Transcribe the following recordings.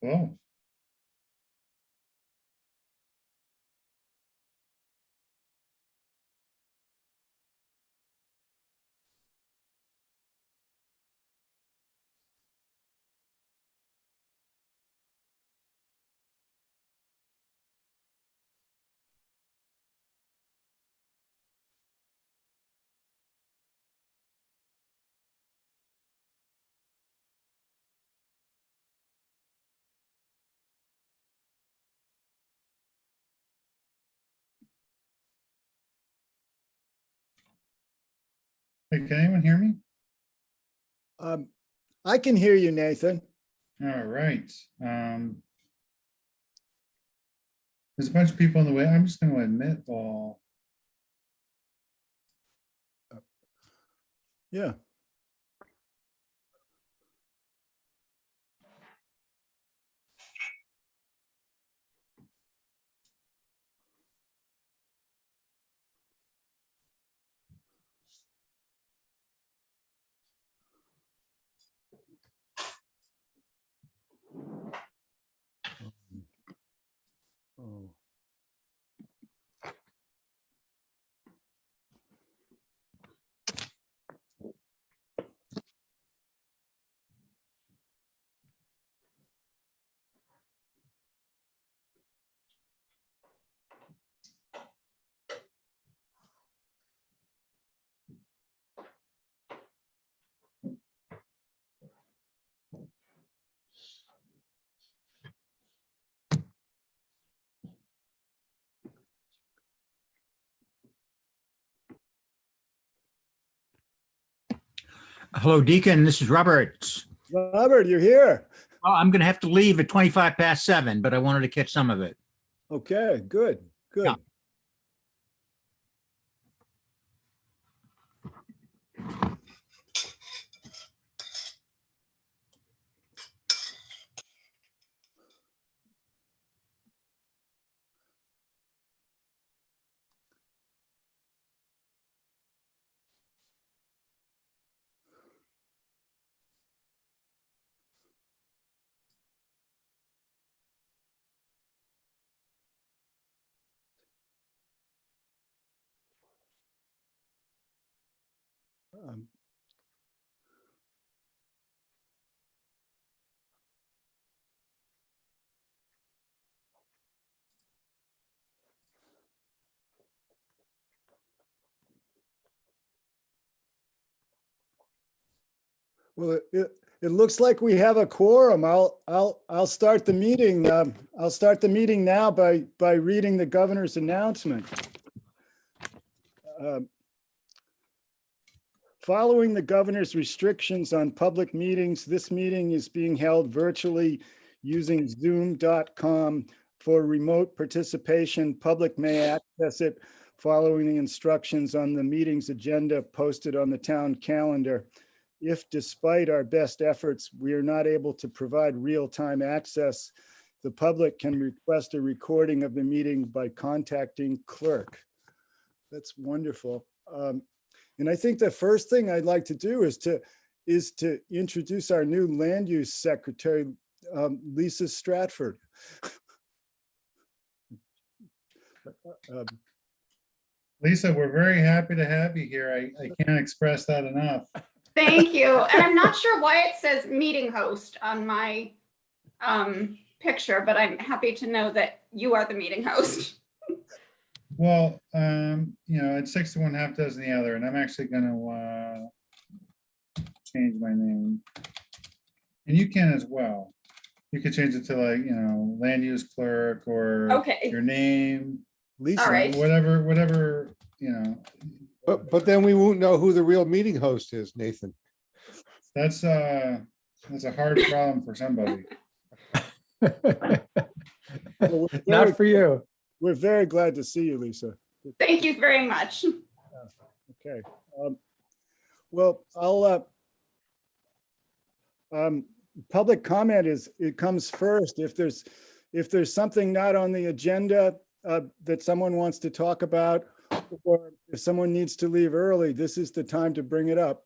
Oh, hey, can anyone hear me? I can hear you, Nathan. All right. There's a bunch of people in the way. I'm just going to admit all. Yeah. Oh. Hello, Deacon. This is Robert. Robert, you're here. Oh, I'm going to have to leave at 25 past 7, but I wanted to catch some of it. Okay, good, good. Yeah. Um, Well, it looks like we have a quorum. I'll start the meeting. I'll start the meeting now by reading the governor's announcement. Following the governor's restrictions on public meetings, this meeting is being held virtually using zoom.com for remote participation. Public may access it following the instructions on the meeting's agenda posted on the town calendar. If despite our best efforts, we are not able to provide real-time access, the public can request a recording of the meeting by contacting clerk. That's wonderful. And I think the first thing I'd like to do is to introduce our new land use secretary, Lisa Stratford. Lisa, we're very happy to have you here. I can't express that enough. Thank you. And I'm not sure why it says meeting host on my picture, but I'm happy to know that you are the meeting host. Well, it's 6 to 1, half dozen the other, and I'm actually going to change my name. And you can as well. You could change it to land use clerk or Okay. your name. Lisa, All right. Whatever. But then we won't know who the real meeting host is, Nathan. That's a hard problem for somebody. well, Not for you. we're very glad to see you, Lisa. Thank you very much. Okay. Well, I'll public comment it comes first. If there's something not on the agenda that someone wants to talk about, or if someone needs to leave early, this is the time to bring it up.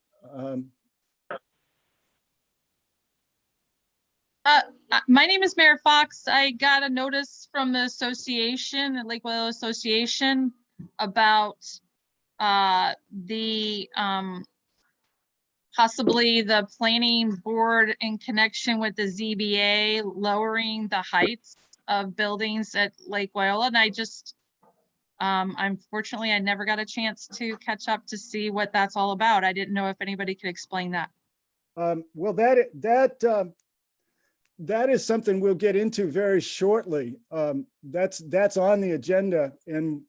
My name is Mayor Fox. I got a notice from the association, the Lake Wales Association, about the possibly the planning board in connection with the ZBA lowering the heights of buildings at Lake Wyola. And I just, unfortunately, I never got a chance to catch up to see what that's all about. I didn't know if anybody could explain that. Well, that is something we'll get into very shortly. That's on the agenda, and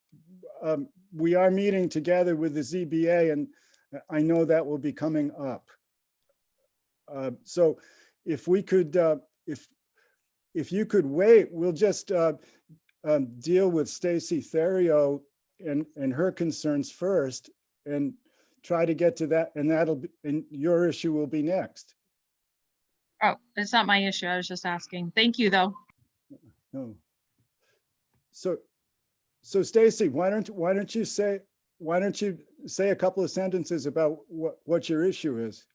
we are meeting together with the ZBA, and I know that will be coming up. So if we could, if you could wait, we'll just deal with Stacy Theriot and her concerns first, and try to get to that, and your issue will be next. Oh, it's not my issue. I was just asking. Thank you, though. No. So Stacy, why don't you say a couple of sentences about what your issue is?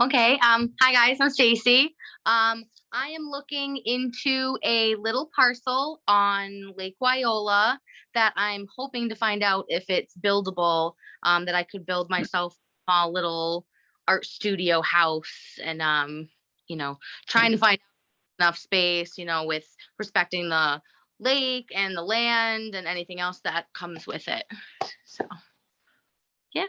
Okay. Hi guys, I'm Stacy. I am looking into a little parcel on Lake Wyola that I'm hoping to find out if it's buildable, that I could build myself a small little art studio house, and trying to find enough space, with respecting the lake and the land and anything else that comes with it. So yeah.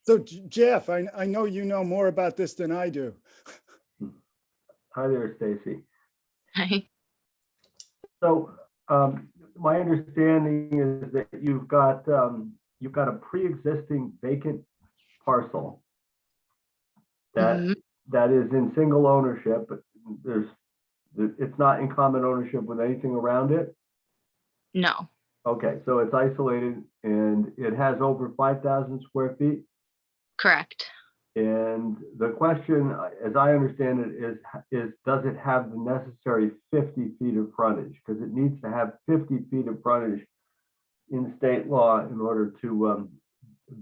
So Jeff, I know you know more about this than I do. Hi there, Stacy. Hi. So my understanding is that you've got a pre-existing vacant parcel that is in single ownership, but it's not in common ownership with anything around it. No. Okay, so it's isolated and it has over 5,000 square feet. Correct. And the question, as I understand it, is does it have the necessary 50 feet of frontage? Because it needs to have 50 feet of frontage in state law in order to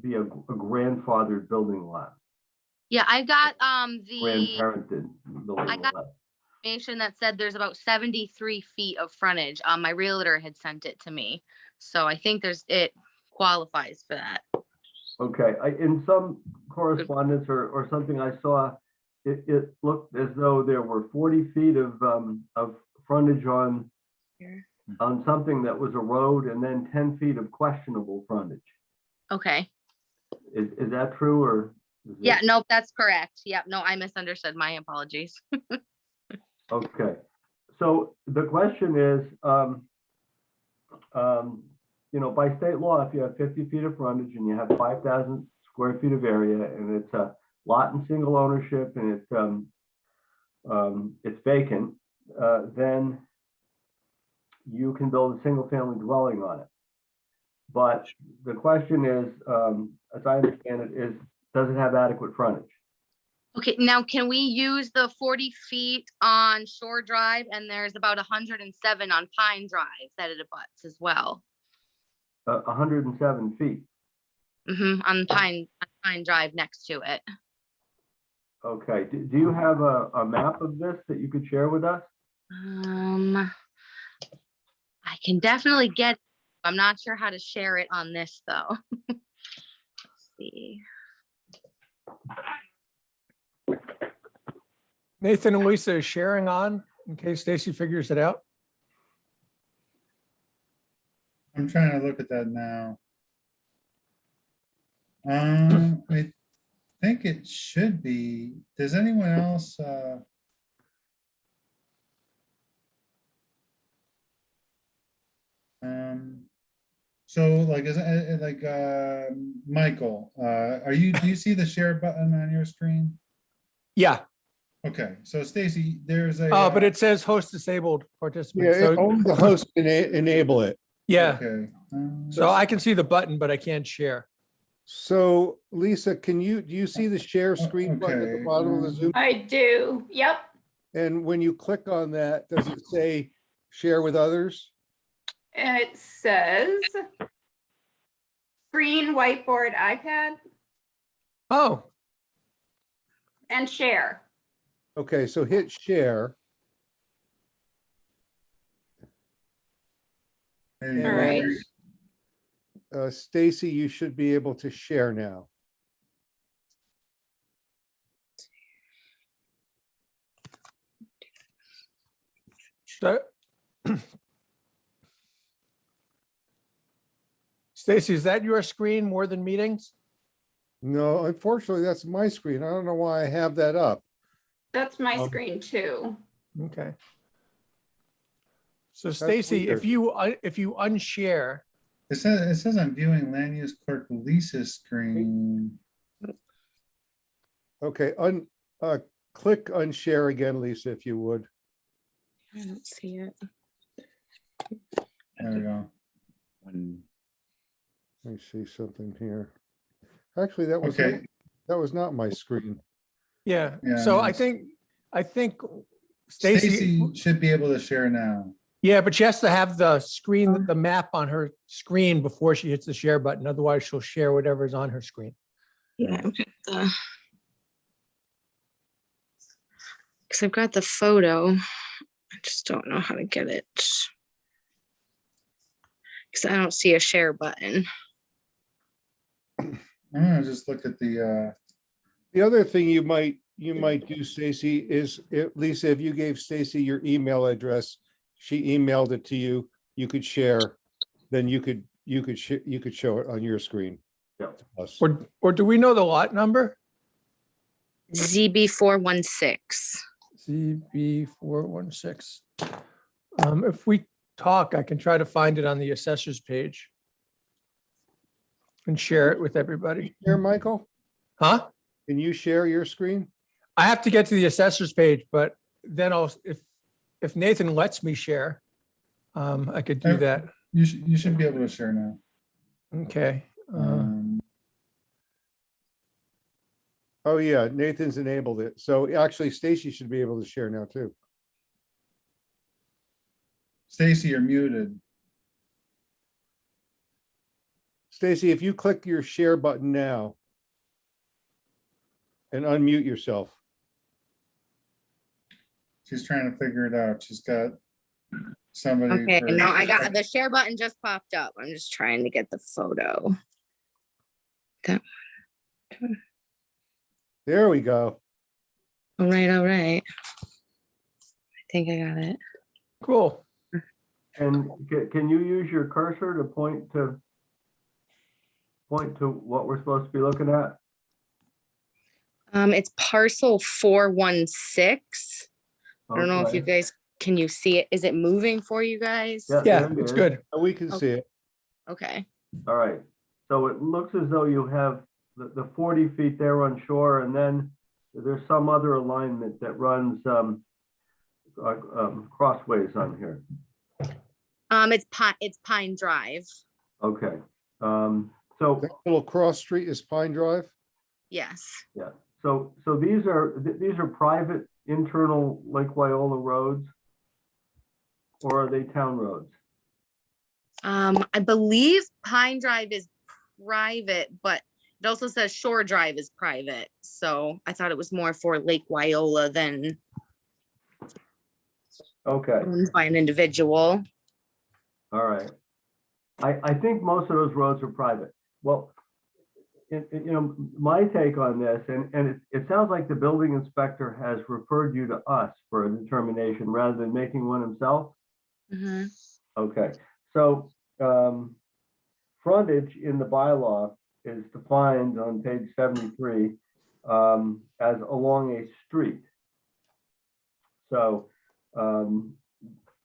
be a grandfathered building lot. Yeah, I got Grandparented building I got lot. information that said there's about 73 feet of frontage. My realtor had sent it to me, so I think it qualifies for that. Okay, in some correspondence or something I saw, it looked as though there were 40 feet of frontage on something that was a road, and then 10 feet of questionable frontage. Okay. Is that true, or? Yeah, nope, that's correct. Yep, no, I misunderstood. My apologies. Okay, so the question is, by state law, if you have 50 feet of frontage and you have 5,000 square feet of area, and it's a lot in single ownership, and it's vacant, then you can build a single family dwelling on it. But the question is, as I understand it, is does it have adequate frontage? Okay, now can we use the 40 feet on Shore Drive, and there's about 107 on Pine Drive that it abuts as well? 107 feet. On Pine Drive next to it. Okay, do you have a map of this that you could share with us? I can definitely get, I'm not sure how to share it on this though. Let's see. Nathan and Lisa is sharing on in case Stacy figures it out. I'm trying to look at that now. I think it should be. Does anyone else? So like, is it like Michael? Do you see the share button on your screen? Yeah, Okay, so Stacy, there's a. but it says host disabled participant. Yeah, So, only the host can enable it. yeah, Okay. so I can see the button, but I can't share. So Lisa, do you see the share screen button at the Okay, bottom of the Zoom? I do. Yep. And when you click on that, does it say share with others? It says screen, whiteboard, iPad, Oh, and share. Okay, so hit share. There you And go. Alright. Stacy, you should be able to share now. so. Stacy, is that your screen more than meetings? No, unfortunately, that's my screen. I don't know why I have that up. That's my Um, screen too. Okay. So Stacy, weird. if you unshare, It says I'm viewing land use clerk Lisa's screen. Okay, click unshare again, Lisa, if you would. I don't see it. There we go. Let me see something here. Actually, that was Okay. not my screen. yeah. Yeah, So it I is. think Stacy, Stacy should be able to share now. yeah, but she has to have the screen, the map on her screen before she hits the share button. Otherwise, she'll share whatever's on her screen. Yeah, because I've got the photo. I just don't know how to get it. Because I don't see a share button. I'm gonna just look at the, The other thing you might do, Stacy, is Lisa, if you gave Stacy your email address, she emailed it to you, you could share, then you could show it on your screen. Yeah. to us. Or do we know the lot number? ZB416. CB416. If we talk, I can try to find it on the assessor's page and share it with everybody. Share, Michael, Huh? can you share your screen? I have to get to the assessor's page, but then if Nathan lets me share, I could do that. you should be able to share now. Okay. Oh, yeah, Nathan's enabled it. So actually, Stacy should be able to share now too. Stacy, you're muted. Stacy, if you click your share button now and unmute yourself. She's trying to figure it out. She's got somebody. Okay, for- no, I got the share button just popped up. I'm just trying to get the photo. That, There we go. all right, all right. I think I got it. Cool. And can you use your cursor to point to what we're supposed to be looking at? It's parcel 416. I don't know if you Okay. guys, can you see it? Is it moving for you guys? Yeah. Yeah, there it it's is. good. We can see it. Okay. All right, so it looks as though you have the 40 feet there on shore, and then there's some other alignment that runs crossways on here. It's Pine Drive. Okay, so, That little cross street is Pine Drive. Yes. yeah, so these are private internal Lake Wyola roads? Or are they town roads? I believe Pine Drive is private, but it also says Shore Drive is private. So I thought it was more for Lake Wyola than Okay, owned by an individual. all right. I think most of those roads are private. Well, my take on this, and it sounds like the building inspector has referred you to us for a determination rather than making one himself. Mhm. Okay, so frontage in the bylaw is defined on page 73 as along a street. So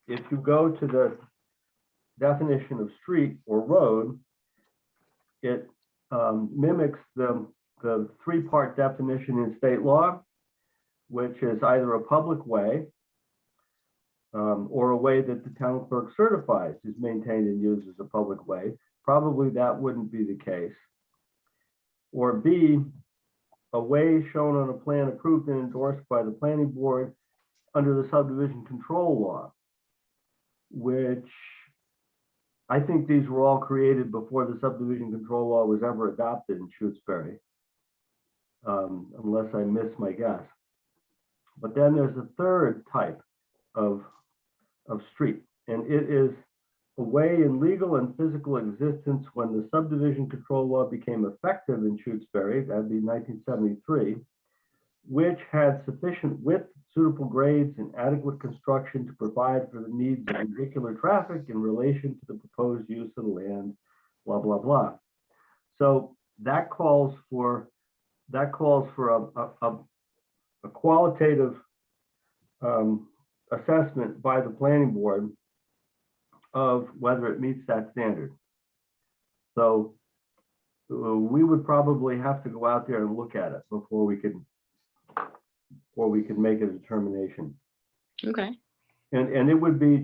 if you go to the definition of street or road, it mimics the three-part definition in state law, which is either a public way or a way that the town clerk certifies is maintained and used as a public way. Probably that wouldn't be the case. Or B, a way shown on a plan approved and endorsed by the planning board under the subdivision control law, which I think these were all created before the subdivision control law was ever adopted in Shutesbury. Unless I miss my guess. But then there's a third type of street, and it is a way in legal and physical existence when the subdivision control law became effective in Shutesbury, that'd be 1973, which had sufficient width, suitable grades, and adequate construction to provide for the needs of vehicular traffic in relation to the proposed use of the land, blah, blah, blah. So that calls for a qualitative assessment by the planning board of whether it meets that standard. So we would probably have to go out there and look at it before we could make a determination. Okay. And it would be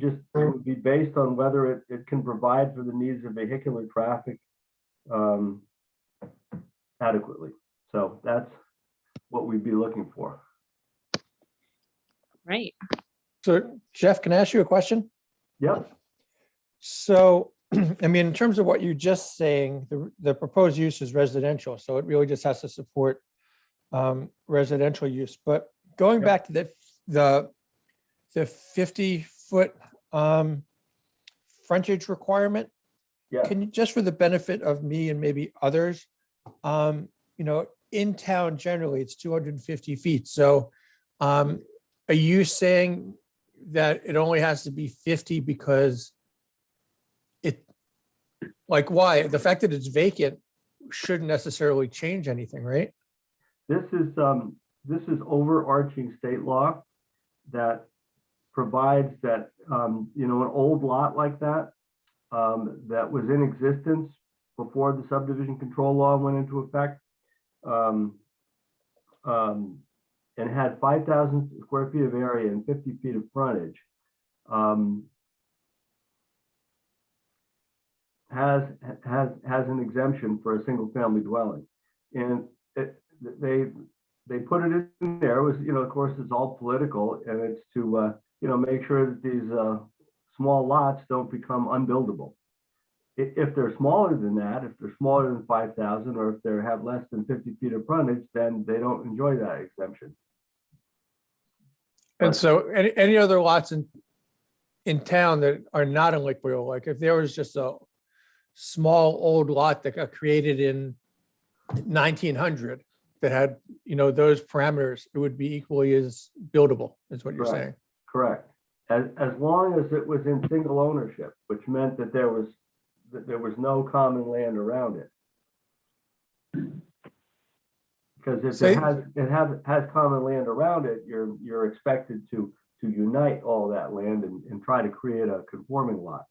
based on whether it can provide for the needs of vehicular traffic adequately. So that's what we'd be looking for. Right. So Jeff, can I ask you a question? Yep. So, I mean, in terms of what you're just saying, the proposed use is residential, so it really just has to support residential use. But going Yep. back to the 50-foot frontage requirement, Yeah. can you, just for the benefit of me and maybe others, you know, in town generally it's 250 feet. So are you saying that it only has to be 50 because it, like, why? The fact that it's vacant shouldn't necessarily change anything, right? This is overarching state law that provides that, you know, an old lot like that, that was in existence before the subdivision control law went into effect, and had 5,000 square feet of area and 50 feet of frontage, has an exemption for a single family dwelling. And they put it in there. It was, you know, of course, it's all political, and it's to, you know, make sure that these small lots don't become unbuildable. If they're smaller than that, if they're smaller than 5,000, or if they have less than 50 feet of frontage, then they don't enjoy that exemption. And so any other lots in town that are not in Lake Wales, like if there was just a small old lot that got created in 1900 that had, you know, those parameters, it would be equally as buildable, is what you're Correct. saying. Correct. As long as it was in single ownership, which meant that there was no common land around it. Because if it has common land around it, you're expected to unite all that land and try to create a conforming lot.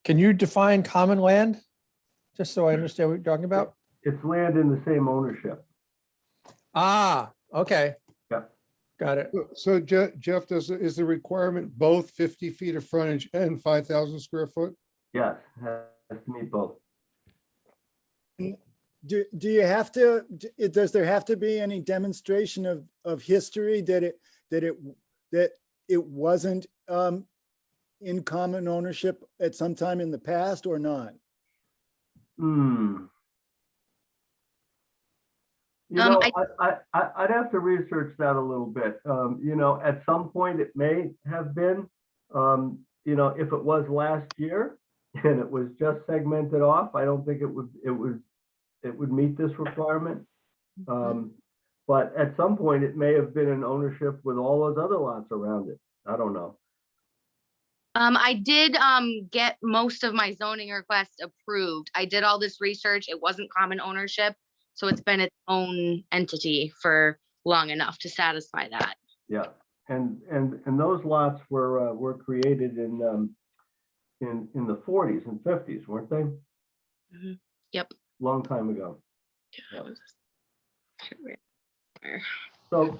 Can you define common land? Just so I understand what you're talking about. It's land in the same ownership. Ah, okay. Yep. Got it. So Jeff, is the requirement both 50 feet of frontage and 5,000 square foot? Yes, has to meet both. Do you have to, does there have to be any demonstration of history that it wasn't in common ownership at some time in the past or not? You know, I'd have to research that a little bit. You know, at some point it may have been, you know, if it was last year and it was just segmented off, I don't think it would meet this requirement. But at some point it may have been in ownership with all those other lots around it. I don't know. I did get most of my zoning requests approved. I did all this research. It wasn't common ownership, so it's been its own entity for long enough to satisfy that. Yeah, and those lots were created in the 40s and 50s, weren't they? Mm-hmm. Yep. Long time ago. Where? So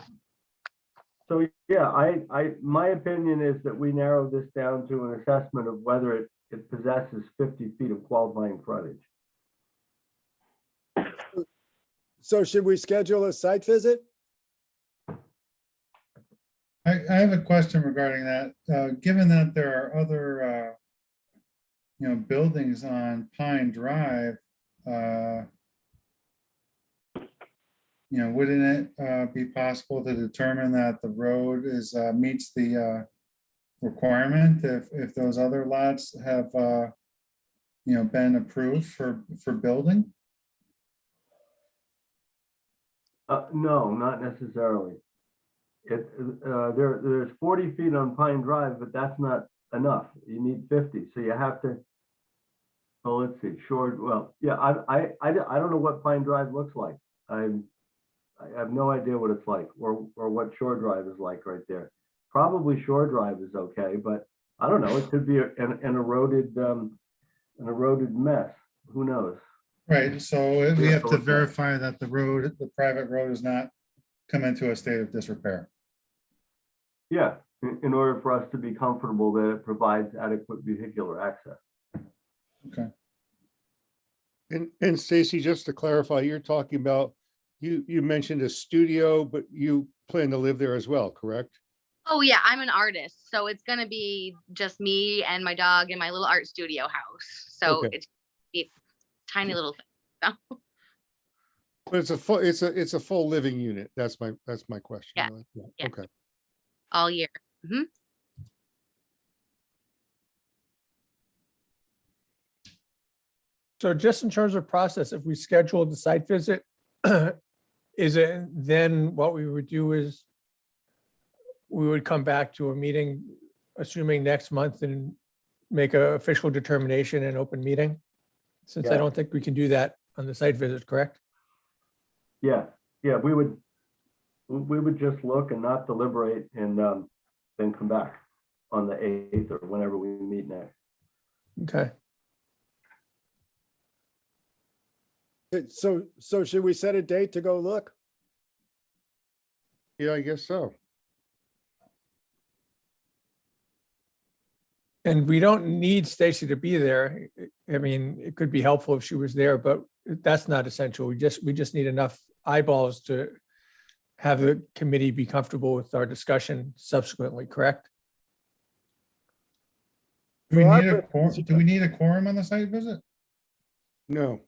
yeah, my opinion is that we narrow this down to an assessment of whether it possesses 50 feet of qualifying frontage. So should we schedule a site visit? I have a question regarding that. Given that there are other buildings on Pine Drive, wouldn't it be possible to determine that the road is, meets the requirement if those other lots have, been approved for building? No, not necessarily. There's 40 feet on Pine Drive, but that's not enough. You need 50, so you have to. Oh, let's see, well, yeah, I don't know what Pine Drive looks like. I have no idea what it's like, or what Shore Drive is like right there. Probably Shore Drive is okay, but I don't know, it could be an eroded mess. Who knows? Right, so we Yeah, have to okay. verify that the private road is not come into a state of disrepair. Yeah, in order for us to be comfortable that it provides adequate vehicular access. Okay. And Stacy, just to clarify, you're talking about, you mentioned a studio, but you plan to live there as well, correct? Oh yeah, I'm an artist, so it's gonna be just me and my dog in my little art studio house. So Okay. it's tiny little thing. So, But it's a full living unit. That's my question. Yeah, yeah. Okay. all year. Mhm. So just in terms of process, if we scheduled the site visit, is it then what we would do is we would come back to a meeting, assuming next month, and make an official determination in open meeting? Since I Yeah. don't think we can do that on the site visit, correct? Yeah, we would just look and not deliberate, and then come back on the 8th or whenever we meet next. Okay. So should we set a date to go look? Yeah, I guess so. And we don't need Stacy to be there. I mean, it could be helpful if she was there, but that's not essential. We just need enough eyeballs to have the committee be comfortable with our discussion subsequently, correct? Do we Well, need I a put- quorum, do we need a quorum on the site visit? No,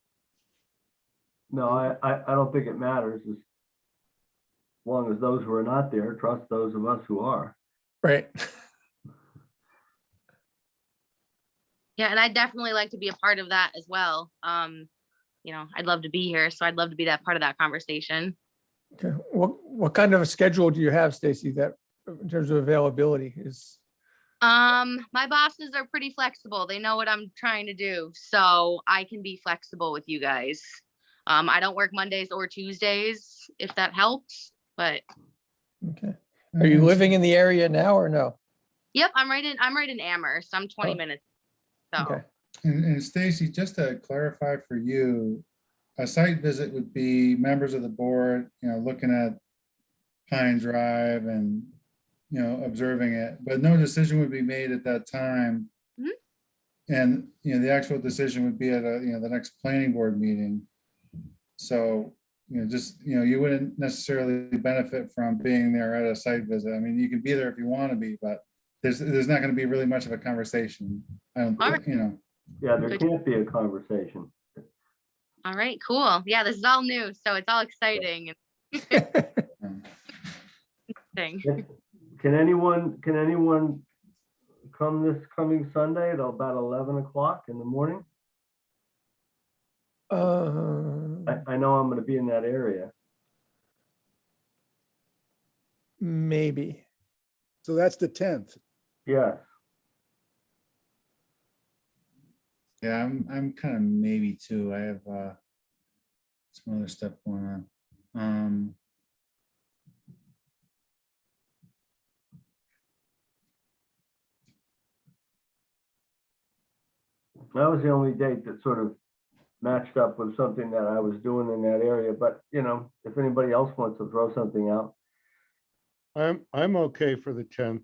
No, I don't think it matters, as long as those who are not there trust those of us who are. Right. Yeah, and I'd definitely like to be a part of that as well. I'd love to be here, so I'd love to be that part of that conversation. Okay. What kind of a schedule do you have, Stacy, that in terms of availability is? My bosses are pretty flexible. They know what I'm trying to do, so I can be flexible with you guys. I don't work Mondays or Tuesdays, if that helps, but Okay. Are you living in the area now or no? yep, I'm right in Amherst. I'm 20 Oh. minutes. So Okay. And Stacy, just to clarify for you, a site visit would be members of the board, looking at Pine Drive and, observing it, but no decision would be made at that time. Mhm. And, the actual decision would be at the next planning board meeting. So, you wouldn't necessarily benefit from being there at a site visit. I mean, you can be there if you want to be, but there's not going to be really much of a conversation. I don't, All right. Yeah, there Good. can't be a conversation. all right, cool. Yeah, this is all new, so it's all exciting. Thing. Can anyone come this coming Sunday at about 11 o'clock in the morning? I know I'm going to be in that area. Maybe. So that's the 10th. Yes. Yeah, I'm kind of maybe too. I have some other stuff going on. That was the only date that sort of matched up with something that I was doing in that area. But, if anybody else wants to throw something out. I'm okay for the 10th.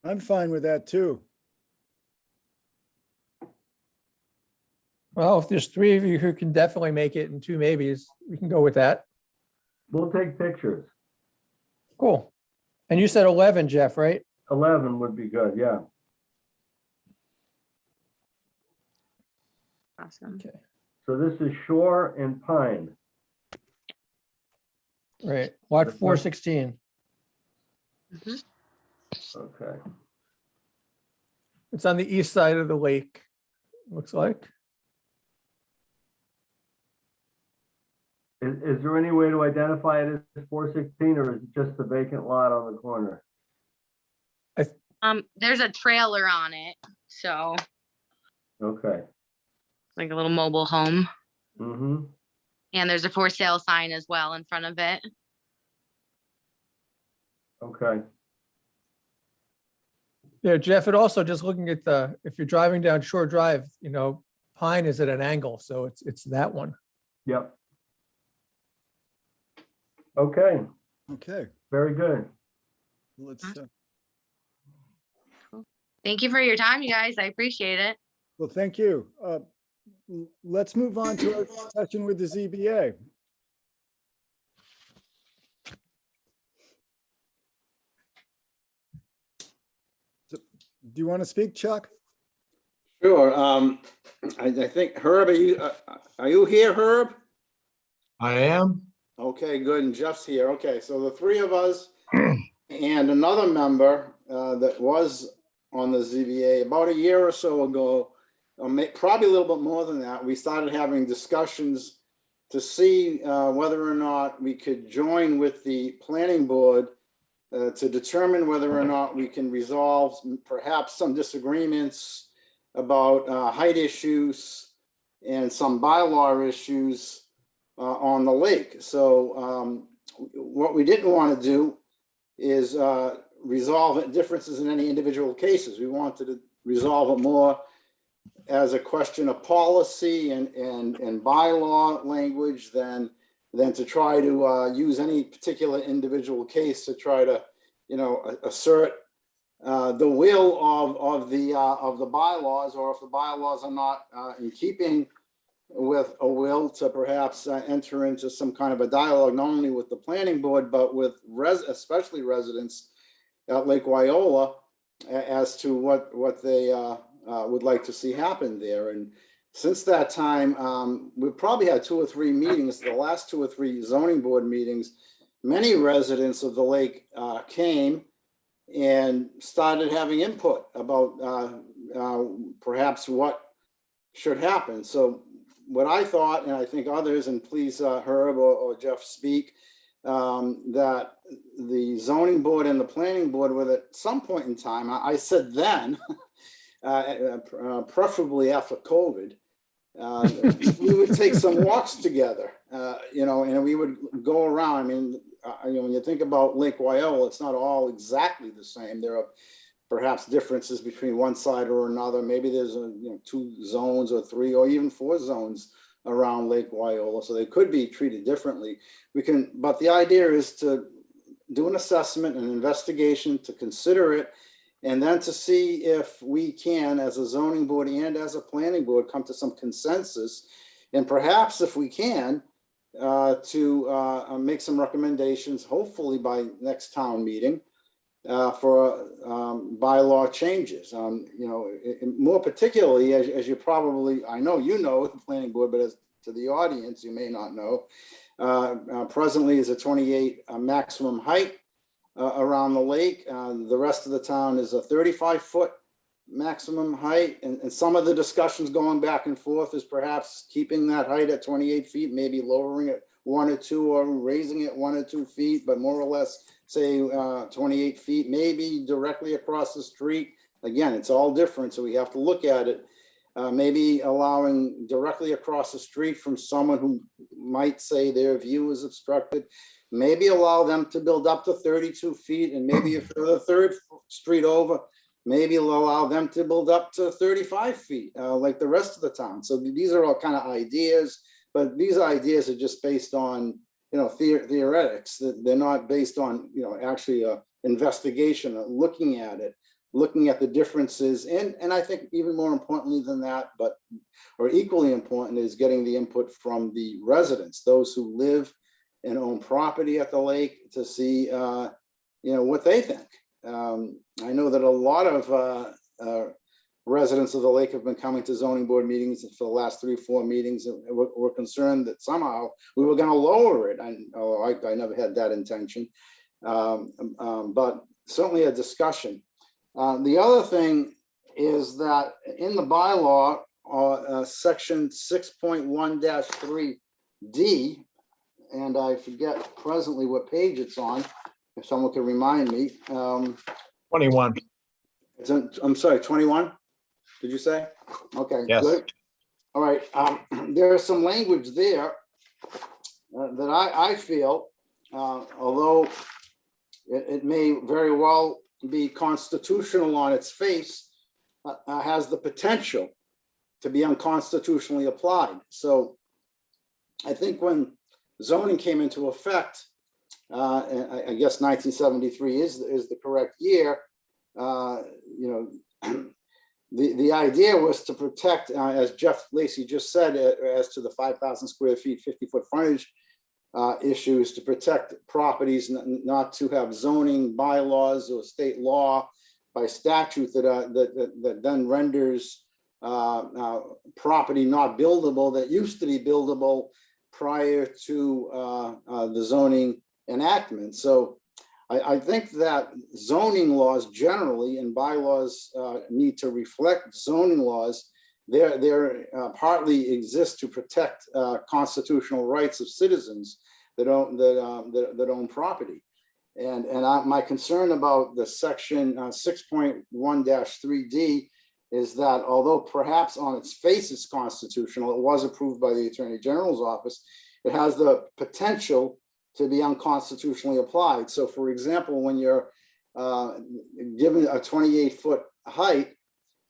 I'm fine with that too. Well, if there's three of you who can definitely make it and two maybes, we can go with that. We'll take pictures. Cool. And you said 11, Jeff, right? 11 would be good, yeah. Awesome. Okay, So this is Shore and Pine. right. Lot Okay. 416. Mhm. Okay. It's on the east side of the lake, looks like. Is there any way to identify it as 416, or is it just the vacant lot on the corner? There's a trailer on it, so Okay. like a little mobile home. Mm-hmm. And there's a for sale sign as well in front of it. Okay. Yeah, Jeff, and also just looking at the, if you're driving down Shore Drive, you know, Pine is at an angle, so it's that one. Yep. Okay, Okay, very good. let's, Thank you for your time, you guys. I appreciate it. well, thank you. Let's move on to our session with the ZBA. Do you want to speak, Chuck? Sure. I think Herb, are you here, Herb? I am. Okay, good. And Jeff's here. Okay, so the three of us and another member that was on the ZBA about a year or so ago, probably a little bit more than that, we started having discussions to see whether or not we could join with the planning board to determine whether or not we can resolve perhaps some disagreements about height issues and some bylaw issues on the lake. So what we didn't want to do is resolve differences in any individual cases. We wanted to resolve it more as a question of policy and bylaw language than to try to use any particular individual case to try to, you know, assert the will of the bylaws, or if the bylaws are not in keeping with a will to perhaps enter into some kind of a dialogue, not only with the planning board, but with especially residents at Lake Wyola as to what they would like to see happen there. And since that time, we've probably had 2 or 3 meetings, the last 2 or 3 zoning board meetings. Many residents of the lake came and started having input about perhaps what should happen. So what I thought, and I think others, and please Herb or Jeff speak, that the zoning board and the planning board would at some point in time, I said then, preferably after COVID, we would take some walks together, you know, and we would go around. I mean, you know, when you think about Lake Wyola, it's not all exactly the same. There are perhaps differences between one side or another. Maybe there's 2 zones or 3 or even 4 zones around Lake Wyola, so they could be treated differently. But the idea is to do an assessment, an investigation, to consider it, and then to see if we can, as a zoning board and as a planning board, come to some consensus, and perhaps if we can, to make some recommendations, hopefully by next town meeting, for bylaw changes. You know, more particularly, as you probably, I know you know, the planning board, but as to the audience, you may not know, presently is a 28 maximum height around the lake. The rest of the town is a 35-foot maximum height, and some of the discussions going back and forth is perhaps keeping that height at 28 feet, maybe lowering it 1 or 2, or raising it 1 or 2 feet, but more or less say 28 feet, maybe directly across the street. Again, it's all different, so we have to look at it. Maybe allowing directly across the street from someone who might say their view is obstructed, maybe allow them to build up to 32 feet, and maybe if they're the 3rd street over, maybe allow them to build up to 35 feet, like the rest of the town. So these are all kind of ideas, but these ideas are just based on, you know, theoretics. They're not based on, you know, actually a investigation, looking at it, looking at the differences. And I think even more importantly than that, or equally important, is getting the input from the residents, those who live and own property at the lake, to see, you know, what they think. I know that a lot of residents of the lake have been coming to zoning board meetings for the last 3 or 4 meetings, and we're concerned that somehow we were going to lower it. I never had that intention, but certainly a discussion. The other thing is that in the bylaw, section 6.1-3D, and I forget presently what page it's on, if someone can remind me. 21. I'm sorry, 21? Did you say? Okay, Yes. good. All right, there's some language there that I feel, although it may very well be constitutional on its face, has the potential to be unconstitutionally applied. So I think when zoning came into effect, I guess 1973 is the correct year, the idea was to protect, as Jeff Lacy just said, as to the 5,000 square feet, 50-foot frontage issues, to protect properties, not to have zoning bylaws or state law by statute that then renders property not buildable that used to be buildable prior to the zoning enactment. So I think that zoning laws generally and bylaws need to reflect zoning laws. They're partly exist to protect constitutional rights of citizens that own property. And my concern about the section 6.1-3D is that although perhaps on its face it's constitutional, it was approved by the Attorney General's office, it has the potential to be unconstitutionally applied. So for example, when you're given a 28-foot height,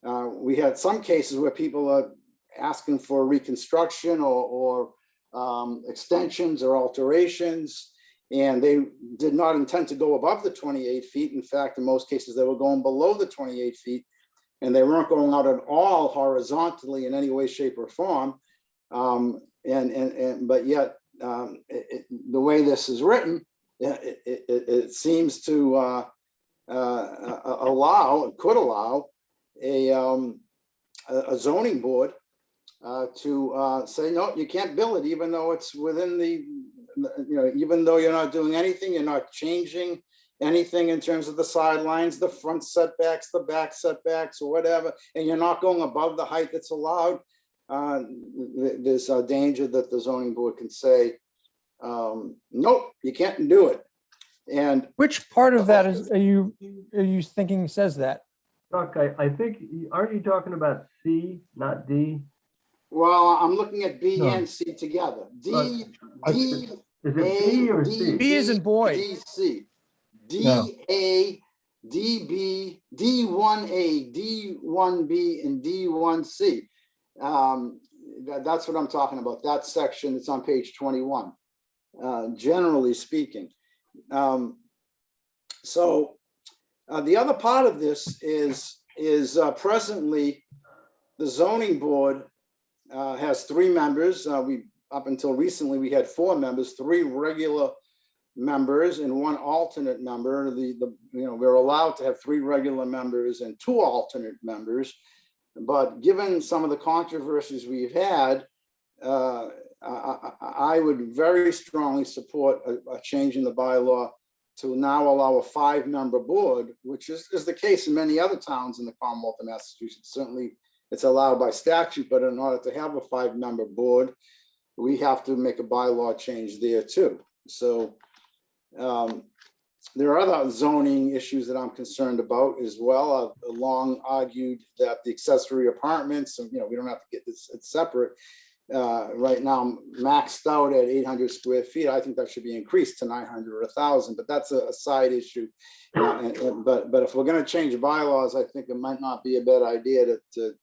we had some cases where people are asking for reconstruction or extensions or alterations, and they did not intend to go above the 28 feet. In fact, in most cases, they were going below the 28 feet, and they weren't going out at all horizontally in any way, shape, or form. But yet, the way this is written, it seems to could allow a zoning board to say, no, you can't build it, even though it's within the, even though you're not doing anything, you're not changing anything in terms of the sidelines, the front setbacks, the back setbacks, or whatever, and you're not going above the height that's allowed. There's a danger that the zoning board can say, nope, you can't do it. And Which part of that are you thinking says that? Chuck, I think, aren't you talking about C, not D? well, I'm looking at B No. and C together. D, Is D, it B or C? B as in boy. D, C, D, No. A, D, B, D1A, D1B, and D1C. That's what I'm talking about. That section, it's on page 21, generally speaking. So the other part of this is presently the zoning board has 3 members. Up until recently, we had 4 members, 3 regular members and 1 alternate member. We're allowed to have 3 regular members and 2 alternate members. But given some of the controversies we've had, I would very strongly support a change in the bylaw to now allow a 5-member board, which is the case in many other towns in the Commonwealth of Massachusetts. Certainly it's allowed by statute, but in order to have a 5-member board, we have to make a bylaw change there too. So there are other zoning issues that I'm concerned about as well. I've long argued that the accessory apartments, we don't have to get this, it's separate. Right now, maxed out at 800 square feet. I think that should be increased to 900 or 1,000, but that's a side issue. But if we're going to change bylaws, I think it might not be a bad idea to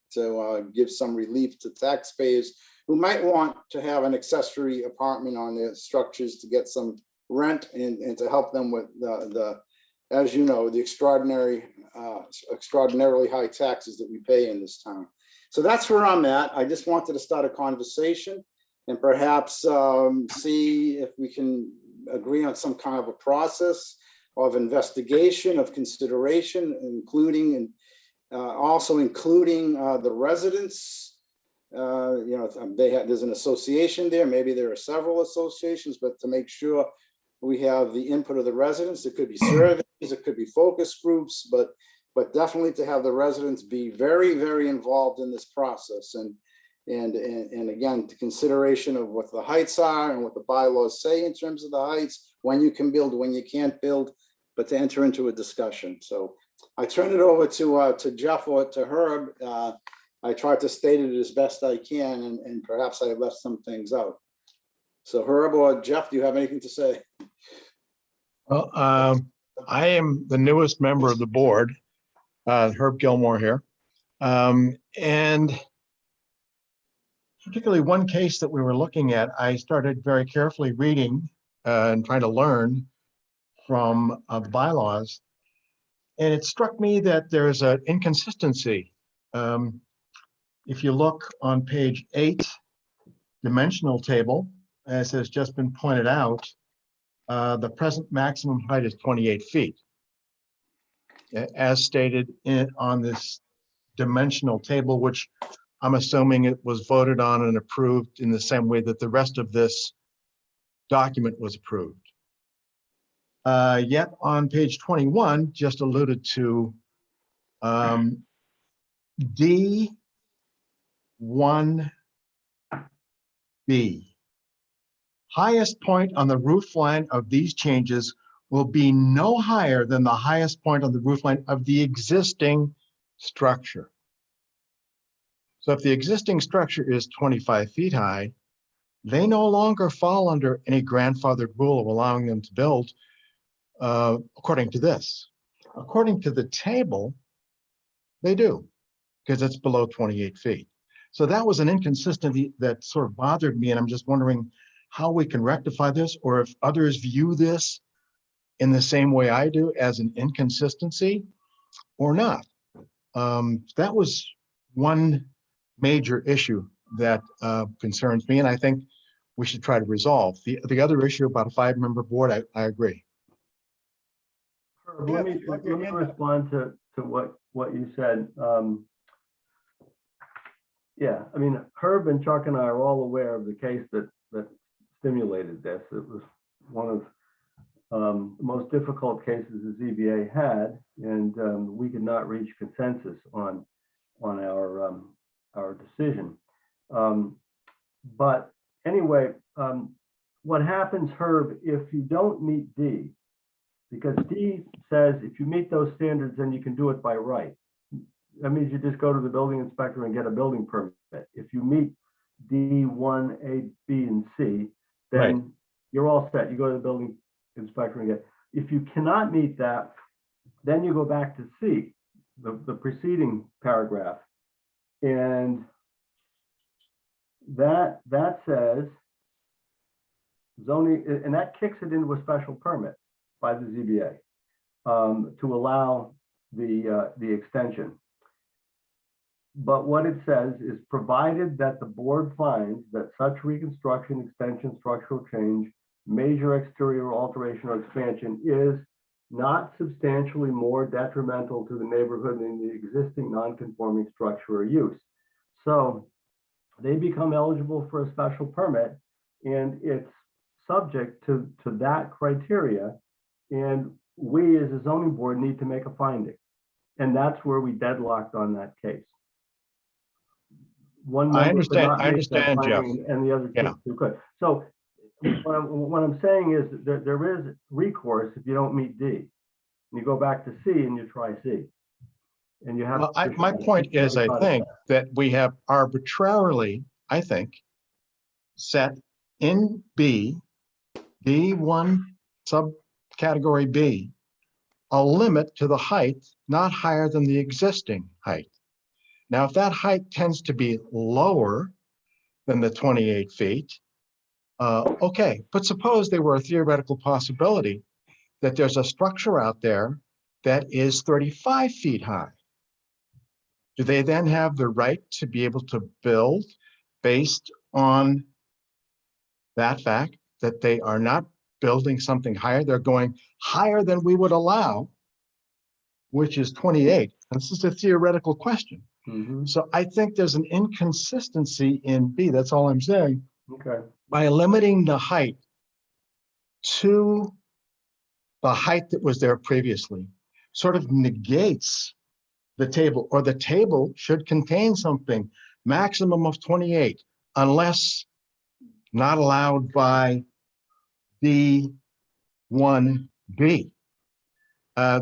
give some relief to taxpayers who might want to have an accessory apartment on their structures to get some rent and to help them with as you know, the extraordinarily high taxes that we pay in this town. So that's where I'm at. I just wanted to start a conversation and perhaps see if we can agree on some kind of a process of investigation, of consideration, including Also including the residents. There's an association there. Maybe there are several associations, but to make sure we have the input of the residents. It could be surveys, it could be focus groups, but definitely to have the residents be very, very involved in this process. And again, the consideration of what the heights are and what the bylaws say in terms of the heights, when you can build, when you can't build, but to enter into a discussion. So I turn it over to Jeff or to Herb. I tried to state it as best I can, and perhaps I left some things out. So Herb or Jeff, do you have anything to say? Well, I am the newest member of the board, Herb Gilmore here. And particularly one case that we were looking at, I started very carefully reading and trying to learn from the bylaws. And it struck me that there's an inconsistency. If you look on page 8, dimensional table, as has just been pointed out, the present maximum height is 28 feet. As stated on this dimensional table, which I'm assuming it was voted on and approved in the same way that the rest of this document was approved. Yet on page 21, just alluded to D1B. Highest point on the roof line of these changes will be no higher than the highest point on the roof line of the existing structure. So if the existing structure is 25 feet high, they no longer fall under any grandfathered rule of allowing them to build according to this. According to the table, they do, because it's below 28 feet. So that was an inconsistency that sort of bothered me, and I'm just wondering how we can rectify this, or if others view this in the same way I do as an inconsistency or not. That was one major issue that concerns me, and I think we should try to resolve. The other issue about a 5-member board, I agree. Let me respond to what you said. Yeah, I mean, Herb and Chuck and I are all aware of the case that stimulated this. It was one of the most difficult cases the ZBA had, and we could not reach consensus on our decision. But anyway, what happens, Herb, if you don't meet D? Because D says if you meet those standards, then you can do it by right. That means you just go to the building inspector and get a building permit. If you meet D1, A, B, and C, then Right. You're all set. You go to the building inspector and get. If you cannot meet that, then you go back to C, the preceding paragraph, and that says zoning, and that kicks it into a special permit by the ZBA to allow the extension. But what it says is, provided that the board finds that such reconstruction, extension, structural change, major exterior alteration or expansion is not substantially more detrimental to the neighborhood than the existing non-conforming structure or use. So they become eligible for a special permit, and it's subject to that criteria. And we as a zoning board need to make a finding. And that's where we deadlocked on that case. One I member could not understand, make that Jeff. finding, and the other Yeah. two could. So what I'm saying is that there is recourse if you don't meet D. And you go back to C and you try C. And you have. Well, my point is, I think that we have arbitrarily, I think, set in B, D1 subcategory B, a limit to the height not higher than the existing height. Now, if that height tends to be lower than the 28 feet, okay, but suppose there were a theoretical possibility that there's a structure out there that is 35 feet high. Do they then have the right to be able to build based on that fact that they are not building something higher? They're going higher than we would allow which is 28. This is a theoretical question. Mhm. So I think there's an inconsistency in B. That's all I'm saying. Okay, By limiting the height to the height that was there previously, sort of negates the table, or the table should contain something maximum of 28, unless not allowed by D1B.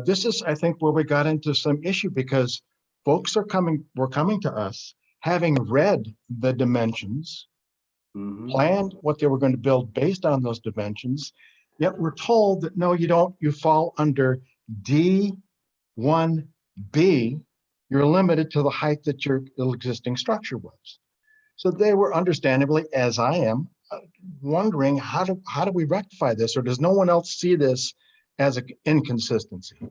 This is, I think, where we got into some issue, because folks were coming to us, having read the dimensions, mhm. planned what they were going to build based on those dimensions, yet we're told that, no, you don't, you fall under D1B. You're limited to the height that your existing structure was. So they were understandably, as I am, wondering how do we rectify this, or does no one else see this as an inconsistency?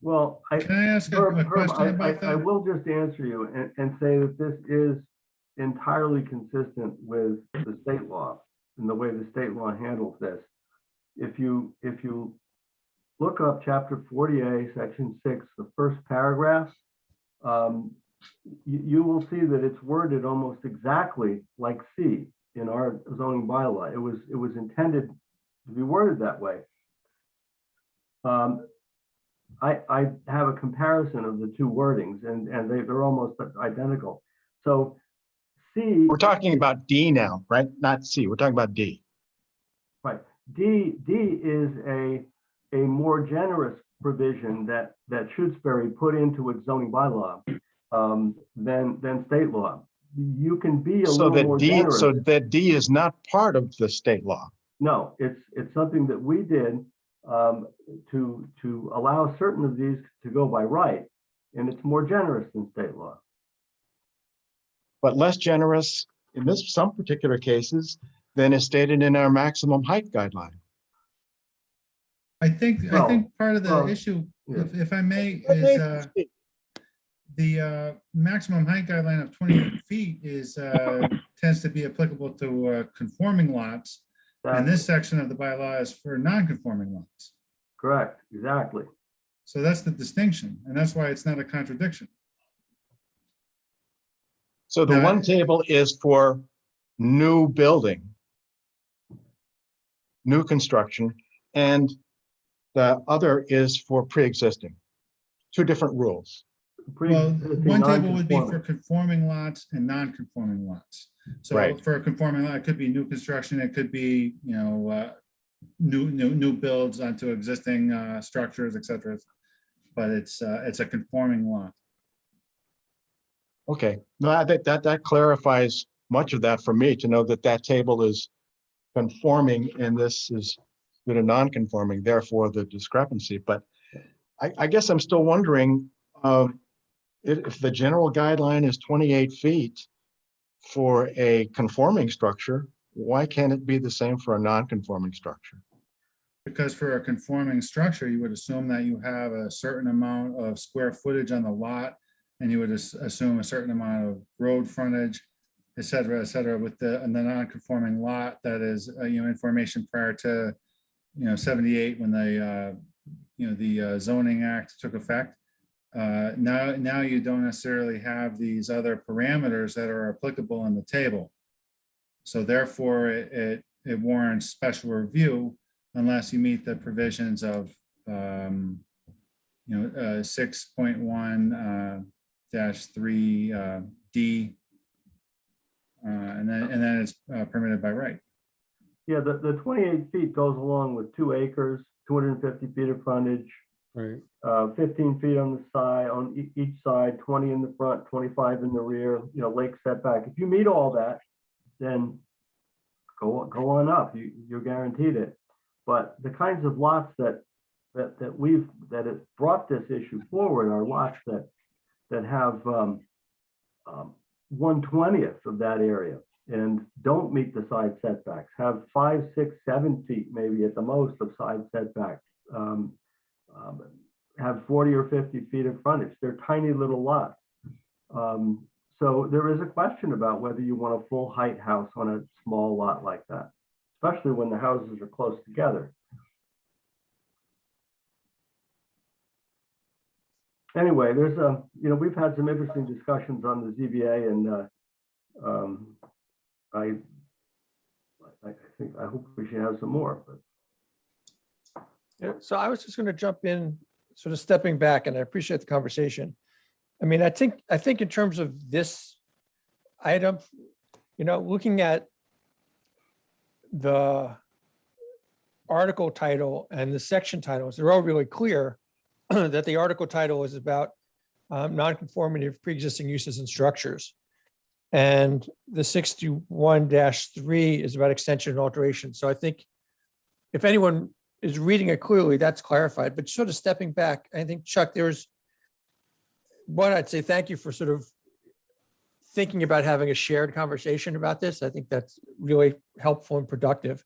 Well, Can I ask a Herb, question about I that? will just answer you and say that this is entirely consistent with the state law and the way the state law handles this. If you look up chapter 40A, section 6, the first paragraph, you will see that it's worded almost exactly like C in our zoning bylaw. It was intended to be worded that way. I have a comparison of the two wordings, and they're almost identical. So C. We're talking about D now, right? Not C. We're talking about D. Right. D is a more generous provision that Shutesbury put into its zoning bylaw than state law. You can be a little more generous. So that D is not part of the state law. No, it's something that we did to allow certain of these to go by right, and it's more generous than state law. But less generous in some particular cases than is stated in our maximum height guideline. I think part of the well, issue, yeah. if I may, is the maximum height guideline of 28 feet is tends to be applicable to conforming lots. And this section of the bylaw is for non-conforming lots. Correct, exactly. So that's the distinction, and that's why it's not a contradiction. So the one table is for new building, new construction, and the other is for pre-existing. Two different rules. Well, one table would be for conforming lots and non-conforming lots. So Right. for a conforming lot, it could be new construction, it could be, new builds onto existing structures, et cetera. But it's a conforming lot. Okay, no, I think that clarifies much of that for me, to know that table is conforming and this is a non-conforming, therefore the discrepancy. But I guess I'm still wondering if the general guideline is 28 feet for a conforming structure, why can't it be the same for a non-conforming structure? Because for a conforming structure, you would assume that you have a certain amount of square footage on the lot, and you would assume a certain amount of road frontage, et cetera, with the non-conforming lot that is, information prior to, 78 when the zoning act took effect. Now you don't necessarily have these other parameters that are applicable in the table. So therefore it warrants special review unless you meet the provisions of 6.1 -3 D, and then it's permitted by right. Yeah, the 28 feet goes along with 2 acres, 250 feet of frontage, Right. 15 feet on the side, on each side, 20 in the front, 25 in the rear, lake setback. If you meet all that, then go on up, you're guaranteed it. But the kinds of lots that have brought this issue forward are lots that have 1/20th of that area and don't meet the side setbacks, have 5, 6, 7 feet maybe at the most of side setbacks, have 40 or 50 feet of frontage. They're tiny little lots. So there is a question about whether you want a full height house on a small lot like that, especially when the houses are close together. anyway, there's we've had some interesting discussions on the ZBA, and I think, I hope we should have some more, but. Yeah, so I was just going to jump in, sort of stepping back, and I appreciate the conversation. I mean, I think in terms of this item, looking at the article title and the section titles, they're all really clear that the article title is about nonconformity of pre-existing uses and structures. And the 61-3 is about extension and alteration. So I think if anyone is reading it clearly, that's clarified. But sort of stepping back, I think, Chuck, there's one, I'd say thank you for sort of thinking about having a shared conversation about this. I think that's really helpful and productive.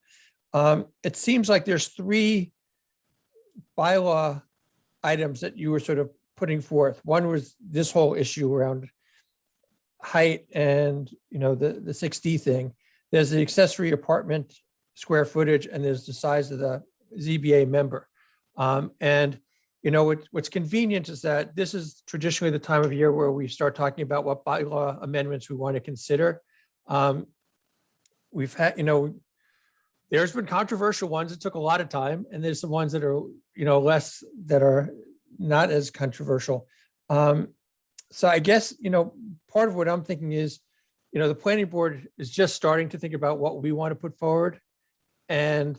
It seems like there's 3 bylaw items that you were sort of putting forth. One was this whole issue around height and, the 6D thing. There's the accessory apartment square footage, and there's the size of the ZBA member. What's convenient is that this is traditionally the time of year where we start talking about what bylaw amendments we want to consider. We've had, there's been controversial ones that took a lot of time, and there's some ones that are, less, that are not as controversial. So I guess, part of what I'm thinking is, the planning board is just starting to think about what we want to put forward. And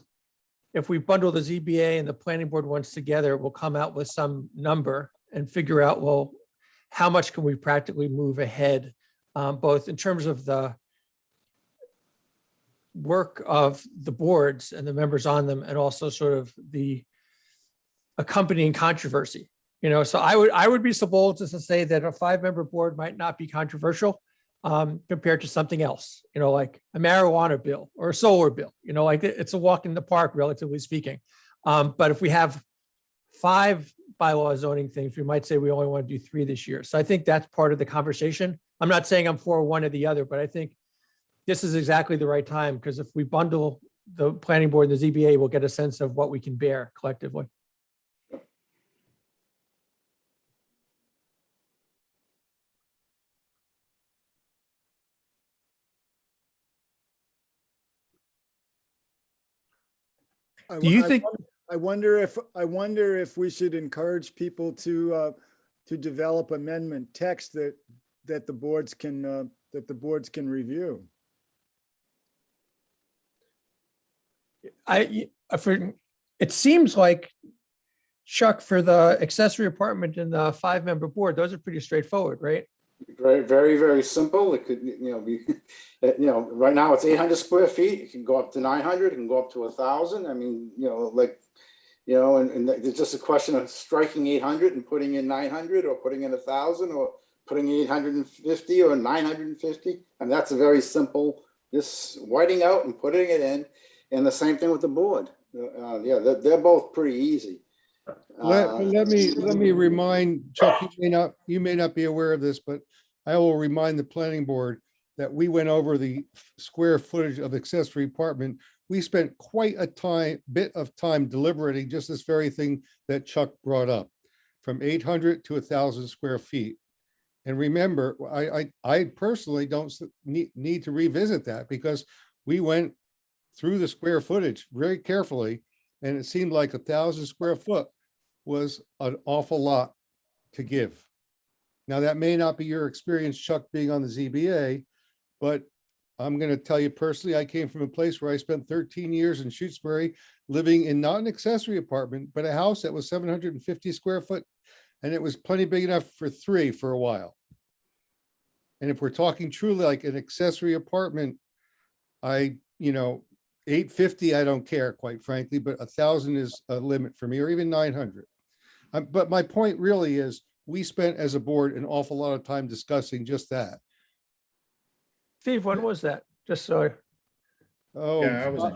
if we bundle the ZBA and the planning board ones together, we'll come out with some number and figure out, well, how much can we practically move ahead, both in terms of the work of the boards and the members on them, and also sort of the accompanying controversy. So I would be so bold as to say that a 5-member board might not be controversial compared to something else, like a marijuana bill or a solar bill, like it's a walk in the park, relatively speaking. But if we have 5 bylaw zoning things, we might say we only want to do 3 this year. So I think that's part of the conversation. I'm not saying I'm for one or the other, but I think this is exactly the right time, because if we bundle the planning board and the ZBA, we'll get a sense of what we can bear collectively. I- Do you I think- wonder- I wonder if we should encourage people to develop amendment text that the boards can review. It seems like, Chuck, for the accessory apartment and the 5-member board, those are pretty straightforward, right? Very, very, very simple. It could, be, right now it's 800 square feet. It can go up to 900, it can go up to 1,000. I mean, and it's just a question of striking 800 and putting in 900, or putting in 1,000, or putting 850 or 950. And that's a very simple, just whiting out and putting it in. And the same thing with the board. They're both pretty easy. Let me remind Chuck, you may not be aware of this, but I will remind the planning board that we went over the square footage of accessory apartment. We spent quite a bit of time deliberating just this very thing that Chuck brought up, from 800 to 1,000 square feet. And remember, I personally don't need to revisit that, because we went through the square footage very carefully, and it seemed like 1,000 square foot was an awful lot to give. Now, that may not be your experience, Chuck, being on the ZBA, but I'm going to tell you personally, I came from a place where I spent 13 years in Shutesbury, living in not an accessory apartment, but a house that was 750 square foot, and it was plenty big enough for 3 for a while. And if we're talking truly like an accessory apartment, 850, I don't care, quite frankly, but 1,000 is a limit for me, or even 900. But my point really is, we spent as a board an awful lot of time discussing just that. Steve, when was that? Just so. Oh, Yeah, I was,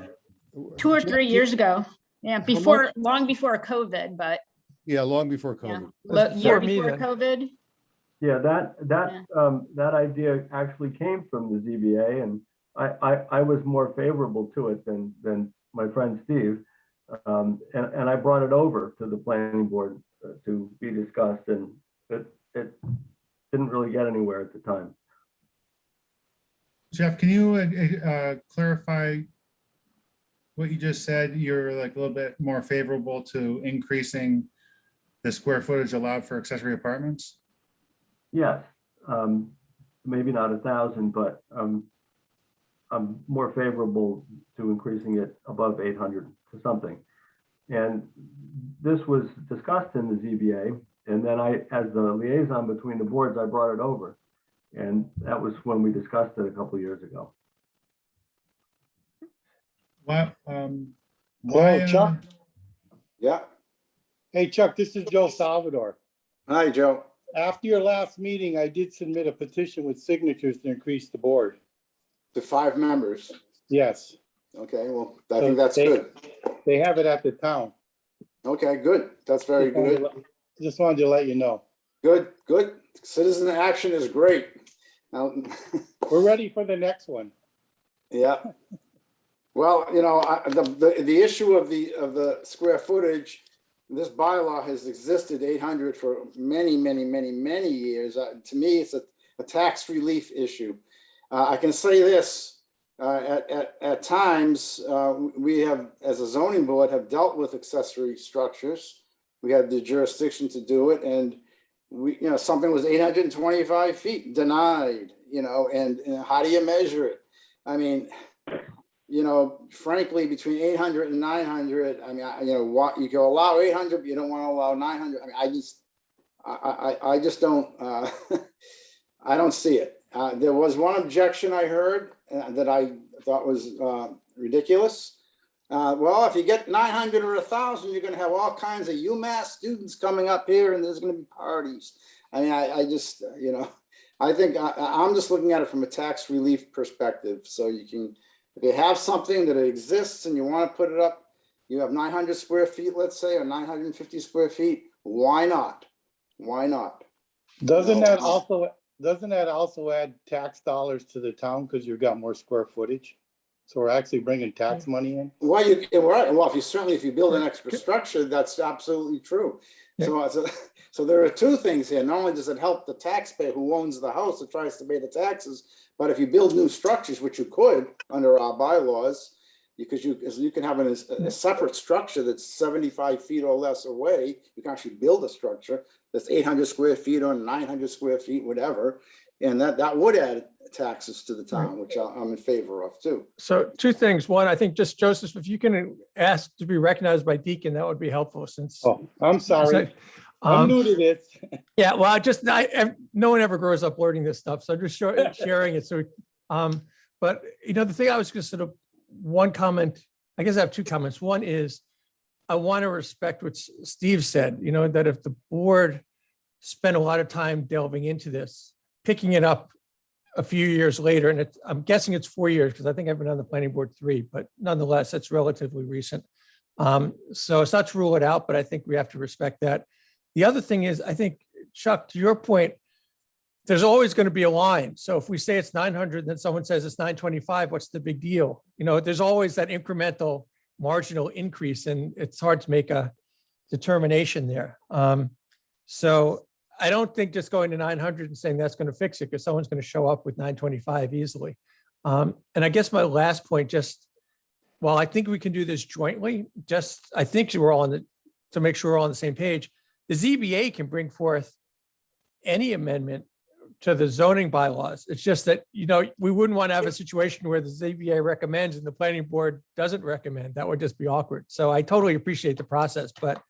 2 or 3 years ago. Yeah, much? long before COVID, but yeah, long before yeah, COVID. year before me before then. COVID. Yeah, that idea actually came from the ZBA, and I was more favorable to it than my friend Steve. And I brought it over to the planning board to be discussed, and it didn't really get anywhere at the time. Jeff, can you clarify what you just said? You're like a little bit more favorable to increasing the square footage allowed for accessory apartments? Yes, maybe not 1,000, but I'm more favorable to increasing it above 800 to something. And this was discussed in the ZBA, and then I, as the liaison between the boards, I brought it over. And that was when we discussed it a couple of years ago. Why, Hello, Chuck. Yeah. Hey, Chuck, this is Joe Salvador. Hi, Joe. After your last meeting, I did submit a petition with signatures to increase the board. To 5 members. Yes. Okay, well, I So think that's they- good. They have it at the town. Okay, good. That's very good. Just wanted to let you know. Good, good. Citizen action is great. Now, We're ready for the next one. yeah. Well, you know, the issue of the square footage, this bylaw has existed 800 for many, many, many, many years. To me, it's a tax relief issue. I can say this, at times, we have, as a zoning board, have dealt with accessory structures. We had the jurisdiction to do it, and we, you know, something was 825 feet denied, you know, and how do you measure it? I mean, you know, frankly, between 800 and 900, I mean, you know, what you can allow 800, but you don't want to allow 900. I mean, I just don't, I don't see it. There was one objection I heard that I thought was ridiculous. Well, if you get 900 or 1,000, you're going to have all kinds of UMass students coming up here, and there's going to be parties. I mean, I just, you know, I think I'm just looking at it from a tax relief perspective. So you can, if you have something that exists and you want to put it up, you have 900 square feet, let's say, or 950 square feet. Why not? Why not? Doesn't No. that also add tax dollars to the town because you've got more square footage? So we're actually bringing tax money in? Well, right. Well, if you build an extra structure, that's absolutely true. So there are two things here. Not only does it help the taxpayer who owns the house that tries to pay the taxes, but if you build new structures, which you could under our bylaws, because you can have a separate structure that's 75 feet or less away. You can actually build a structure that's 800 square feet or 900 square feet, whatever. And that would add taxes to the town, which I'm in favor of too. So 2 things. One, I think just Joseph, if you can ask to be recognized by Deacon, that would be helpful since. Oh, I'm sorry. I'm new to this. Yeah, well, no one ever grows up learning this stuff. So I'm just sharing it. So, but you know, the thing I was just sort of one comment, I guess I have 2 comments. One is I want to respect what Steve said, you know, that if the board spent a lot of time delving into this, picking it up a few years later, and I'm guessing it's 4 years because I think I've been on the planning board 3, but nonetheless, it's relatively recent. So it's not to rule it out, but I think we have to respect that. The other thing is, I think, Chuck, to your point, there's always going to be a line. So if we say it's 900, and then someone says it's 925, what's the big deal? You know, there's always that incremental marginal increase, and it's hard to make a determination there. So I don't think just going to 900 and saying that's going to fix it, because someone's going to show up with 925 easily. And I guess my last point, just while I think we can do this jointly, I think we're all to make sure we're all on the same page. The ZBA can bring forth any amendment to the zoning bylaws. It's just that, you know, we wouldn't want to have a situation where the ZBA recommends and the planning board doesn't recommend. That would just be awkward. So I totally appreciate the process, but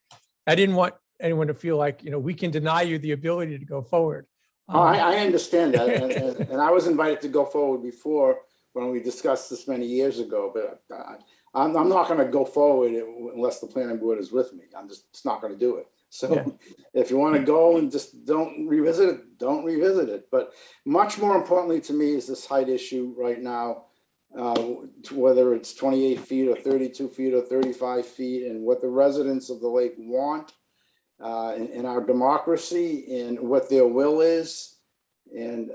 I didn't want anyone to feel like, you know, we can deny you the ability to go forward. I understand that. And I was invited to go forward before when we discussed this many years ago, but I'm not going to go forward unless the planning board is with me. I'm just not going to do it. So if you want to go and just don't revisit it, don't revisit it. But much more importantly to me is this height issue right now, whether it's 28 feet or 32 feet or 35 feet, and what the residents of the lake want in our democracy and what their will is. And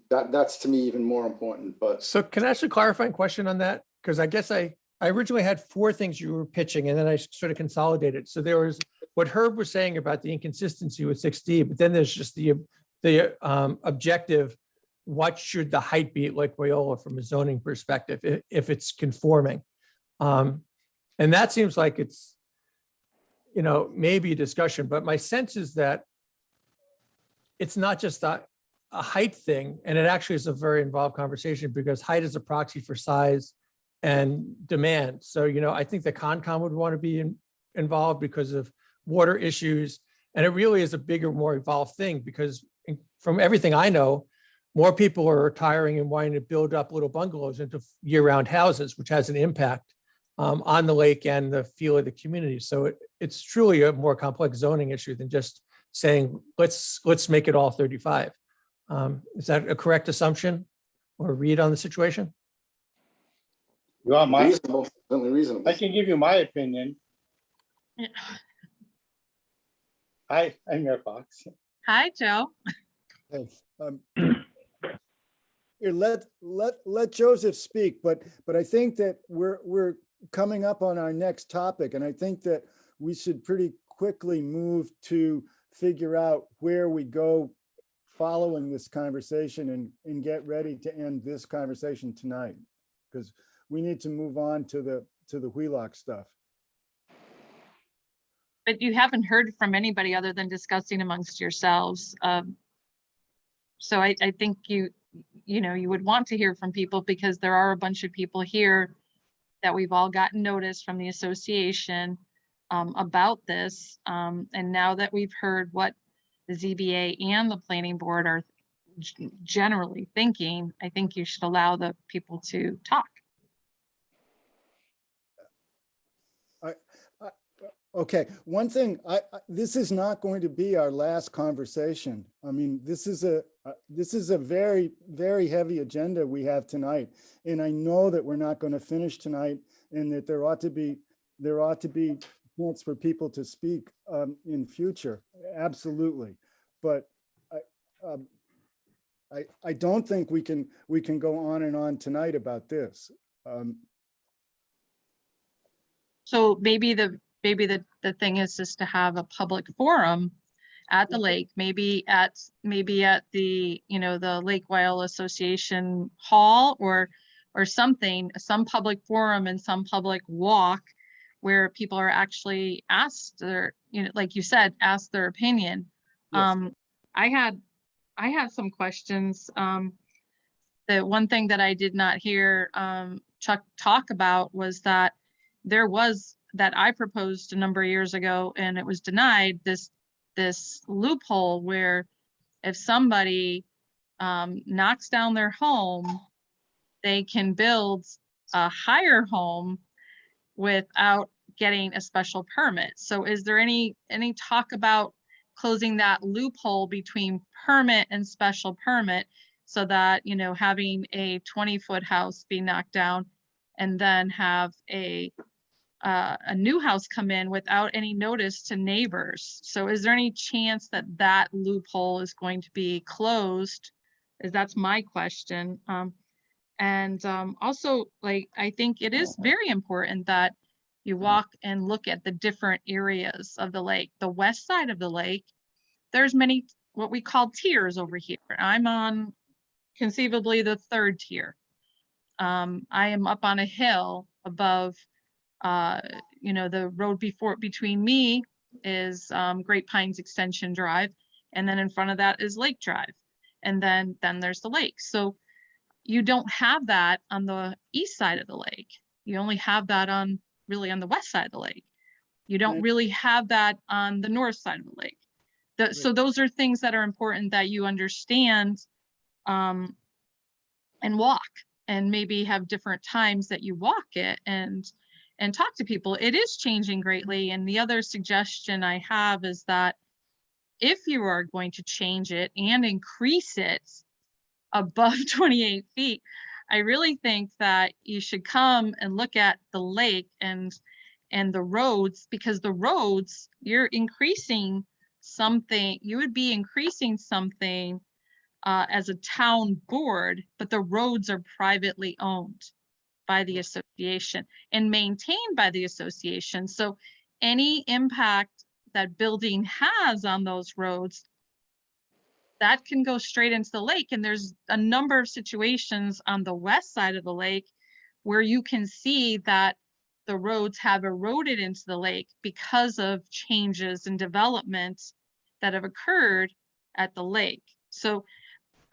that's to me even more important. But so can I ask a clarifying question on that? Because I guess I originally had 4 things you were pitching, and then I sort of consolidated. So there was what Herb was saying about the inconsistency with 6D, but then there's just the objective, what should the height be at Lake Wyola from a zoning perspective, if it's conforming? And that seems like it's, maybe a discussion, but my sense is that it's not just a height thing, and it actually is a very involved conversation because height is a proxy for size and demand. So, I think the Concom would want to be involved because of water issues. And it really is a bigger, more evolved thing because from everything I know, more people are retiring and wanting to build up little bungalows into year-round houses, which has an impact on the lake and the feel of the community. So it's truly a more complex zoning issue than just saying, let's make it all 35. Is that a correct assumption or read on the situation? You want my, Reasonable, certainly reasonable. I can give you my opinion. Yeah. Hi, I'm Mayor Fox. Hi, Joe. Hey, here, let Joseph speak, but I think that we're coming up on our next topic, and I think that we should pretty quickly move to figure out where we go following this conversation and get ready to end this conversation tonight, because we need to move on to the Wheelock stuff. But you haven't heard from anybody other than discussing amongst yourselves. So I think you would want to hear from people because there are a bunch of people here that we've all gotten notice from the association about this. And now that we've heard what the ZBA and the planning board are generally thinking, I think you should allow the people to talk. Okay, one thing, this is not going to be our last conversation. I mean, this is a very, very heavy agenda we have tonight. And I know that we're not going to finish tonight and that there ought to be chance for people to speak in future. Absolutely. But I don't think we can go on and on tonight about this. So maybe the thing is just to have a public forum at the lake, maybe at the, the Lake Wyola Association Hall or something, some public forum and some public walk where people are actually asked their, like you said, ask their opinion. Yes. I had some questions. The one thing that I did not hear Chuck talk about was that that I proposed a number of years ago and it was denied, this loophole where if somebody knocks down their home, they can build a higher home without getting a special permit. So is there any talk about closing that loophole between permit and special permit so that, having a 20-foot house be knocked down and then have a new house come in without any notice to neighbors? So is there any chance that that loophole is going to be closed? That's my question. Also, I think it is very important that you walk and look at the different areas of the lake. The west side of the lake, there's many, what we call tiers over here. I'm on conceivably the third tier. I am up on a hill above, the road between me is Great Pines Extension Drive. And then in front of that is Lake Drive. And then there's the lake. So you don't have that on the east side of the lake. You only have that really on the west side of the lake. You don't really have that on the north side of the lake. So those are things that are important that you understand and walk, and maybe have different times that you walk it and talk to people. It is changing greatly. And the other suggestion I have is that if you are going to change it and increase it above 28 feet, I really think that you should come and look at the lake and the roads, because the roads, you're increasing something, you would be increasing something as a town board, but the roads are privately owned by the association and maintained by the association. So any impact that building has on those roads, that can go straight into the lake. And there's a number of situations on the west side of the lake where you can see that the roads have eroded into the lake because of changes and developments that have occurred at the lake. So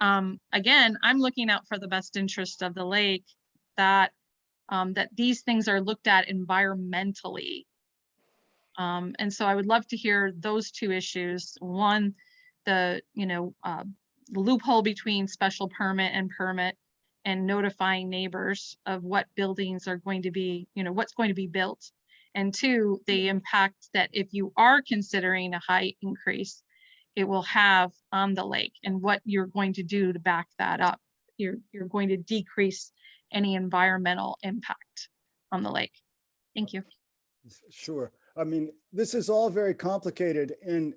again, I'm looking out for the best interest of the lake, that that these things are looked at environmentally. And so I would love to hear those two issues. One, the loophole between special permit and permit, and notifying neighbors of what buildings are going to be, what's going to be built. And two, the impact that if you are considering a height increase, it will have on the lake, and what you're going to do to back that up. You're going to decrease any environmental impact on the lake. Thank you. Sure. I mean, this is all very complicated, and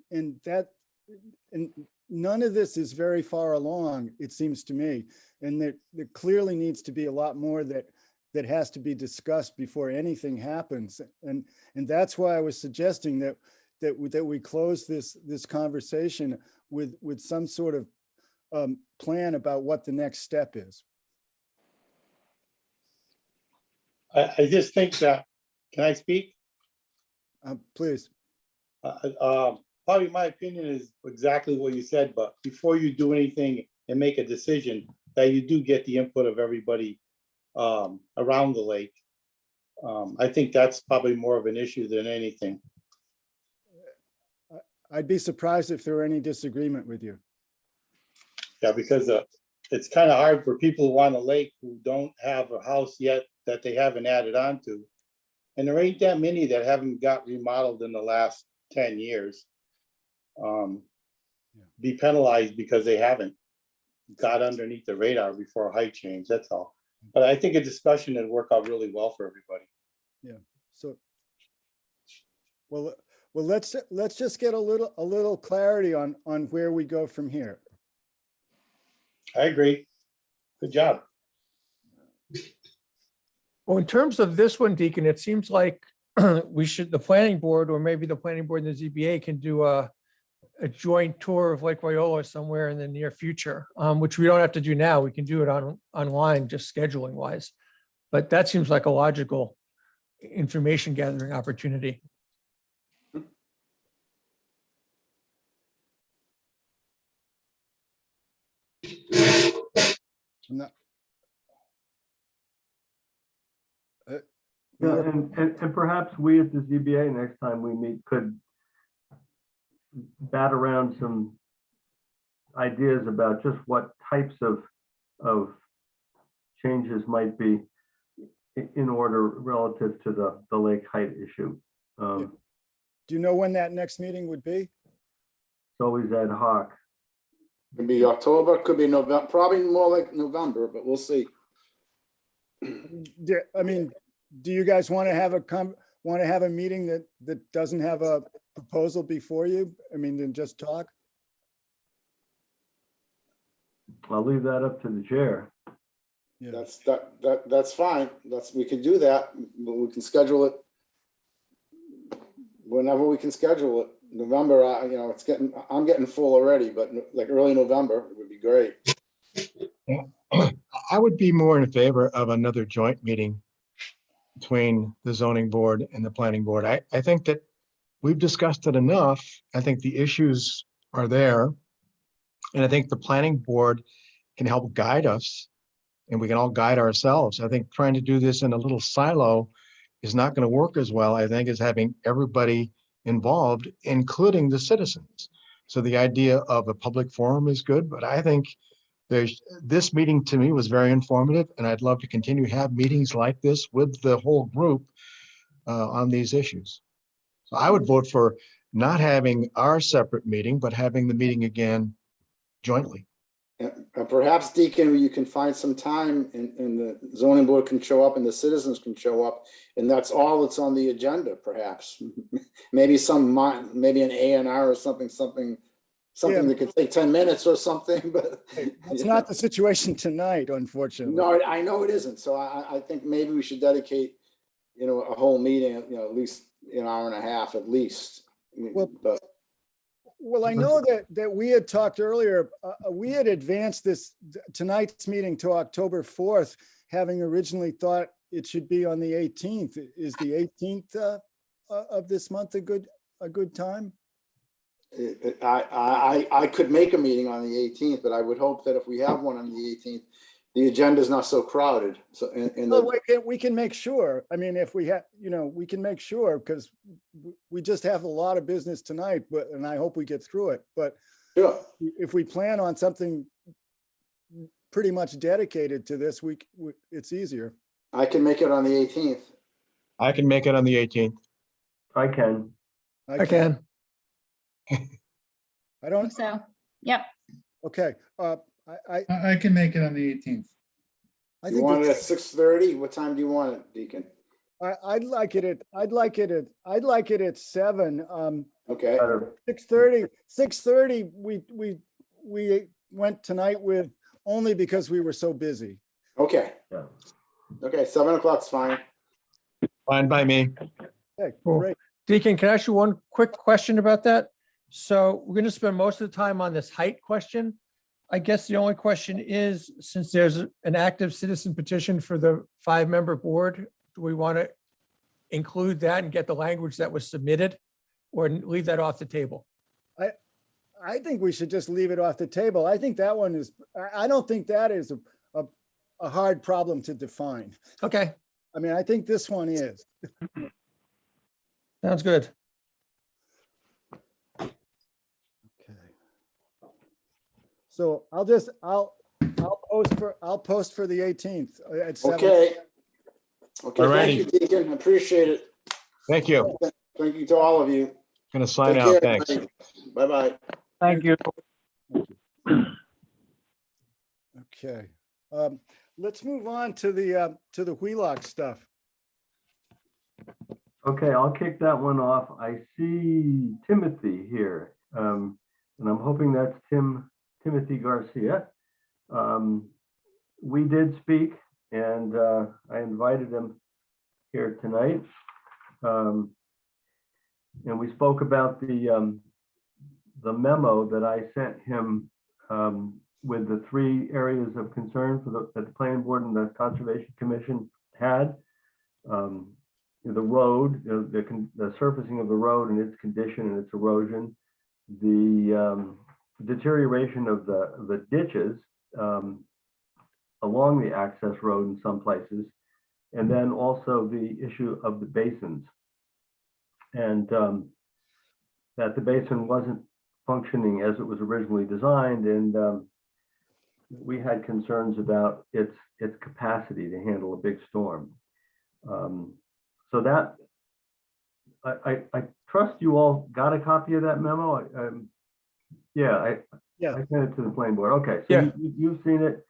none of this is very far along, it seems to me. And there clearly needs to be a lot more that has to be discussed before anything happens. And that's why I was suggesting that we close this conversation with some sort of plan about what the next step is. I just think that, can I speak? Please. Probably my opinion is exactly what you said, but before you do anything and make a decision, that you do get the input of everybody around the lake. I think that's probably more of an issue than anything. I'd be surprised if there were any disagreement with you. Yeah, because it's kind of hard for people who want a lake who don't have a house yet that they haven't added on to. And there ain't that many that haven't got remodeled in the last 10 years. Be penalized because they haven't got underneath the radar before a height change, that's all. But I think a discussion would work out really well for everybody. Yeah, so, well, let's just get a little clarity on where we go from here. I agree. Good job. Well, in terms of this one, Deacon, it seems like the planning board, or maybe the planning board and the ZBA, can do a joint tour of Lake Wyola somewhere in the near future, which we don't have to do now. We can do it online, just scheduling wise. But that seems like a logical information gathering opportunity. No. Yeah, and perhaps we at the ZBA, next time we meet, could bat around some ideas about just what types of changes might be in order relative to the lake height issue. Do you know when that next meeting would be? It's always ad hoc. Could be October, could be November, probably more like November, but we'll see. I mean, do you guys want to have a meeting that doesn't have a proposal before you? I mean, then just talk? I'll leave that up to the chair. Yeah. That's fine. We can do that, but we can schedule it whenever we can schedule it. November, I'm getting full already, but like early November would be great. I would be more in favor of another joint meeting between the zoning board and the planning board. I think that we've discussed it enough. I think the issues are there. And I think the planning board can help guide us, and we can all guide ourselves. I think trying to do this in a little silo is not going to work as well, I think, as having everybody involved, including the citizens. So the idea of a public forum is good, but I think this meeting to me was very informative, and I'd love to continue to have meetings like this with the whole group on these issues. So I would vote for not having our separate meeting, but having the meeting again jointly. And perhaps, Deacon, you can find some time and the zoning board can show up and the citizens can show up, and that's all that's on the agenda, perhaps. Maybe maybe an A&R or something that could take 10 minutes or something, but. It's not the situation tonight, unfortunately. No, I know it isn't. So I think maybe we should dedicate, a whole meeting, at least an hour and a half at least. Well- But Well, I know that we had talked earlier, we had advanced tonight's meeting to October 4th, having originally thought it should be on the 18th. Is the 18th of this month a good time? I could make a meeting on the 18th, but I would hope that if we have one on the 18th, the agenda's not so crowded. So, Well, we can make sure. I mean, if we have, we can make sure, because we just have a lot of business tonight, and I hope we get through it. But sure. if we plan on something pretty much dedicated to this, it's easier. I can make it on the 18th. I can make it on the 18th. I can. I can. I don't, So, yep. okay. I can make it on the 18th. I You think want it at it's- 6:30? What time do you want it, Deacon? I'd like it at 7. Okay, Better. 6:30, we went tonight with only because we were so busy. okay. Yeah. Okay, 7 o'clock's fine. Fine by me. Okay, Cool. great. Deacon, can I ask you one quick question about that? So we're going to spend most of the time on this height question. I guess the only question is, since there's an active citizen petition for the 5-member board, do we want to include that and get the language that was submitted, or leave that off the table? I think we should just leave it off the table. I think that one is, I don't think that is a hard problem to define. Okay, I mean, I think this one is. sounds good. Okay. So I'll post for the 18th at 7. Okay. Okay, Alrighty. thank you, Deacon. Appreciate it. Thank you. Thank you to all of you. Gonna sign Take out. care, Thanks. Bye-bye. Thank you. Okay. Let's move on to the Wheelock stuff. Okay, I'll kick that one off. I see Timothy here, and I'm hoping that's Timothy Garcia. We did speak, and I invited him here tonight. And we spoke about the memo that I sent him with the 3 areas of concern that the planning board and the conservation commission had. The road, the surfacing of the road and its condition and its erosion, the deterioration of the ditches along the access road in some places, and then also the issue of the basins. And that the basin wasn't functioning as it was originally designed, and we had concerns about its capacity to handle a big storm. So that, I trust you all got a copy of that memo. I sent it to the planning board. Okay, so Yeah. you've seen it.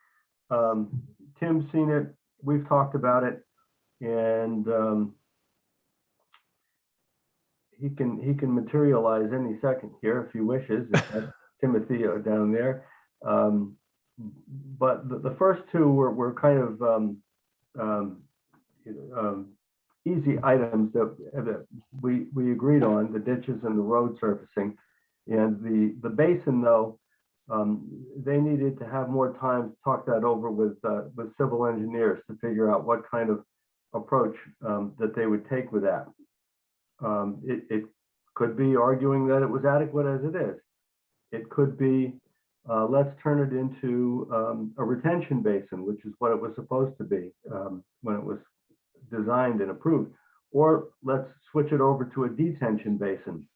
Tim's seen it. We've talked about it, and he can materialize any second here if he wishes. That's Timothy down there. But the first 2 were kind of easy items that we agreed on, the ditches and the road surfacing. And the basin, though, they needed to have more time to talk that over with civil engineers to figure out what kind of approach that they would take with that. It could be arguing that it was adequate as it is. It could be, let's turn it into a retention basin, which is what it was supposed to be when it was designed and approved. Or let's switch it over to a detention basin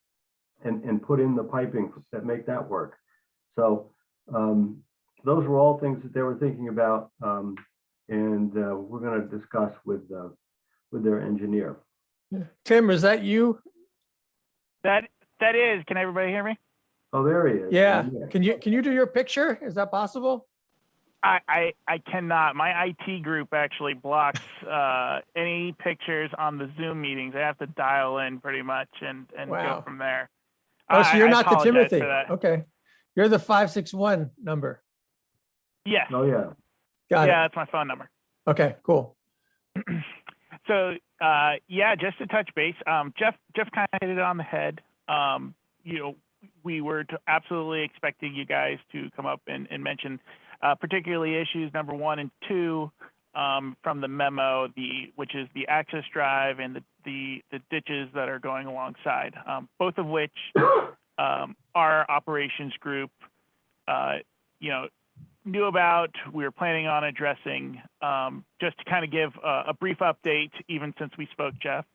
and put in the piping that make that work. So those were all things that they were thinking about, and we're going to discuss with their engineer. Tim, is that you? That is. Can everybody hear me? Oh, there he is. Yeah. Can you do your picture? Is that possible? I cannot. My IT group actually blocks any pictures on the Zoom meetings. I have to dial in pretty much and Wow. go from there. Oh, so you're I not the apologize Timothy. for that. Okay. You're the 561 number. Yes. Oh, yeah. Got Yeah, it. that's my phone number. Okay, cool. So yeah, just to touch base, Jeff kind of hit it on the head. you know, we were absolutely expecting you guys to come up and mention particularly issues number 1 and 2 from the memo, which is the access drive and the ditches that are going alongside, both of which our operations group, you know, knew about. We were planning on addressing. Just to kind of give a brief update, even since we spoke, Jeff.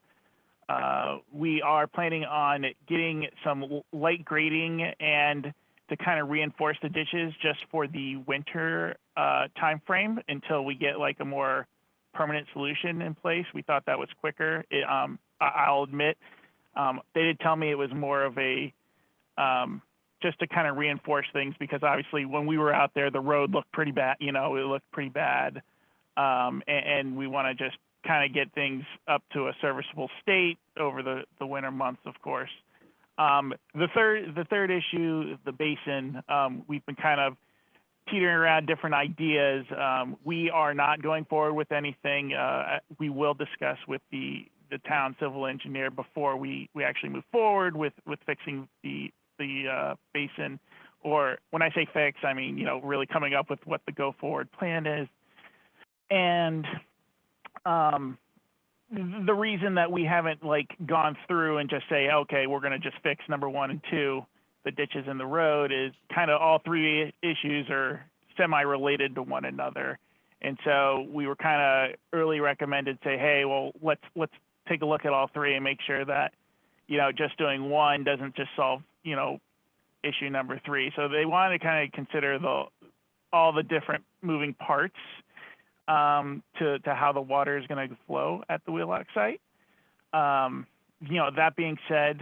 We are planning on getting some light grading and to kind of reinforce the ditches just for the winter time frame until we get like a more permanent solution in place. We thought that was quicker. I'll admit, they did tell me it was more of a just to kind of reinforce things, because obviously when we were out there, the road looked pretty bad. You know, it looked pretty bad, and we want to just kind of get things up to a serviceable state over the winter months, of course. The third issue, the basin, we've been kind of teetering around different ideas. We are not going forward with anything. We will discuss with the town civil engineer before we actually move forward with fixing the basin. Or when I say fix, I mean, you know, really coming up with what the go forward plan is. And the reason that we haven't like gone through and just say, okay, we're going to just fix number 1 and 2, the ditches in the road, is kind of all 3 issues are semi-related to one another. And so we were kind of early recommended, say, hey, well, let's take a look at all 3 and make sure that, you know, just doing 1 doesn't just solve, you know, issue number 3. So they wanted to kind of consider all the different moving parts to how the water is going to flow at the Wheelock site. You know, that being said,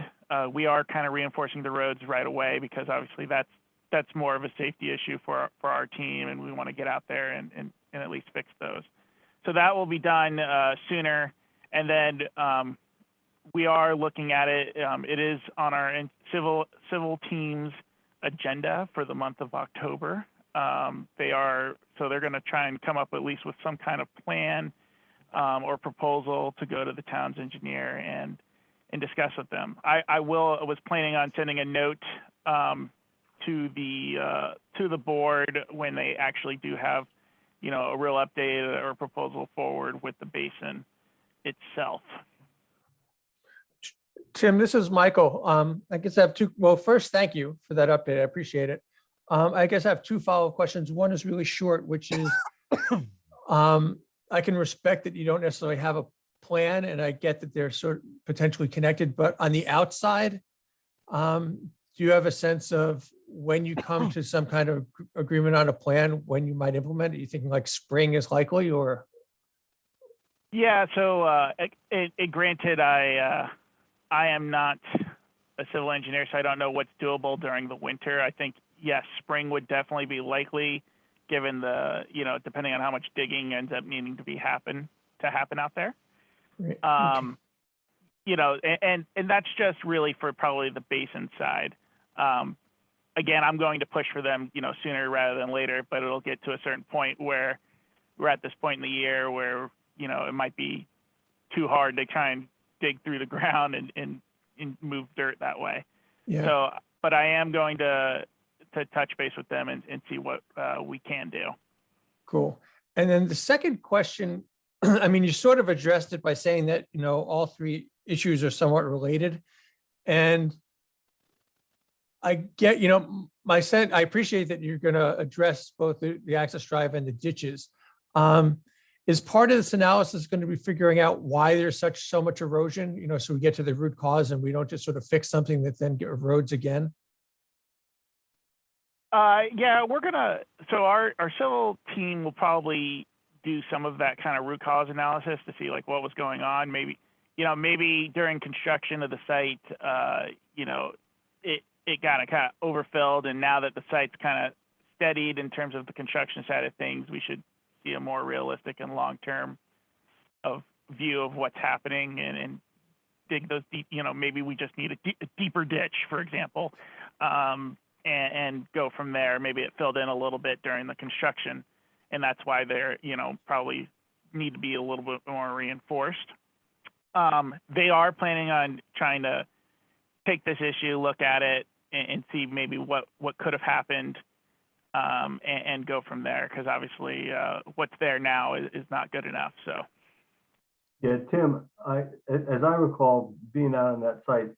we are kind of reinforcing the roads right away, because obviously that's more of a safety issue for our team, and we want to get out there and at least fix those. So that will be done sooner. And then we are looking at it. It is on our civil team's agenda for the month of October. They're going to try and come up at least with some kind of plan or proposal to go to the town's engineer and discuss with them. I was planning on sending a note to the board when they actually do have, you know, a real update or proposal forward with the basin itself. Tim, this is Michael. I guess I have two. Well, first, thank you for that update. I appreciate it. I guess I have 2 follow-up questions. One is really short, which is, I can respect that you don't necessarily have a plan, and I get that they're sort of potentially connected, but on the outside, do you have a sense of when you come to some kind of agreement on a plan, when you might implement it? Are you thinking like spring is likely, or? Yeah, so granted, I am not a civil engineer, so I don't know what's doable during the winter. I think, yes, spring would definitely be likely, given the, you know, depending on how much digging ends up needing to happen out there. Right. You know, and that's just really for probably the basin side. Again, I'm going to push for them, you know, sooner rather than later, but it'll get to a certain point where we're at this point in the year where, you know, it might be too hard to try and dig through the ground and move dirt that way. Yeah. So, but I am going to touch base with them and see what we can do. Cool. And then the second question, I mean, you sort of addressed it by saying that, you know, all 3 issues are somewhat related. And I get, you know, I appreciate that you're going to address both the access drive and the ditches. Is part of this analysis going to be figuring out why there's so much erosion, you know, so we get to the root cause and we don't just sort of fix something that then erodes again? Yeah, so our civil team will probably do some of that kind of root cause analysis to see like what was going on. Maybe during construction of the site, you know, it got kind of overfilled, and now that the site's kind of steadied in terms of the construction side of things, we should see a more realistic and long-term view of what's happening and dig those deep, you know, maybe we just need a deeper ditch, for example, and go from there. Maybe it filled in a little bit during the construction, and that's why they're, you know, probably need to be a little bit more reinforced. They are planning on trying to take this issue, look at it, and see maybe what could have happened, and go from there. Because obviously, what's there now is not good enough. So. Yeah, Tim, as I recall, being out on that site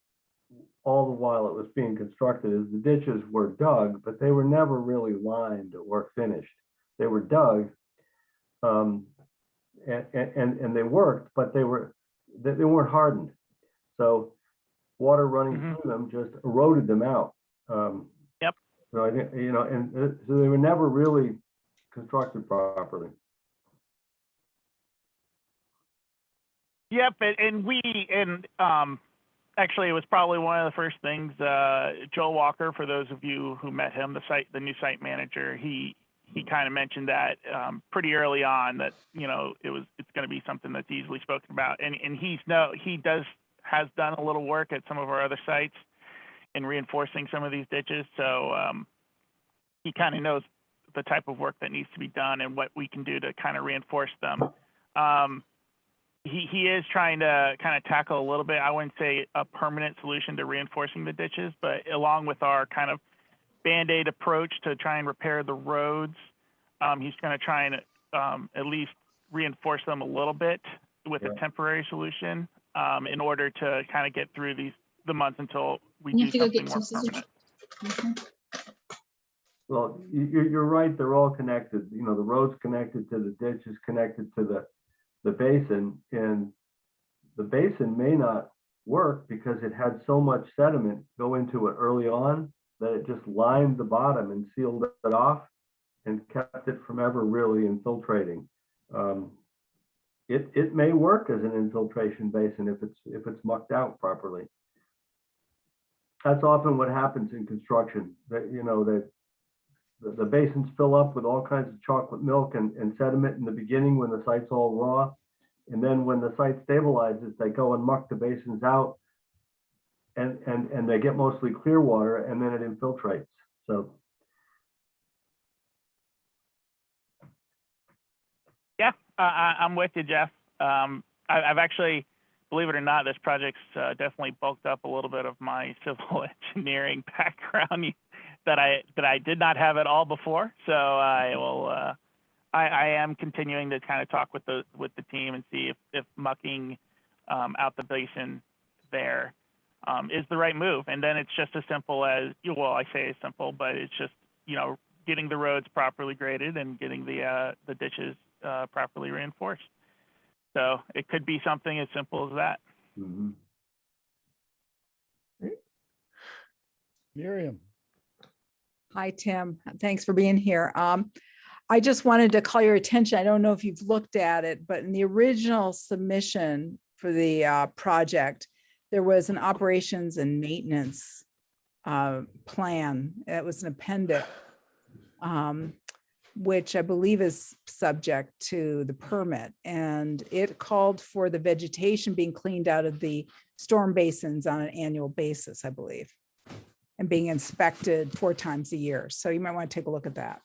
all the while it was being constructed, is the ditches were dug, but they were never really lined or finished. They were dug, and they worked, but they weren't hardened. So water running through them just eroded them out. Yep. So I think, you know, and so they were never really constructed properly. Yep, actually, it was probably one of the first things. Joel Walker, for those of you who met him, the new site manager, he kind of mentioned that pretty early on that, you know, it's going to be something that's easily spoken about, and he has done a little work at some of our other sites in reinforcing some of these ditches, so he kind of knows the type of work that needs to be done and what we can do to kind of reinforce them. He is trying to kind of tackle a little bit, I wouldn't say a permanent solution to reinforcing the ditches, but along with our kind of Band-Aid approach to try and repair the roads, he's going to try and at least reinforce them a little bit with a temporary solution in order to kind of get through the months until we do something more permanent. Well, you're right, they're all connected. You know, the road's connected to the ditch, is connected to the basin, and the basin may not work because it had so much sediment go into it early on that it just lined the bottom and sealed it off and kept it from ever really infiltrating. It may work as an infiltration basin if it's mucked out properly. That's often what happens in construction, that, you know, that the basins fill up with all kinds of chocolate milk and sediment in the beginning when the site's all raw. And then when the site stabilizes, they go and muck the basins out and they get mostly clear water, and then it infiltrates. So. Yeah, I'm with you, Jeff. I've actually, believe it or not, this project's definitely bulked up a little bit of my civil engineering background that I did not have at all before. So I will. I am continuing to kind of talk with the team and see if mucking out the basin there is the right move. And then it's just as simple as, well, I say it's simple, but it's just, you know, getting the roads properly graded and getting the ditches properly reinforced. So it could be something as simple as that. Miriam. Hi, Tim. Thanks for being here. I just wanted to call your attention. I don't know if you've looked at it, but in the original submission for the project, there was an operations and maintenance plan. It was an appendix, which I believe is subject to the permit. And it called for the vegetation being cleaned out of the storm basins on an annual basis, I believe, and being inspected 4 times a year. So you might want to take a look at that.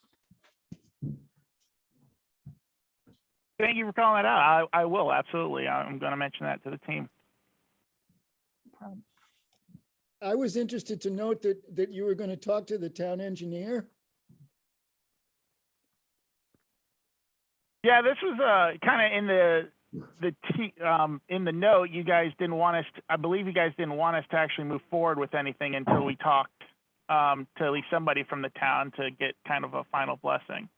Thank you for calling that out. I will, absolutely. I'm going to mention that to the team. I was interested to note that you were going to talk to the town engineer. Yeah, this was kind of in the note. You guys didn't want us. I believe you guys didn't want us to actually move forward with anything until we talked to at least somebody from the town to get kind of a final blessing.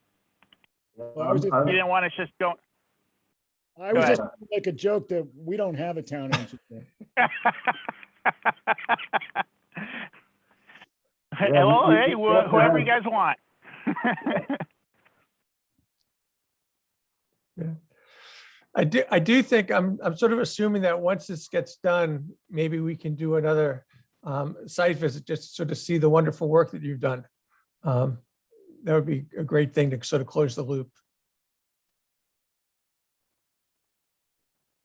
Well, you didn't want us just go. I was just gonna make a joke that we don't have a town engineer. Hey, whoever you guys want. Yeah. I do think I'm sort of assuming that once this gets done, maybe we can do another site visit just to sort of see the wonderful work that you've done. That would be a great thing to sort of close the loop.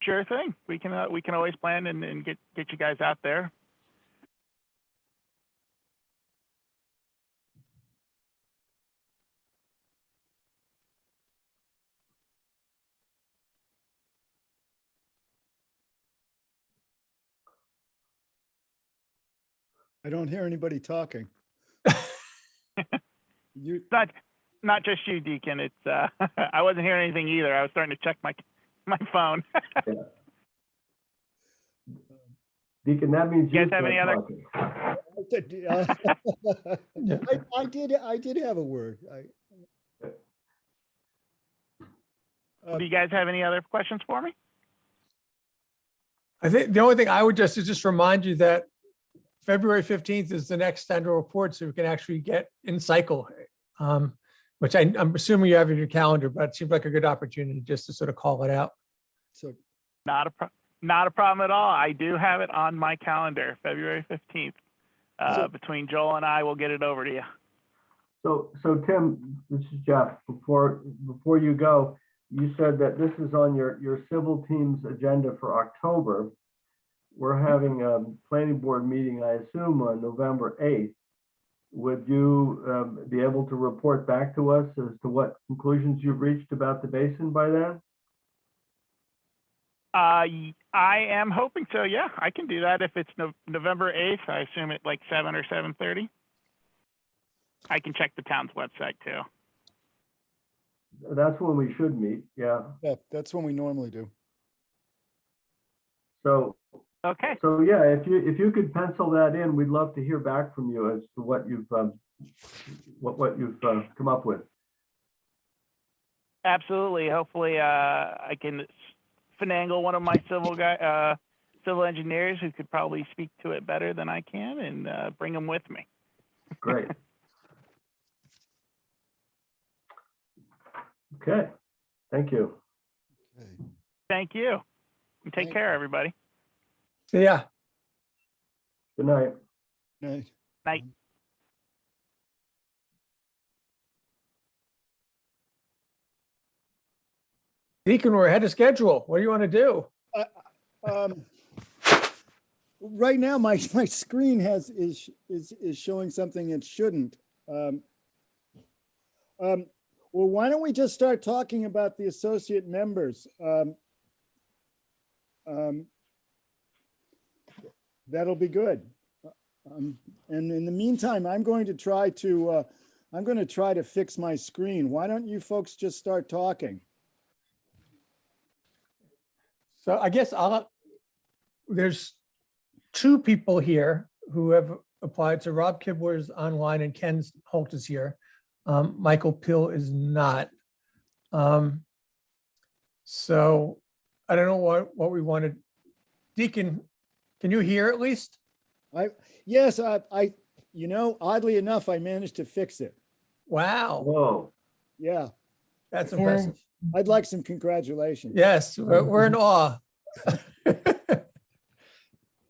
Sure thing. We can always plan and get you guys out there. I don't hear anybody talking. You, Not just you, Deacon. It's I wasn't hearing anything either. I was starting to check my phone. Deacon, that means You you guys have any other? I did have a word. Do you guys have any other questions for me? I think the only thing I would just remind you that February 15th is the next annual report, so we can actually get in cycle. Which I'm assuming you have in your calendar, but it seems like a good opportunity just to sort of call it out. So Not a problem at all. I do have it on my calendar, February 15th. Between Joel and I, we'll get it over to you. So Tim, this is Jeff. Before you go, you said that this is on your civil team's agenda for October. We're having a planning board meeting, I assume, on November 8th. Would you be able to report back to us as to what conclusions you've reached about the basin by then? I am hoping so. Yeah, I can do that if it's November 8th. I assume at like 7 or 7:30. I can check the town's website too. That's when we should meet. Yeah. yeah, that's when we normally do. So Okay. So yeah, if you could pencil that in, we'd love to hear back from you as to what you've come up with. Absolutely. Hopefully, I can finagle one of my civil engineers who could probably speak to it better than I can, and bring them with me. Great. Okay. Thank you. Thank you. And take care, everybody. So yeah, Good night. Night. Night. Deacon, we're ahead of schedule. What do you want to do? Right now, my screen is showing something it shouldn't. Well, why don't we just start talking about the associate members? That'll be good. And in the meantime, I'm going to try to fix my screen. Why don't you folks just start talking? So I guess there's two people here who have applied. So Rob Kibler is online and Ken Holt is here. Michael Pill is not. So I don't know what we wanted. Deacon, can you hear at least? Yes, oddly enough, I managed to fix it. Wow. Whoa. Yeah. That's Before- impressive. I'd like some congratulations. Yes, we're in awe.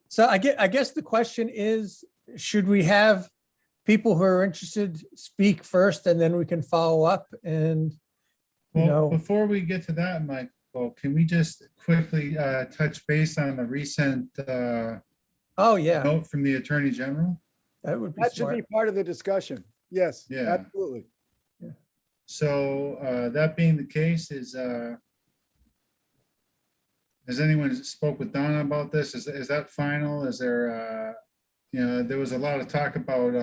So I guess the question is, should we have people who are interested speak first and then we can follow up? And, Well, before we get to that, Michael, can we just quickly touch base on the recent oh yeah, note from the Attorney General? that would be That should smart. be part of the discussion. Yes, Yeah. absolutely. So that being the case, has anyone spoke with Donna about this? Is that final? Is there, there was a lot of talk about,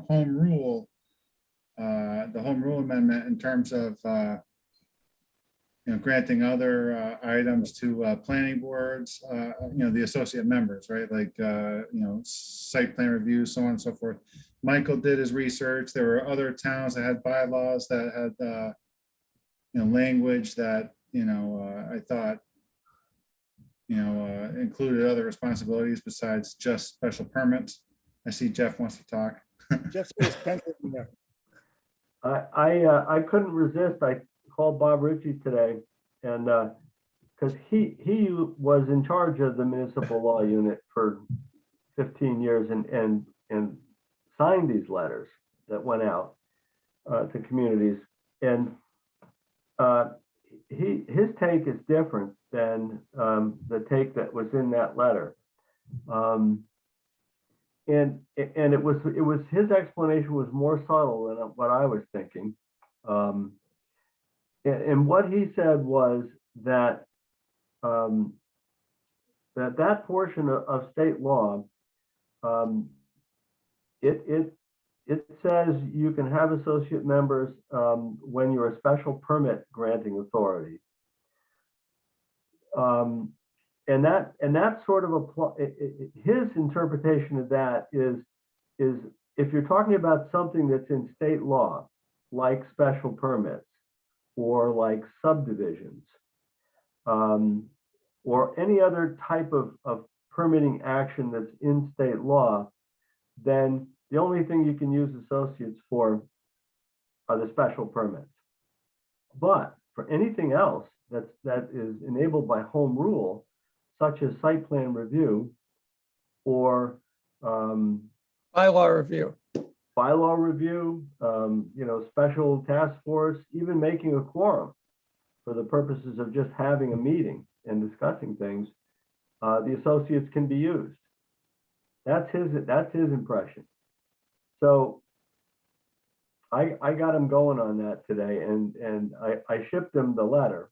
home rule, the home rule amendment in terms of, granting other items to planning boards, the associate members, right? Like, site plan review, so on and so forth. Michael did his research. There were other towns that had bylaws that had, language that, I thought, included other responsibilities besides just special permits. I see Jeff wants to talk. Jeff's got his pencil in there. I couldn't resist. I called Bob Ritchie today, and because he was in charge of the municipal law unit for 15 years and signed these letters that went out to communities, and his take is different than the take that was in that letter. And it was his explanation was more subtle than what I was thinking. And what he said was that that portion of state law It says you can have associate members when you're a special permit granting authority. And that sort of his interpretation of that is if you're talking about something that's in state law, like special permits or like subdivisions, or any other type of permitting action that's in state law, then the only thing you can use associates for are the special permits. But for anything else that is enabled by home rule, such as site plan review or Bylaw review. Special task force, even making a quorum for the purposes of just having a meeting and discussing things, the associates can be used. That's his impression. So I got him going on that today, and I shipped him the letter.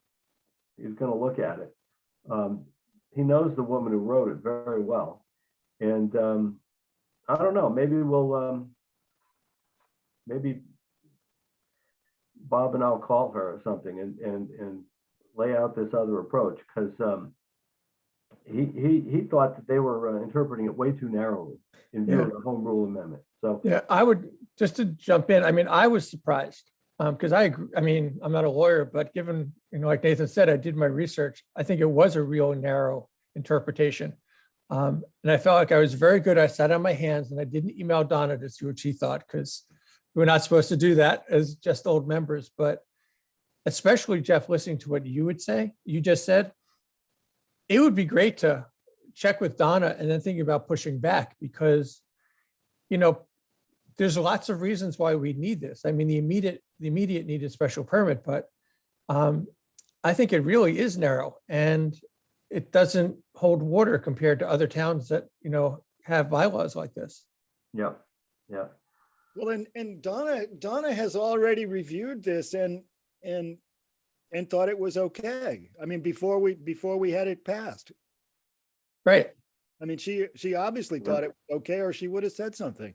He's going to look at it. He knows the woman who wrote it very well, and I don't know. Maybe Bob and I'll call her or something and lay out this other approach, because he thought that they were interpreting it way too narrowly in view of the home rule amendment. So Yeah, I would, just to jump in, I mean, I was surprised, because I agree, I mean, I'm not a lawyer, but given, like Nathan said, I did my research. I think it was a real narrow interpretation. And I felt like I was very good. I sat on my hands and I didn't email Donna to see what she thought, because we're not supposed to do that as just old members. But especially, Jeff, listening to what you just said, it would be great to check with Donna and then thinking about pushing back, because, there's lots of reasons why we need this. I mean, the immediate need is special permit, but I think it really is narrow, and it doesn't hold water compared to other towns that, have bylaws like this. Yeah. Well, and Donna has already reviewed this and thought it was okay. I mean, before we had it passed. Right. I mean, she obviously thought it was okay, or she would have said something.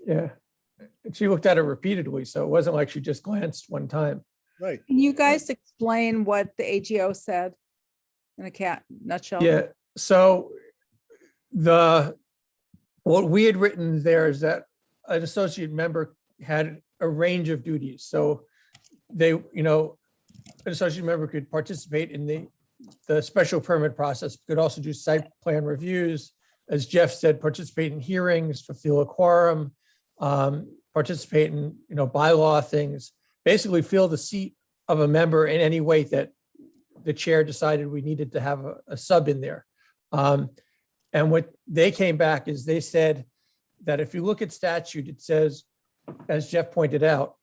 Yeah. And she looked at it repeatedly, so it wasn't like she just glanced one time. Right. Can you guys explain what the AGO said in a nutshell? Yeah. So what we had written there is that an associate member had a range of duties. So an associate member could participate in the special permit process, could also do site plan reviews, as Jeff said, participate in hearings, fulfill a quorum, participate in, bylaw things, basically fill the seat of a member in any way that the chair decided we needed to have a sub in there. And what they came back is they said that if you look at statute, it says, as Jeff pointed out,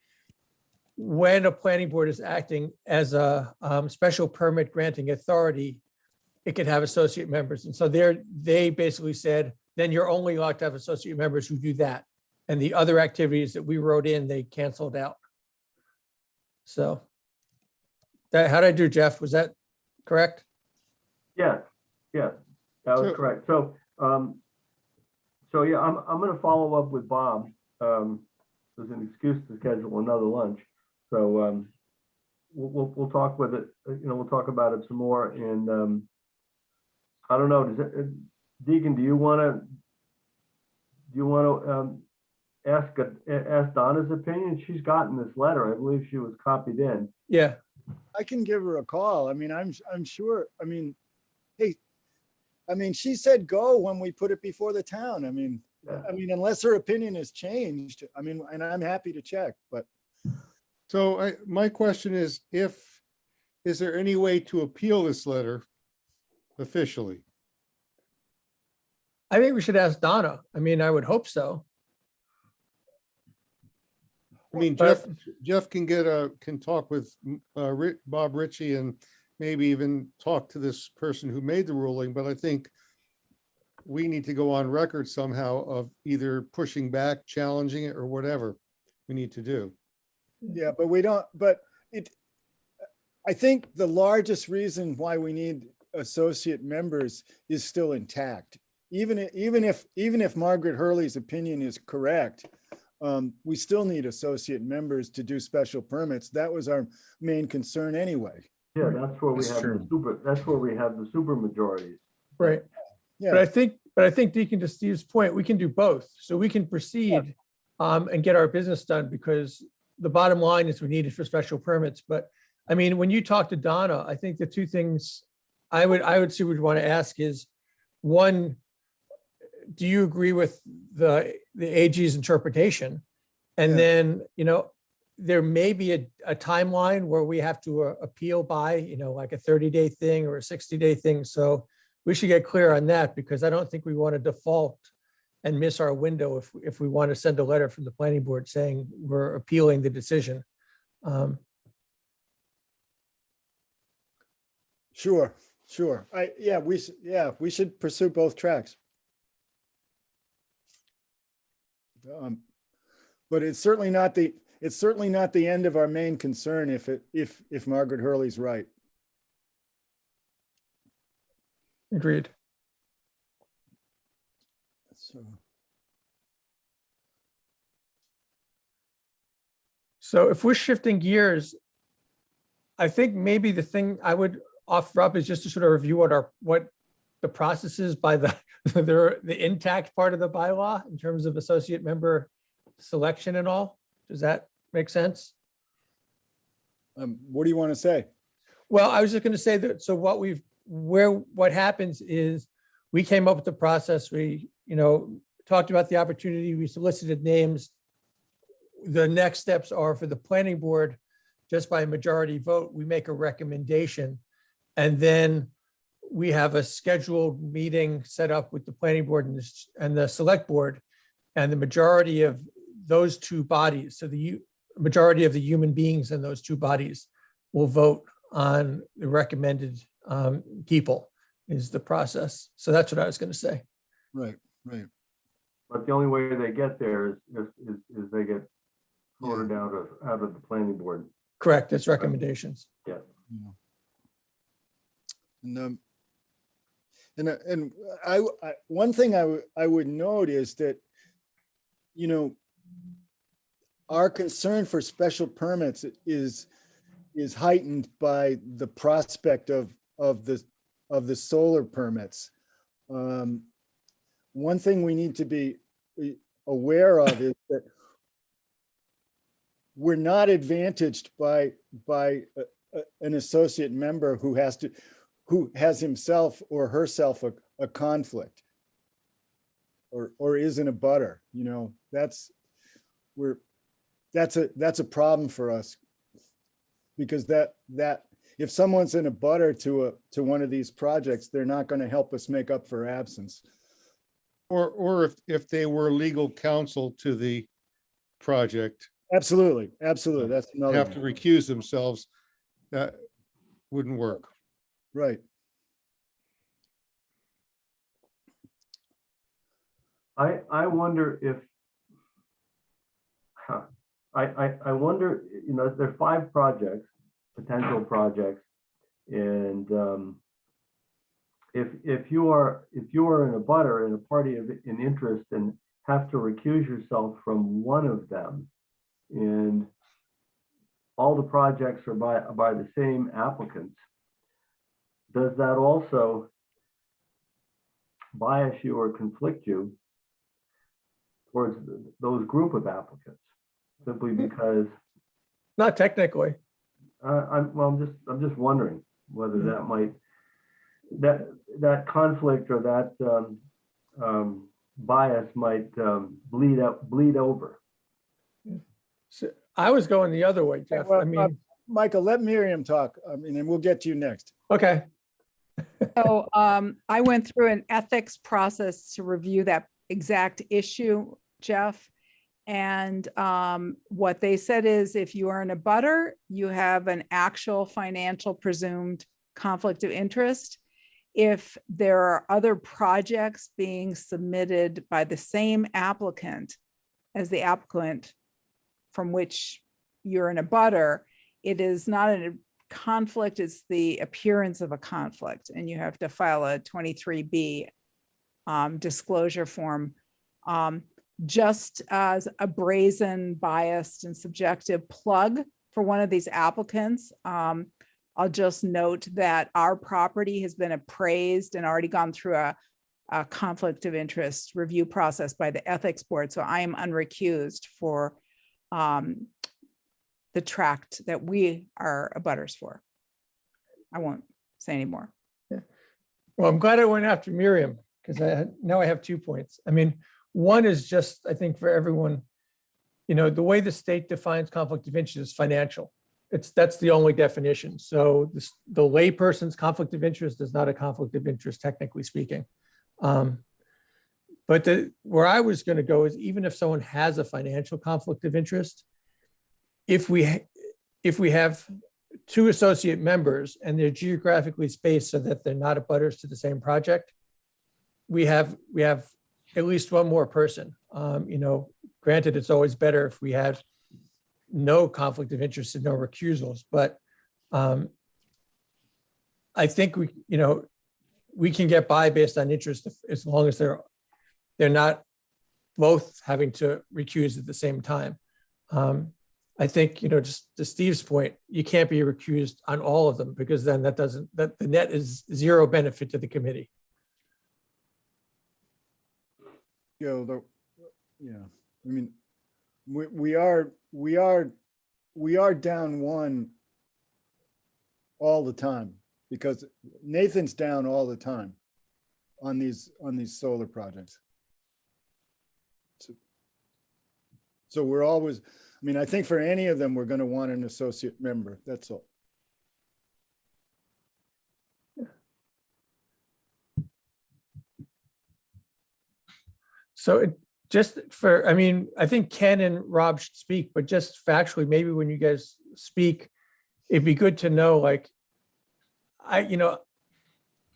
when a planning board is acting as a special permit granting authority, it could have associate members. And so they basically said, then you're only allowed to have associate members who do that. And the other activities that we wrote in, they canceled out. So how did I do, Jeff? Was that correct? Yeah, that was correct. So yeah, I'm going to follow up with Bob. There's an excuse to schedule another lunch. So we'll talk with it. We'll talk about it some more. And I don't know. Deacon, do you want to ask Donna's opinion? She's gotten this letter. I believe she was copied in. Yeah. I can give her a call. I mean, I'm sure. I mean, hey, she said go when we put it before the town. I mean, unless her opinion has changed, and I'm happy to check, but. So my question is there any way to appeal this letter officially? I think we should ask Donna. I mean, I would hope so. I mean, Jeff can talk with Bob Ritchie and maybe even talk to this person who made the ruling, but I think we need to go on record somehow of either pushing back, challenging it, or whatever we need to do. Yeah, but we don't, I think the largest reason why we need associate members is still intact. even if Margaret Hurley's opinion is correct, we still need associate members to do special permits. That was our main concern anyway. Yeah, that's where we That's have the true. that's where we have the super majorities. Right. Yeah. But I think Deacon, to Steve's point, we can do both. So we can proceed and get our business done, because the bottom line is we need it for special permits. But I mean, when you talk to Donna, I think the two things I would would want to ask is, one, do you agree with the AG's interpretation? And Yeah. then, there may be a timeline where we have to appeal by, like a 30-day thing or a 60-day thing. So we should get clear on that, because I don't think we want to default and miss our window if we want to send a letter from the planning board saying we're appealing the decision. Sure. We should pursue both tracks. But it's certainly not the end of our main concern if Margaret Hurley's right. Agreed. So if we're shifting gears, I think maybe the thing I would offer up is just to sort of review what the process is by the intact part of the bylaw in terms of associate member selection and all. Does that make sense? What do you want to say? Well, I was just going to say that, so what happens is we came up with the process. We, talked about the opportunity, we solicited names. The next steps are for the planning board, just by a majority vote, we make a recommendation. And then we have a scheduled meeting set up with the planning board and the select board. And the majority of those two bodies, so the majority of the human beings in those two bodies will vote on the recommended people is the process. So that's what I was going to say. Right. But the only way they get there is they get voted out of the planning board. Correct. It's recommendations. Yeah. And one thing I would note is that, our concern for special permits is heightened by the prospect of the solar permits. One thing we need to be aware of is that we're not advantaged by an associate member who has himself or herself a conflict or is in a butter. That's a problem for us, because that if someone's in a butter to one of these projects, they're not going to help us make up for absence. Or if they were legal counsel to the project, Absolutely. That's another have to one. recuse themselves, that wouldn't work. Right. I wonder if, I wonder, there are 5 projects, potential projects. And if you are in a butter and a party in interest and have to recuse yourself from one of them, and all the projects are by the same applicants, does that also bias you or conflict you towards those group of applicants? Simply because Not technically. I'm just wondering whether that might, that conflict or that bias might bleed over. So I was going the other way, Jeff. Well, I mean, Michael, let Miriam talk. And we'll get to you next. okay. So I went through an ethics process to review that exact issue, Jeff. And what they said is if you are in a butter, you have an actual financial presumed conflict of interest. If there are other projects being submitted by the same applicant as the applicant from which you're in a butter, it is not a conflict, it's the appearance of a conflict. And you have to file a 23B disclosure form. Just as a brazen, biased, and subjective plug for one of these applicants, I'll just note that our property has been appraised and already gone through a conflict of interest review process by the ethics board. So I am unrecused for the tract that we are abutters for. I won't say anymore. Well, I'm glad I went after Miriam because now I have 2 points. I mean, one is just, I think for everyone, you know, the way the state defines conflict of interest is financial. That's the only definition. So the layperson's conflict of interest is not a conflict of interest, technically speaking. But where I was going to go is even if someone has a financial conflict of interest, if we have 2 associate members and they're geographically spaced so that they're not abutters to the same project, we have at least one more person. You know, granted, it's always better if we have no conflict of interest and no recusals, but I think we can get by based on interest as long as they're not both having to recuse at the same time. I think, you know, just to Steve's point, you can't be recused on all of them because then that the net is zero benefit to the committee. Yeah, I mean, we are down one all the time because Nathan's down all the time on these solar projects. So we're always, I mean, I think for any of them, we're going to want an associate member. That's all. So I mean, I think Ken and Rob should speak, but just factually, maybe when you guys speak, it'd be good to know, like, I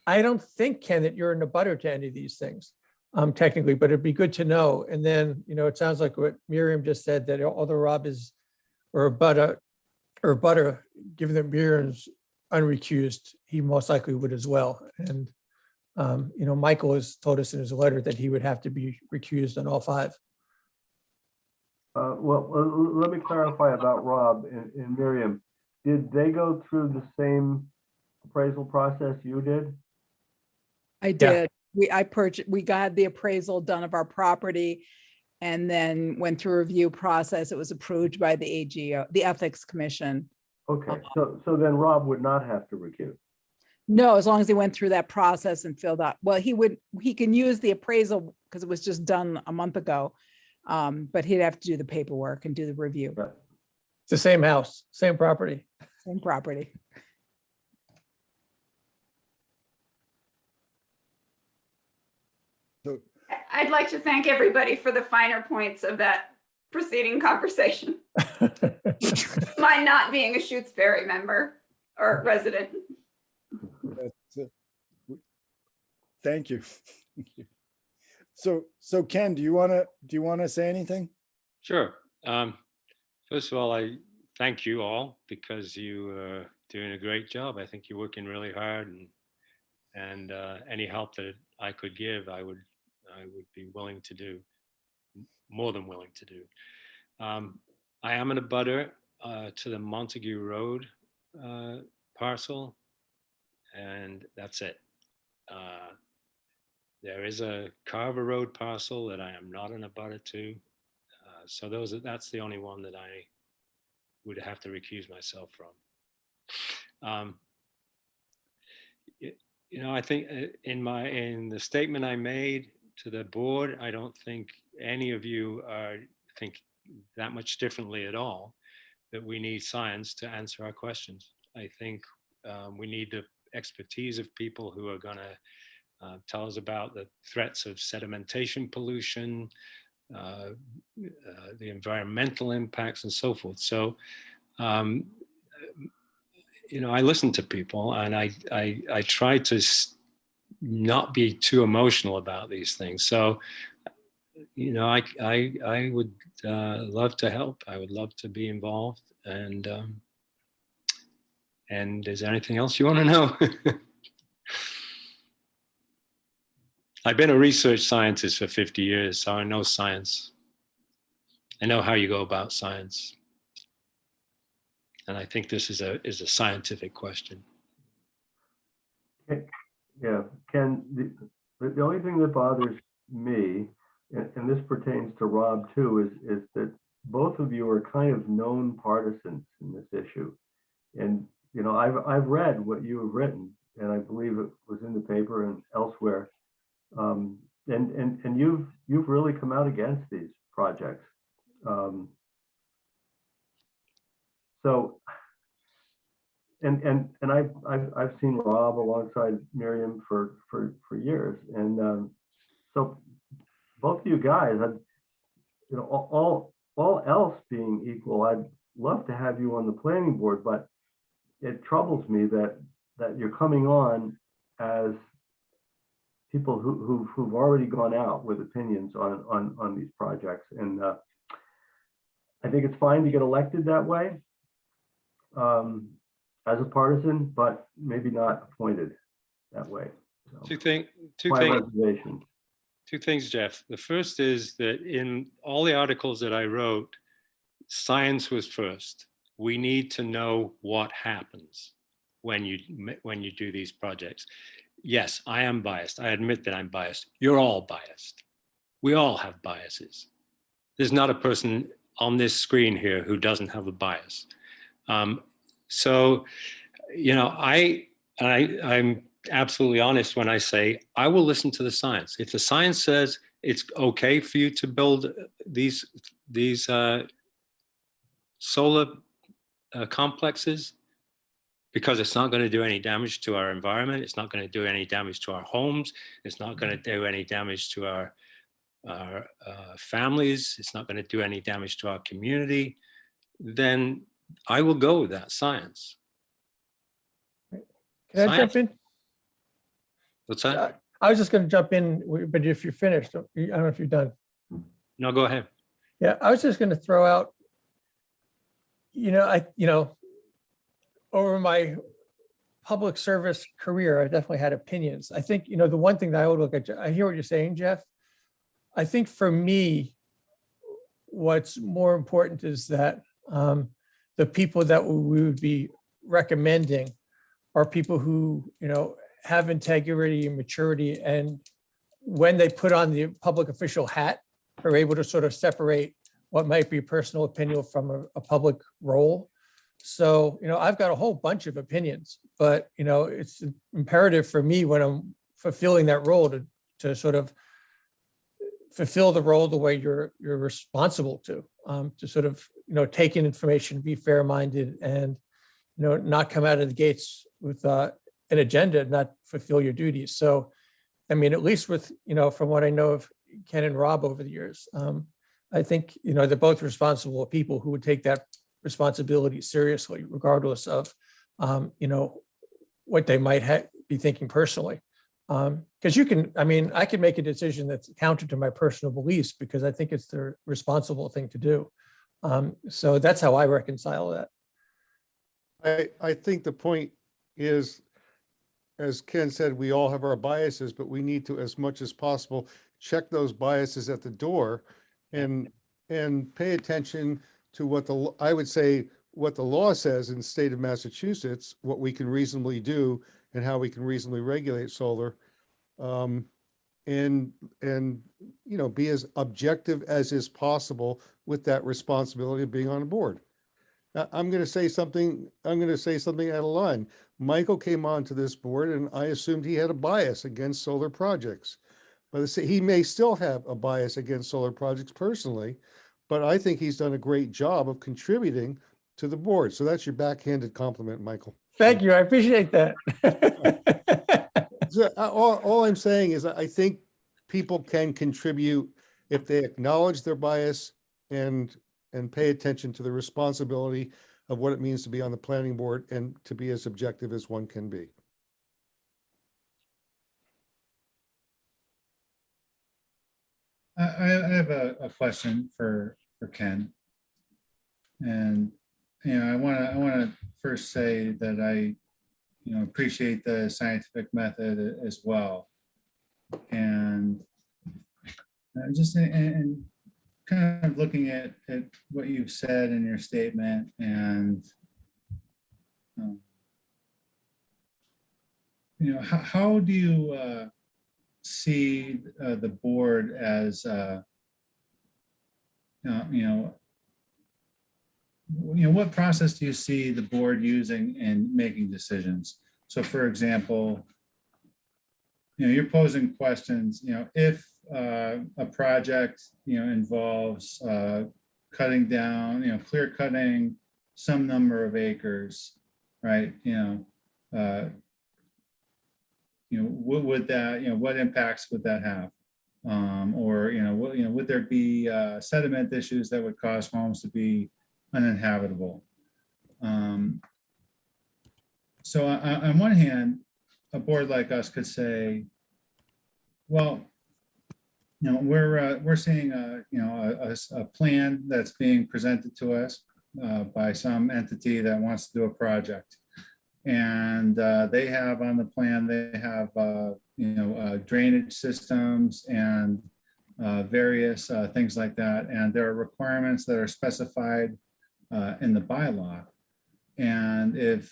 don't think, Ken, that you're in a butter to any of these things, technically, but it'd be good to know. And then, you know, it sounds like what Miriam just said, that although Rob is, or butter, given that Miriam's unrecused, he most likely would as well. And, you know, Michael has told us in his letter that he would have to be recused on all 5. Well, let me clarify about Rob and Miriam. Did they go through the same appraisal process you did? I did. We got the appraisal done of our property and then went through a review process. It was approved by the AGO, the Ethics Commission. Okay, so then Rob would not have to recuse. No, as long as he went through that process and filled out, well, he can use the appraisal because it was just done a month ago. But he'd have to do the paperwork and do the review. It's the same house, same property. Same property. I'd like to thank everybody for the finer points of that preceding conversation. Mine not being a Shutesbury member or resident. Thank you. So Ken, do you want to say anything? Sure. First of all, I thank you all because you are doing a great job. I think you're working really hard, and any help that I could give, I would be willing to do, more than willing to do. I am in a butter to the Montague Road parcel, and that's it. There is a Carver Road parcel that I am not in a butter to. So that's the only one that I would have to recuse myself from. You know, I think in the statement I made to the board, I don't think any of you think that much differently at all, that we need science to answer our questions. I think we need the expertise of people who are going to tell us about the threats of sedimentation pollution, the environmental impacts and so forth. So, you know, I listen to people and I try to not be too emotional about these things. So, you know, I would love to help. I would love to be involved. And is there anything else you want to know? I've been a research scientist for 50 years, so I know science. I know how you go about science. And I think this is a scientific question. Yeah, Ken, the only thing that bothers me, and this pertains to Rob too, is that both of you are kind of known partisans in this issue. And, you know, I've read what you have written, and I believe it was in the paper and elsewhere. And you've really come out against these projects. So, and I've seen Rob alongside Miriam for years, and so both of you guys, you know, all else being equal, I'd love to have you on the planning board, but it troubles me that you're coming on as people who've already gone out with opinions on these projects, and I think it's fine to get elected that way. As a partisan, but maybe not appointed that way. So, Two my things. reservation. Two things, Jeff. The first is that in all the articles that I wrote, science was first. We need to know what happens when you do these projects. Yes, I am biased. I admit that I'm biased. You're all biased. We all have biases. There's not a person on this screen here who doesn't have a bias. So, you know, I'm absolutely honest when I say I will listen to the science. If the science says it's okay for you to build these solar complexes because it's not going to do any damage to our environment, it's not going to do any damage to our homes, it's not going to do any damage to our families, it's not going to do any damage to our community, then I will go with that science. Can I jump in? What's that? I was just going to jump in, but if you're finished, I don't know if you're done. No, go ahead. Yeah, I was just going to throw out, you know, over my public service career, I definitely had opinions. I think, you know, the one thing that I would look at, I hear what you're saying, Jeff. I think for me, what's more important is that the people that we would be recommending are people who, you know, have integrity and maturity, and when they put on the public official hat, are able to sort of separate what might be personal opinion from a public role. So, you know, I've got a whole bunch of opinions, but, you know, it's imperative for me when I'm fulfilling that role to sort of fulfill the role the way you're responsible to sort of, you know, take in information, be fair-minded, and, you know, not come out of the gates with an agenda, not fulfill your duties. So, I mean, at least with, you know, from what I know of Ken and Rob over the years, I think, you know, they're both responsible people who would take that responsibility seriously, regardless of, you know, what they might be thinking personally. Because you can, I mean, I can make a decision that's counter to my personal beliefs because I think it's the responsible thing to do. So that's how I reconcile that. I think the point is, as Ken said, we all have our biases, but we need to, as much as possible, check those biases at the door and pay attention to what I would say, what the law says in the state of Massachusetts, what we can reasonably do and how we can reasonably regulate solar. And you know, be as objective as is possible with that responsibility of being on a board. Now, I'm going to say something out of line. Michael came onto this board and I assumed he had a bias against solar projects. But he may still have a bias against solar projects personally, but I think he's done a great job of contributing to the board. So that's your backhanded compliment, Michael. Thank you. I appreciate that. So, all I'm saying is I think people can contribute if they acknowledge their bias and pay attention to the responsibility of what it means to be on the planning board and to be as objective as one can be. I have a question for Ken. And, you know, I want to first say that I, you know, appreciate the scientific method as well. And just and kind of looking at what you've said in your statement and you know, how do you see the board as what process do you see the board using in making decisions? So for example, you're posing questions, if a project, involves cutting down, clear cutting some number of acres, right? What would that, what impacts would that have? Or, would there be sediment issues that would cause homes to be uninhabitable? So on one hand, a board like us could say, well, we're seeing a plan that's being presented to us by some entity that wants to do a project. And they have on the plan, they have drainage systems and various things like that. And there are requirements that are specified in the bylaw. And if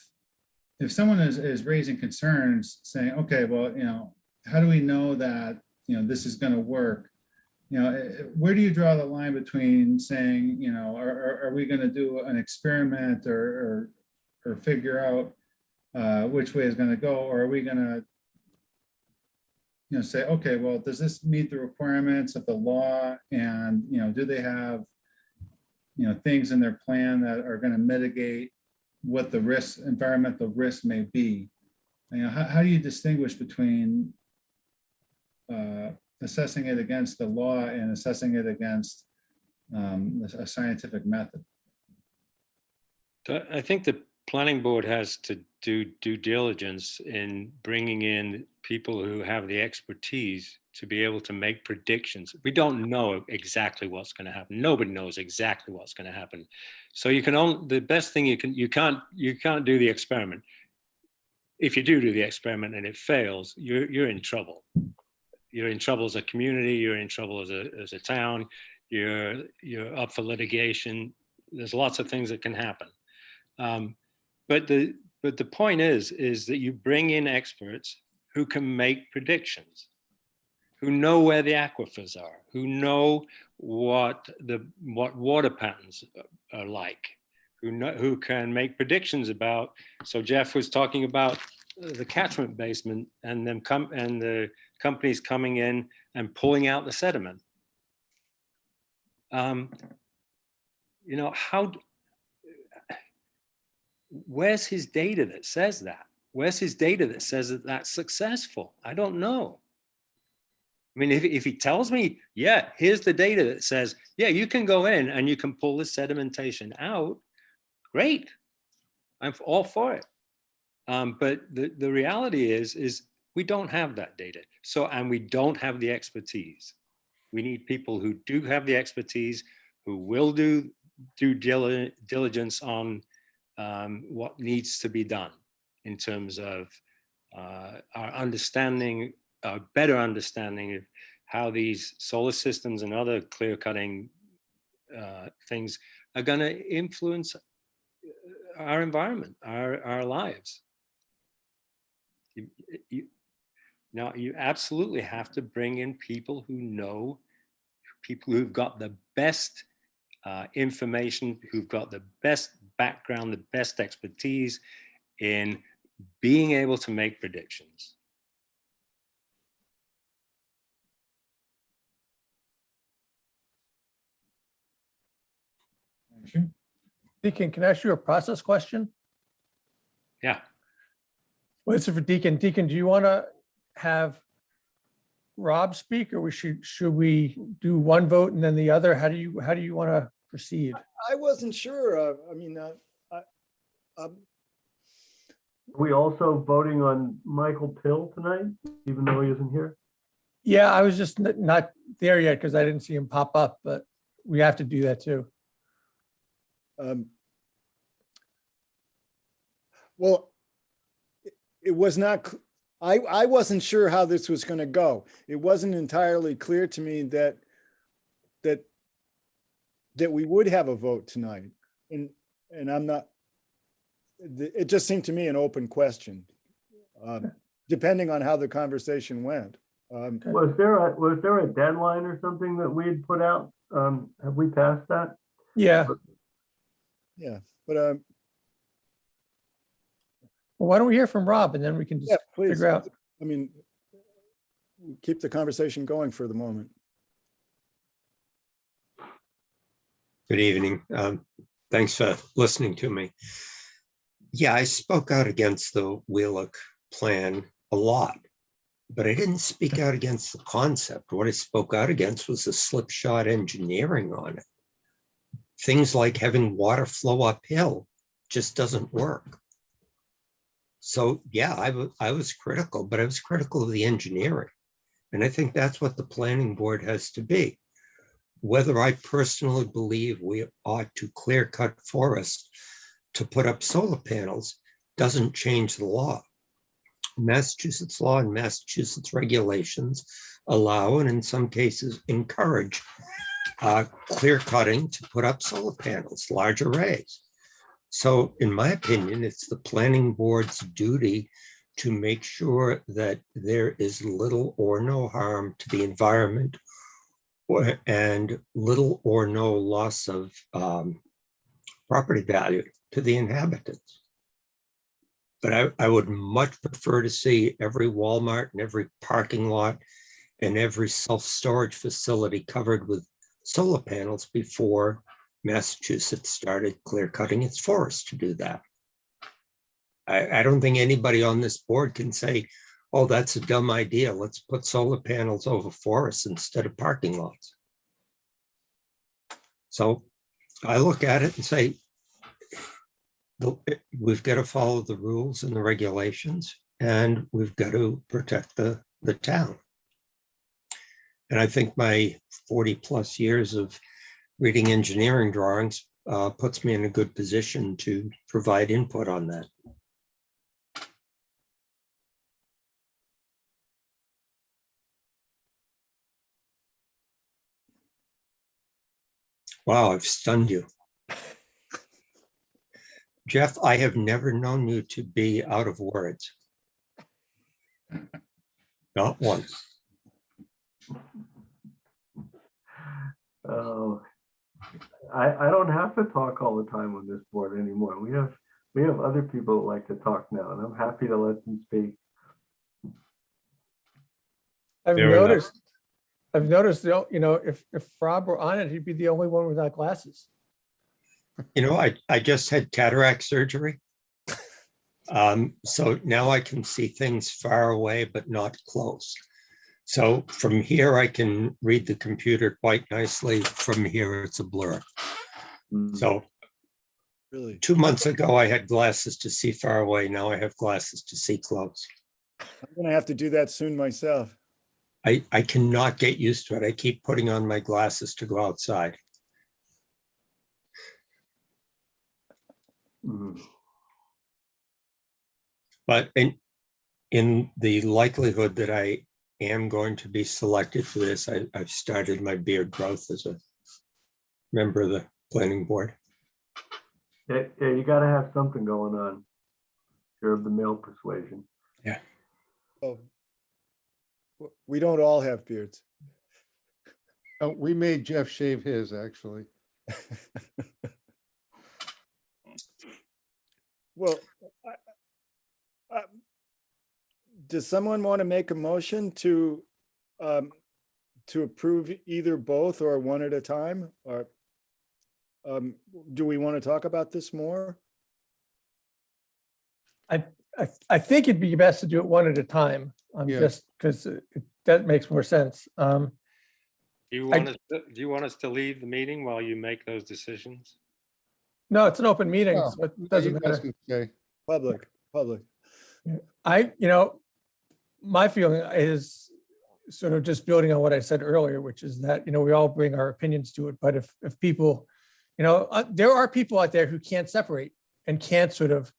someone is raising concerns saying, okay, well, how do we know that this is going to work? Where do you draw the line between saying, are we going to do an experiment or figure out which way is going to go, or are we going to say, okay, well, does this meet the requirements of the law, and do they have things in their plan that are going to mitigate what the risk, environmental risk may be? How do you distinguish between assessing it against the law and assessing it against a scientific method? I think the planning board has to do due diligence in bringing in people who have the expertise to be able to make predictions. We don't know exactly what's going to happen. Nobody knows exactly what's going to happen. So you can only, the best thing you can't do the experiment. If you do the experiment and it fails, you're in trouble. You're in trouble as a community. You're in trouble as a town. You're up for litigation. There's lots of things that can happen. But the point is that you bring in experts who can make predictions, who know where the aquifers are, who know what water patterns are like, who can make predictions about. So Jeff was talking about the catchment basement and the companies coming in and pulling out the sediment. Where's his data that says that? Where's his data that says that that's successful? I don't know. I mean, if he tells me, yeah, here's the data that says, yeah, you can go in and you can pull the sedimentation out, great. I'm all for it. But the reality is we don't have that data. So, and we don't have the expertise. We need people who do have the expertise, who will do due diligence on what needs to be done in terms of our understanding, our better understanding of how these solar systems and other clear cutting things are going to influence our environment, our lives. Now, you absolutely have to bring in people who know, people who've got the best information, who've got the best background, the best expertise in being able to make predictions. Thank you. Deacon, can I ask you a process question? Yeah. Well, it's for Deacon. Deacon, do you want to have Rob speak, or should we do one vote and then the other? How do you want to proceed? I wasn't sure. Are we also voting on Michael Pill tonight, even though he isn't here? Yeah, I was just not there yet because I didn't see him pop up, but we have to do that too. Well, it was not I wasn't sure how this was going to go. It wasn't entirely clear to me that we would have a vote tonight. And I'm not, it just seemed to me an open question, depending on how the conversation went. Was there a deadline or something that we had put out? Have we passed that? Yeah. Yeah, but Well, why don't we hear from Rob and then we can yeah, just please. figure out. I mean, keep the conversation going for the moment. Good evening. Thanks for listening to me. Yeah, I spoke out against the Wheelock plan a lot, but I didn't speak out against the concept. What I spoke out against was the slipshod engineering on it. Things like having water flow uphill just doesn't work. So yeah, I was critical, but I was critical of the engineering. And I think that's what the planning board has to be. Whether I personally believe we ought to clear cut forest to put up solar panels doesn't change the law. Massachusetts law and Massachusetts regulations allow, and in some cases encourage, clear cutting to put up solar panels, large arrays. So in my opinion, it's the planning board's duty to make sure that there is little or no harm to the environment and little or no loss of property value to the inhabitants. But I would much prefer to see every Walmart and every parking lot and every self-storage facility covered with solar panels before Massachusetts started clear cutting its forests to do that. I don't think anybody on this board can say, oh, that's a dumb idea. Let's put solar panels over forests instead of parking lots. So I look at it and say, we've got to follow the rules and the regulations, and we've got to protect the town. And I think my 40 plus years of reading engineering drawings puts me in a good position to provide input on that. Wow, I've stunned you. Jeff, I have never known you to be out of words. Not once. Oh, I don't have to talk all the time on this board anymore. We have other people that like to talk now, and I'm happy to let them speak. I've Fair enough. noticed, you know, if Rob were on it, he'd be the only one without glasses. You know, I just had cataract surgery. So now I can see things far away, but not close. So from here, I can read the computer quite nicely. From here, it's a blur. So Really? 2 months ago, I had glasses to see far away. Now I have glasses to see close. I'm gonna have to do that soon myself. I cannot get used to it. I keep putting on my glasses to go outside. But in the likelihood that I am going to be selected for this, I've started my beard growth as a member of the planning board. Yeah, you got to have something going on. You're of the male persuasion. Yeah. Oh, we don't all have beards. Oh, we made Jeff shave his, actually. Well, does someone want to make a motion to approve either both or one at a time? Or do we want to talk about this more? I think it'd be best to do it one at a time, Yeah. just because that makes more sense. Do you want us to leave the meeting while you make those decisions? No, it's an open meeting, Oh, so it you doesn't guys matter. can say. Public. My feeling is sort of just building on what I said earlier, which is that, we all bring our opinions to it, but if people, there are people out there who can't separate and can't sort of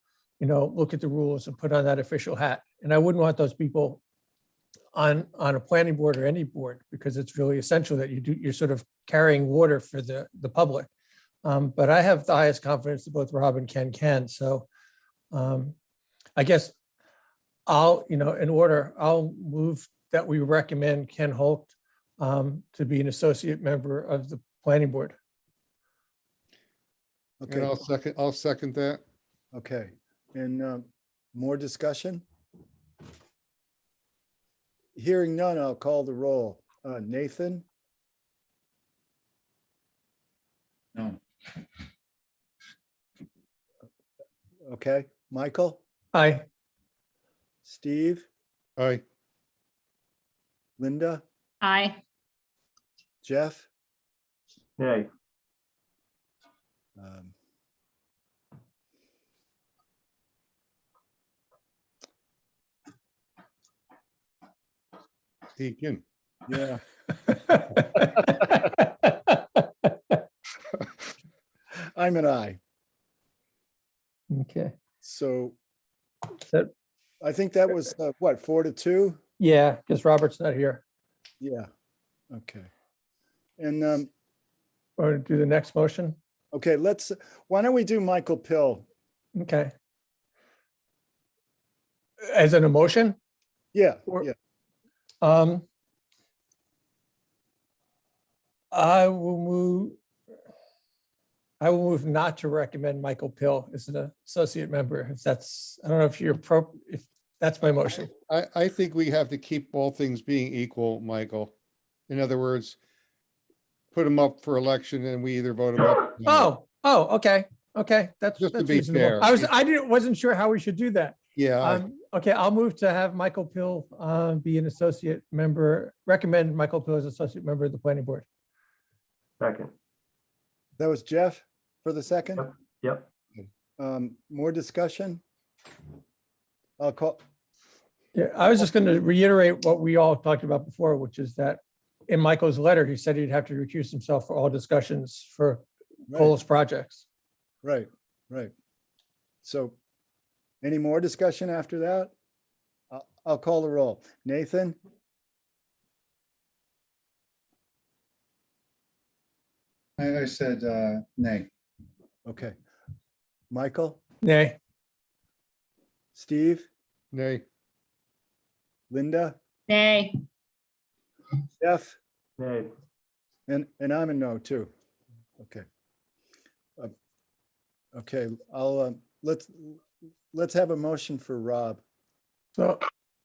look at the rules and put on that official hat. And I wouldn't want those people on a planning board or any board, because it's really essential that you're sort of carrying water for the public. But I have the highest confidence that both Rob and Ken can. So I guess I'll move that we recommend Ken Holt to be an associate member of the planning board. And Okay, I'll second that. okay. And more discussion? Hearing none, I'll call the roll. Nathan, No, okay. Michael, Aye. Steve, Aye. Linda, Aye. Jeff? Nay. um, Deacon. Yeah. I'm an aye. Okay. So That- I think that was what, 4-2? Yeah, because Robert's not here. Yeah. Okay. And Or do the next motion? okay, why don't we do Michael Pill? Okay. As an emotion? Yeah, Or- yeah. I will move not to recommend Michael Pill as an associate member. If that's, I don't know if if that's my motion. I think we have to keep all things being equal, Michael. In other words, put them up for election and we either vote them up. or not. Okay. That's Just to that's be reasonable. fair, Wasn't sure how we should do that. Yeah, Okay, I'll move to have Michael Pill be an associate member, recommend Michael Pill as associate member of the planning board. Second. That was Jeff for the second? Yep. More discussion? I'll call, Yeah, I was just going to reiterate what we all talked about before, which is that in Michael's letter, he said he'd have to recuse himself for all discussions for Cole's projects. right. So any more discussion after that? I'll call the roll. Nathan, I said nay. okay. Michael, Nay. Steve, nay. Linda, Nay. Jeff, Nay. and I'm a no too. Okay. Okay, let's have a motion for Rob. So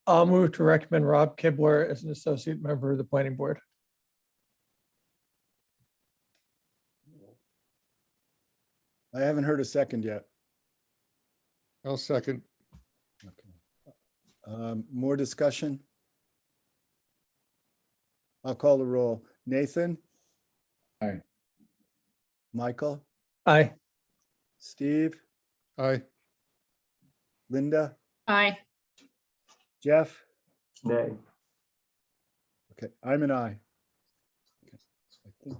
I'll move to recommend Rob Kibler as an associate member of the planning board. I haven't heard a second yet. I'll second. More discussion? I'll call the roll. Nathan? Aye. Michael? Aye. Steve? Aye. Linda? Aye. Jeff? Nay. Okay, I'm an aye. Okay.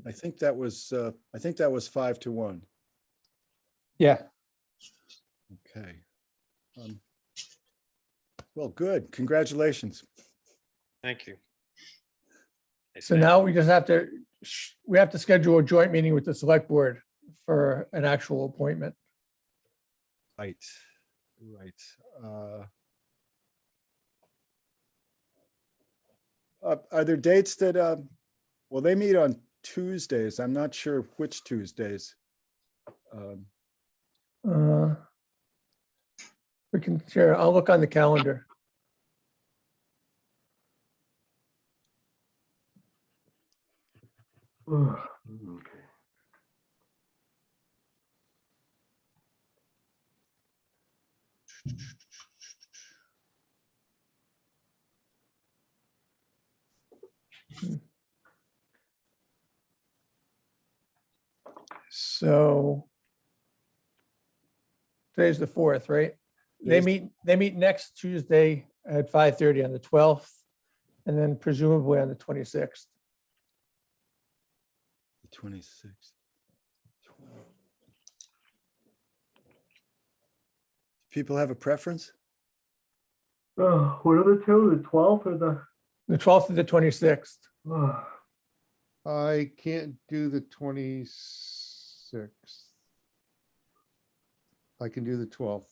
I think that was 5-1. Yeah. Okay. Well, good. Congratulations. Thank you. So now we just have to, schedule a joint meeting with the select board for an actual appointment. Right. Are there dates that, well, they meet on Tuesdays. I'm not sure which Tuesdays. We can share, I'll look on the calendar. Okay. So today's the 4th, right? They meet next Tuesday at 5:30 on the 12th, and then presumably on the 26th. The 26th. People have a preference? What are the two, the 12th or The 12th and the 26th. I can't do the 26th. I can do the 12th.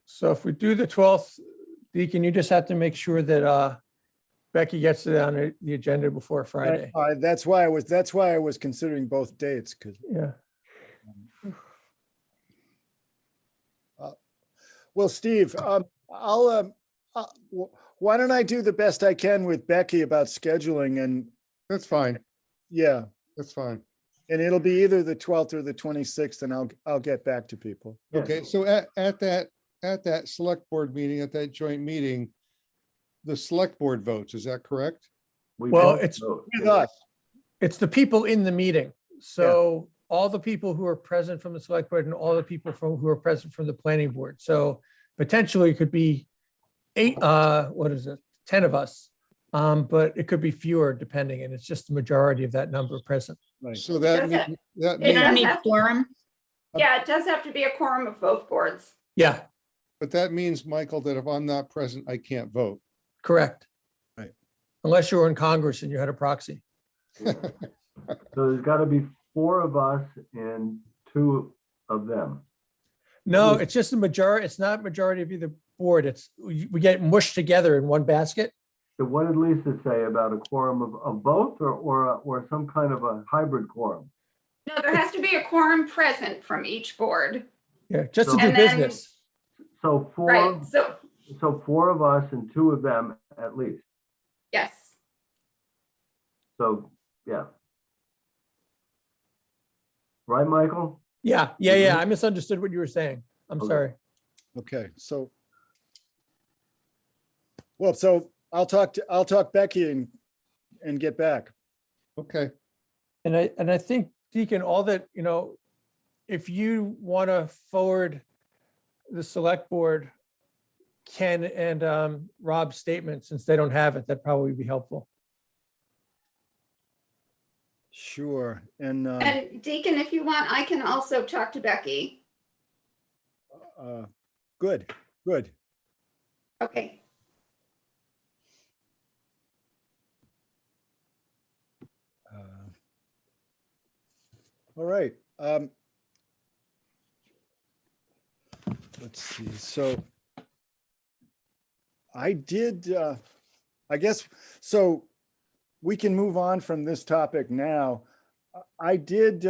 So if we do the 12th, Deacon, you just have to make sure that Becky gets it on the agenda before Friday. That's why I was considering both dates, because Yeah. well, Steve, why don't I do the best I can with Becky about scheduling, and That's fine. yeah, That's fine. and it'll be either the 12th or the 26th, and I'll get back to people. Okay, so at that select board meeting, at that joint meeting, the select board votes, is that correct? Well, it's With us. It's the people in the meeting. So all the people who are present from the select board and all the people who are present from the planning board. So potentially it could be 10 of us. But it could be fewer depending, and it's just the majority of that number present. So that Does means, that It means, does need have- quorum. Yeah, it does have to be a quorum of both boards. Yeah, but that means, Michael, that if I'm not present, I can't vote. correct. Right. Unless you were in Congress and you had a proxy. So there's got to be 4 of us and 2 of them. No, it's just a majority. It's not majority of either board. It's, we get mushed together in one basket. So what did Lisa say about a quorum of both, or some kind of a hybrid quorum? No, there has to be a quorum present from each board. Yeah, just to So- do And then- business. So Right, so, 4 of us and 2 of them at least. yes. So, yeah. Right, Michael? Yeah. I misunderstood what you were saying. I'm Okay. sorry. Okay, so. Well, so I'll talk Becky and get back. Okay, And I think, Deacon, all that, if you want to forward the select board Ken and Rob's statement, since they don't have it, that'd probably be helpful. Sure, and Deacon, if you want, I can also talk to Becky. good. Okay. All right. Let's see, so I did, I guess, so we can move on from this topic now. I did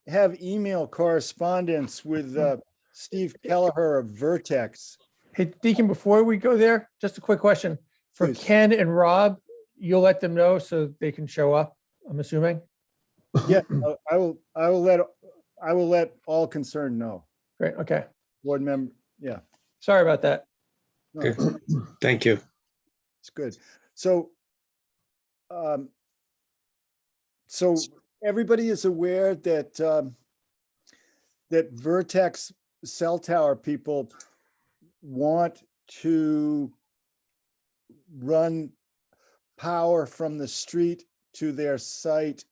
have email correspondence with Steve Kelleher of Vertex. Hey, Deacon, before we go there, just a quick question. For Please. Ken and Rob, you'll let them know so they can show up, I'm assuming? Yeah, I will let all concerned know. Great, okay. Board member, yeah. Sorry about that. No, Okay. Thank you. it's good. So, so everybody is aware that that Vertex cell tower people want to run power from the street to their site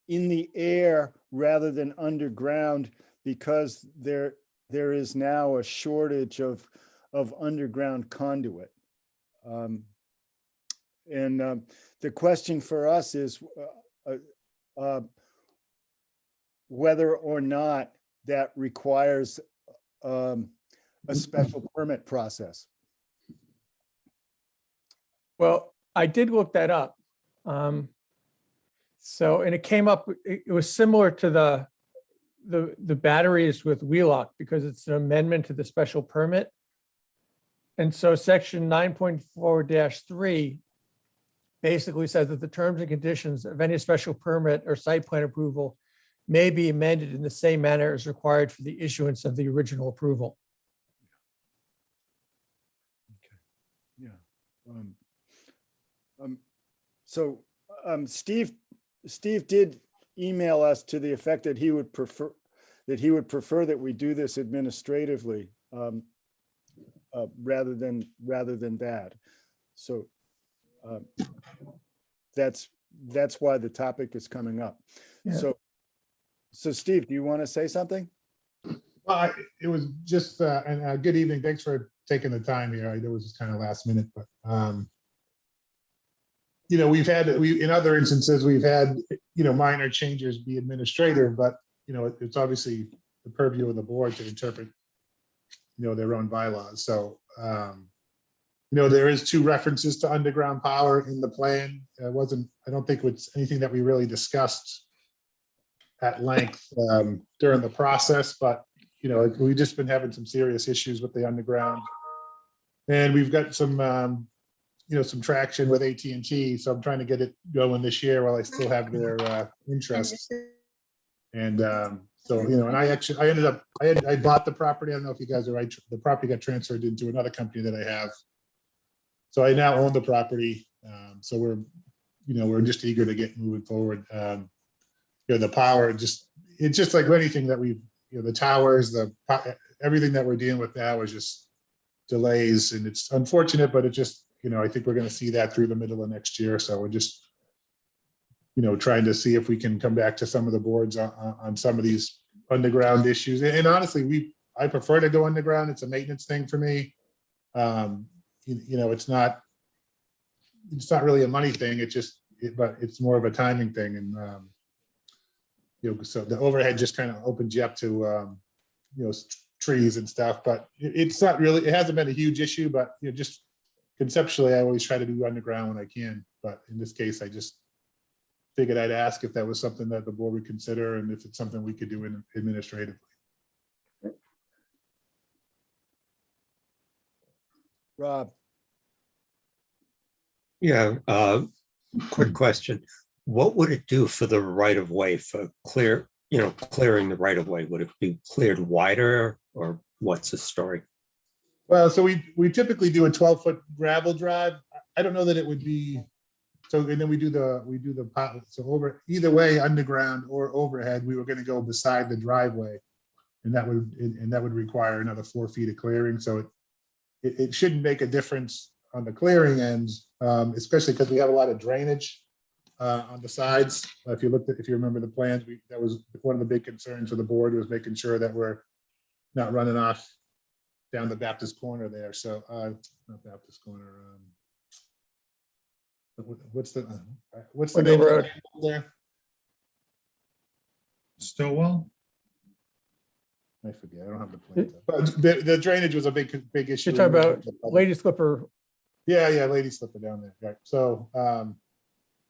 in the air rather than underground, because there is now a shortage of underground conduit. And the question for us is whether or not that requires a special permit process. Well, I did look that up. So, and it came up, it was similar to the batteries with Wheelock, because it's an amendment to the special permit. And so section 9.4-3 basically says that the terms and conditions of any special permit or site plan approval may be amended in the same manner as required for the issuance of the original approval. Yeah. So Steve did email us to the effect that he would prefer that we do this administratively rather than that. So that's that's why the topic is coming up. Yeah. So Steve, do you want to say something? Well, it was just, and good evening. Thanks for taking the time here. I know it was just kind of last minute, but, you know, in other instances, we've had, you know, minor changes be administrative, but, you know, it's obviously the purview of the board to interpret, you know, their own bylaws. So, you know, there is 2 references to underground power in the plan. I don't think it's anything that we really discussed at length during the process, but, you know, we've just been having some serious issues with the underground. And we've got some, you know, some traction with AT&T. So I'm trying to get it going this year while I still have their interest. And so, you know, and I ended up, I bought the property. I don't know if you guys are right. The property got transferred into another company that I have. So I now own the property. So we're, you know, we're just eager to get moving forward. You know, the power, it's just like anything that we've, you know, the towers, everything that we're dealing with now is just delays, and it's unfortunate, but it just, you know, I think we're going to see that through the middle of next year. So we're just, you know, trying to see if we can come back to some of the boards on some of these underground issues. And honestly, I prefer to go underground. It's a maintenance thing for me. You know, it's not really a money thing. But it's more of a timing thing. And, you know, so the overhead just kind of opens you up to, you know, trees and stuff, but it hasn't been a huge issue, but, you know, just conceptually, I always try to do underground when I can. But in this case, I just figured I'd ask if that was something that the board would consider and if it's something we could do administratively. Rob. Yeah, quick question. What would it do for the right of way for clearing the right of way? Would it be cleared wider, or what's the story? Well, so we typically do a 12-foot gravel drive. I don't know that it would be, so, and then we do the pot, so over either way, underground or overhead, we were going to go beside the driveway. And that would require another 4 feet of clearing. So it shouldn't make a difference on the clearing end, especially because we have a lot of drainage on the sides. If you remember the plans, that was one of the big concerns for the board, was making sure that we're not running off down the Baptist corner there. So not Baptist corner. What's the name of the road there? Stillwell? I forget. I don't have the plan. But the drainage was a big issue. You're talking about Lady Slipper. Yeah, Lady Slipper down there. Right. So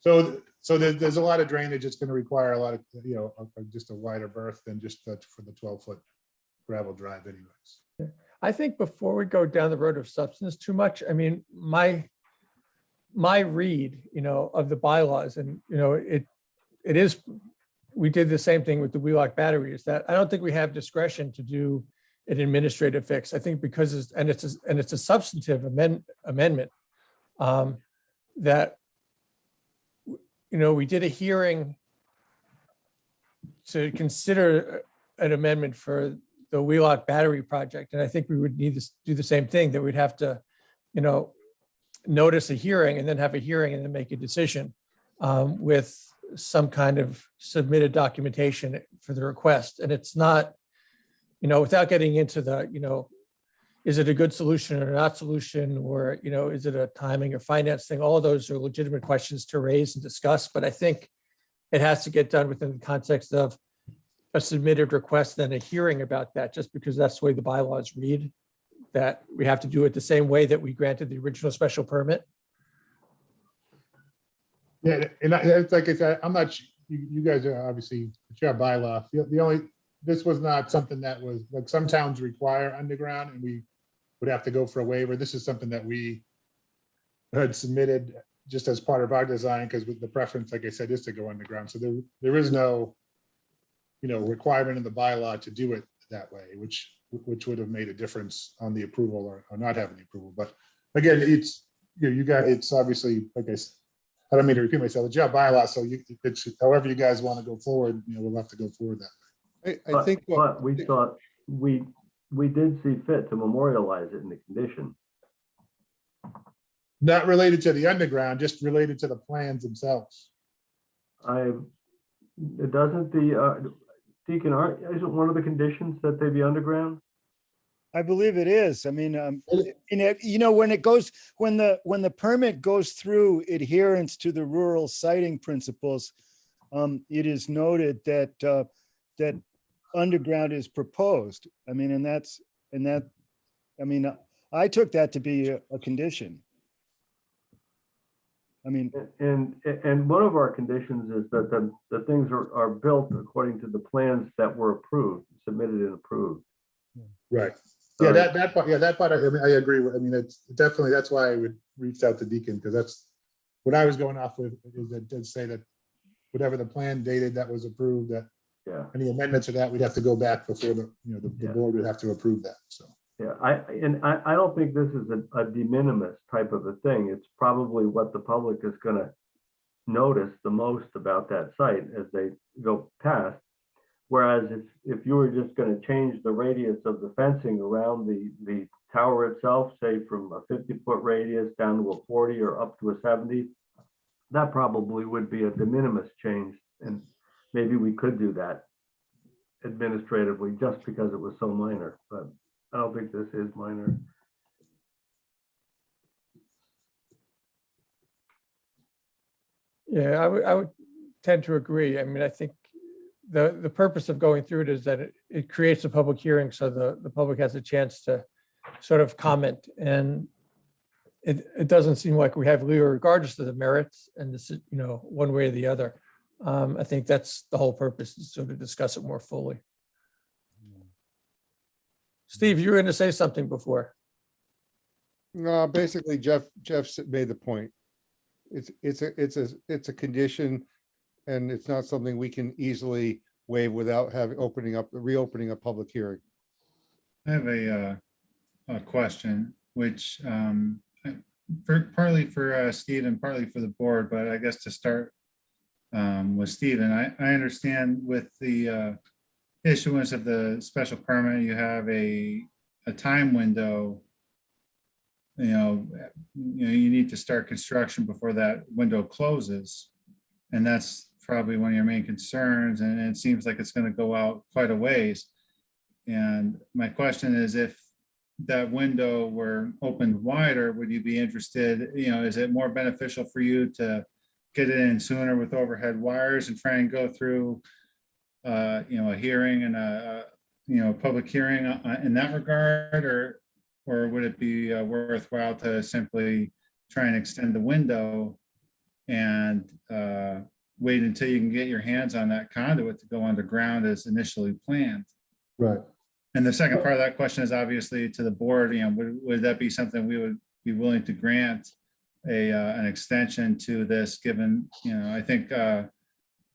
so there's a lot of drainage. It's going to require a lot of, you know, just a wider berth than just for the 12-foot gravel drive anyways. I think before we go down the road of substance too much, I mean, my read, you know, of the bylaws, and, you know, it is, we did the same thing with the Wheelock battery, is that I don't think we have discretion to do an administrative fix. I think because it's a substantive amendment that, you know, we did a hearing to consider an amendment for the Wheelock battery project. And I think we would need to do the same thing, that we'd have to, you know, notice a hearing and then have a hearing and then make a decision with some kind of submitted documentation for the request. And it's not, you know, without getting into the, you know, is it a good solution or not solution, or, you know, is it a timing or finance thing? All of those are legitimate questions to raise and discuss, but I think it has to get done within the context of a submitted request, then a hearing about that, just because that's the way the bylaws read, that we have to do it the same way that we granted the original special permit. Yeah, and like I said, I'm not, you guys are obviously, it's your bylaw. This was not something that was, like, some towns require underground and we would have to go for a waiver. This is something that we had submitted just as part of our design, because the preference, like I said, is to go underground. So there is no, you know, requirement in the bylaw to do it that way, which would have made a difference on the approval or not having the approval. But again, it's, you know, you got, it's obviously, like I said, I don't mean to repeat myself, it's your bylaw, so it's however you guys want to go forward, you know, we'll have to go forward that way. I think But we thought, we did see fit to memorialize it in the condition. Not related to the underground, just related to the plans themselves. it doesn't the, Deacon, isn't one of the conditions that they be underground? I believe it is. I mean, you know, when the permit goes through adherence to the rural siting principles, it is noted that, that underground is proposed. I mean, I mean, I took that to be a condition. I mean, And one of our conditions is that the things are built according to the plans that were approved, submitted and approved. Right. Yeah, that part, I mean, I agree with, I mean, it's definitely, that's why I would reach out to Deacon, because that's what I was going off with, is that did say that whatever the plan dated that was approved, that any amendments to that, we'd have to go back before the, you know, the board would have to approve that, so. Yeah, I don't think this is a de minimis type of a thing. It's probably what the public is gonna notice the most about that site as they go past. Whereas if you were just gonna change the radius of the fencing around the tower itself, say from a 50-foot radius down to a 40 or up to a 70, that probably would be a de minimis change. And maybe we could do that administratively just because it was so minor, but I don't think this is minor. Yeah, I would tend to agree. I mean, I think the purpose of going through it is that it creates a public hearing, so the public has a chance to sort of comment. And it doesn't seem like we have legal, regardless of the merits, and this is, you know, one way or the other. I think that's the whole purpose, is so to discuss it more fully. Steve, you were going to say something before. No, basically Jeff made the point. It's a condition, and it's not something we can easily waive without reopening a public hearing. I have a question, which partly for Steve and partly for the board, but I guess to start with Stephen, I understand with the issuance of the special permit, you have a time window. You need to start construction before that window closes. And that's probably one of your main concerns. And it seems like it's going to go out quite a ways. And my question is, if that window were opened wider, would you be interested, is it more beneficial for you to get it in sooner with overhead wires and try and go through a hearing and a public hearing in that regard, or would it be worthwhile to simply try and extend the window and wait until you can get your hands on that conduit to go underground as initially planned? Right. And the second part of that question is obviously to the board, would that be something we would be willing to grant an extension to this, given, I think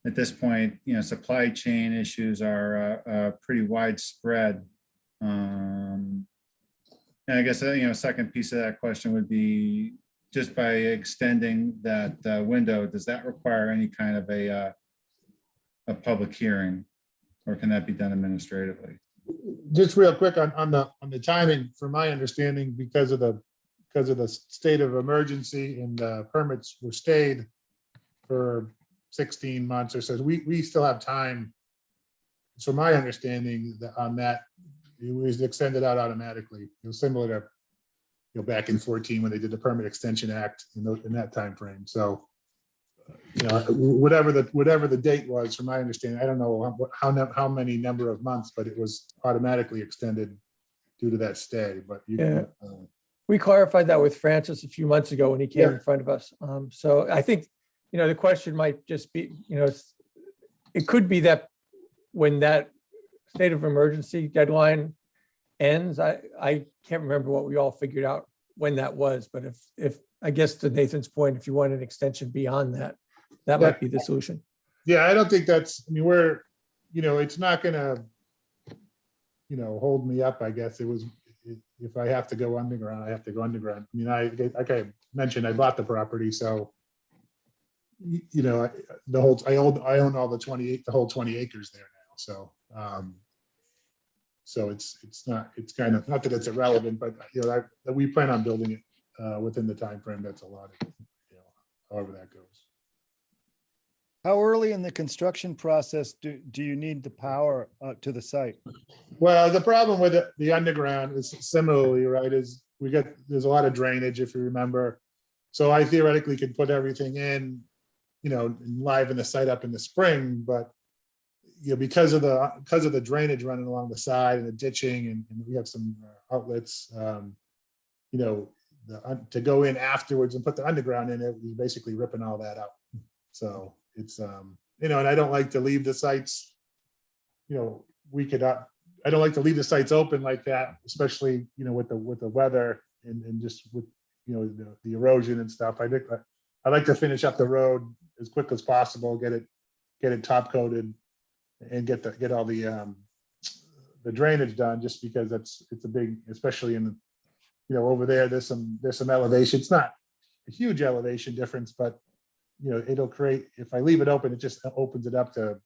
at this point, supply chain issues are pretty widespread. And I guess, second piece of that question would be, just by extending that window, does that require any kind of a public hearing, or can that be done administratively? Just real quick on the timing, from my understanding, because of the state of emergency and permits were stayed for 16 months or so, we still have time. So my understanding that on that, it was extended out automatically. It was similar to back in 14 when they did the Permit Extension Act in that time frame. So whatever the date was, from my understanding, I don't know how many number of months, but it was automatically extended due to that stay. But We clarified that with Francis a few months ago when he came in front of us. So I think, the question might just be, it could be that when that state of emergency deadline ends, I can't remember what we all figured out when that was, but if I guess to Nathan's point, if you want an extension beyond that, that might be the solution. Yeah, I don't think that's, we're, it's not gonna, hold me up, I guess. If I have to go underground, I have to go underground. Like I mentioned, I bought the property, so I own all the whole 20 acres there now. So so it's kind of, not that it's irrelevant, but that we plan on building it within the time frame that's allotted, however that goes. How early in the construction process do you need the power to the site? Well, the problem with the underground is similarly, right, is there's a lot of drainage, if you remember. So I theoretically could put everything in, and liven the site up in the spring, but because of the drainage running along the side and the ditching, and we have some outlets, to go in afterwards and put the underground in, it would be basically ripping all that out. So it's, and I don't like to leave the sites, I don't like to leave the sites open like that, especially, with the weather and just with, the erosion and stuff. I like to finish up the road as quick as possible, get it top coated and get all the drainage done, just because it's a big, especially in over there, there's some elevation. It's not a huge elevation difference, but it'll create, if I leave it open, it just opens it up to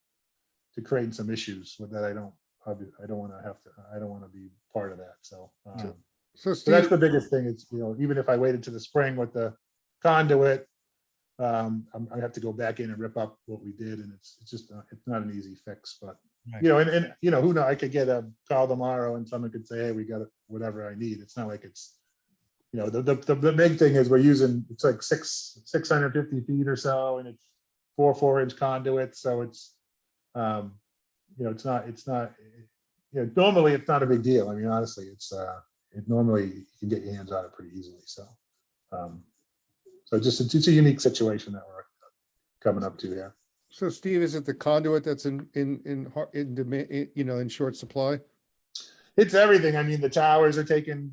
creating some issues with that. I don't want to be part of that. So So so that's Steve, the biggest thing. It's, even if I waited to the spring with the conduit, I have to go back in and rip up what we did, and it's just it's not an easy fix. But and who knows? I could get a call tomorrow, and someone could say, "Hey, we got whatever I need." It's not like it's, the big thing is we're using, it's like 650 feet or so, and it's 4-inch conduit, so it's it's not normally it's not a big deal. I mean, honestly, it's normally you can get your hands on it pretty easily. So so it's a unique situation that we're coming up to here. so Steve, is it the conduit that's in demand, in short supply? It's everything. I mean, the towers are taking,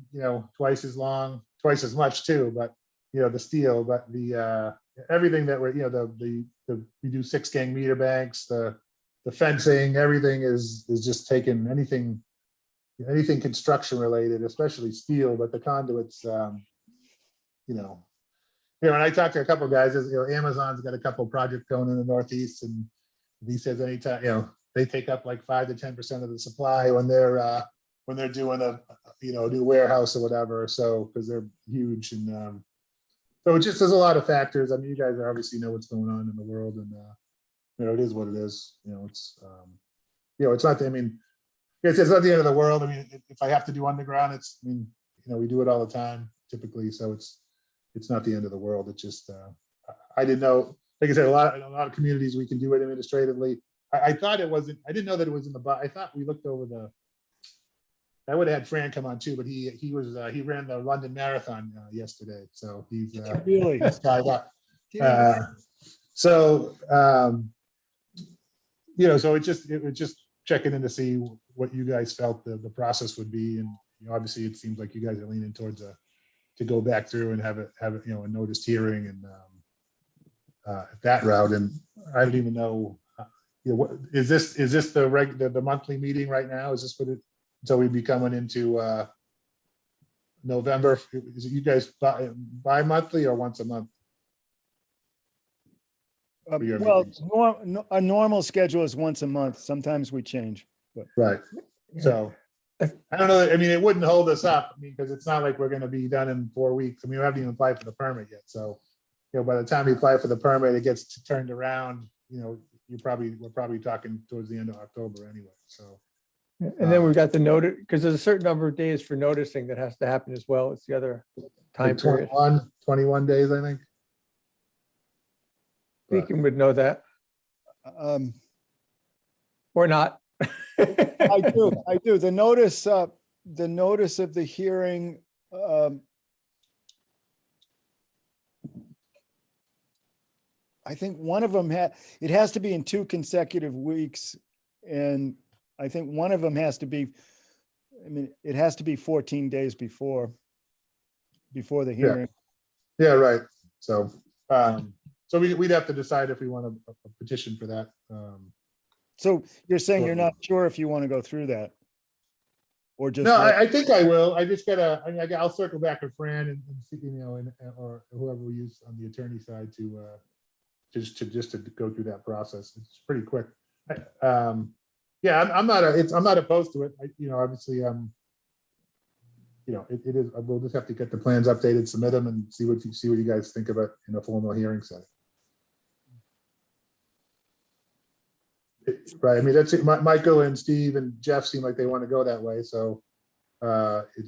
twice as long, twice as much too, but the steel, but the everything that we're, we do 6-gang meter banks, the fencing, everything is just taking anything construction related, especially steel, but the conduits, when I talked to a couple of guys, Amazon's got a couple of projects going in the Northeast, and he says anytime, they take up like 5 to 10% of the supply when they're doing a new warehouse or whatever. So because they're huge, and so it just, there's a lot of factors. I mean, you guys obviously know what's going on in the world, and it is what it is. It's not. I mean, it's not the end of the world. I mean, if I have to do underground, we do it all the time typically, so it's not the end of the world. It's just I didn't know. Like I said, a lot of communities we can do it administratively. I thought it wasn't. I didn't know that it was in the. I thought we looked over the. I would have had Fran come on too, but he ran the London Marathon yesterday, so he's Really? this guy got. So so it was just checking in to see what you guys felt the process would be, and obviously it seems like you guys are leaning towards to go back through and have it a noticed hearing and that route. And I don't even know. What is this the monthly meeting right now? Is this what it? So we'd be coming into November. Is it you guys bi-monthly or once a month? For your Well, meetings? a normal schedule is once a month. Sometimes we change, but Right. So I don't know. I mean, it wouldn't hold us up. I mean, because it's not like we're going to be done in 4 weeks. I mean, we haven't even applied for the permit yet. So, by the time we apply for the permit, it gets turned around. We're probably talking towards the end of October anyway. So. And then we've got the notice, because there's a certain number of days for noticing that has to happen as well. It's the other time Like period. 21 days, I think. Deacon would know that. Or not. I do. The notice of the hearing. I think one of them it has to be in 2 consecutive weeks, and I think one of them has to be. I mean, it has to be 14 days before the hearing. Yeah. Right. So, so we'd have to decide if we want a petition for that. So you're saying you're not sure if you want to go through that? Or just. No, I think I will. I just gotta, I'll circle back with Fran and see, or whoever we use on the attorney side to just to go through that process. It's pretty quick. Yeah, I'm not opposed to it. Obviously, it is. We'll just have to get the plans updated, submit them, and see what you guys think about in a formal hearing setting. Right, I mean, that's it. Michael and Steve and Jeff seem like they want to go that way, so, it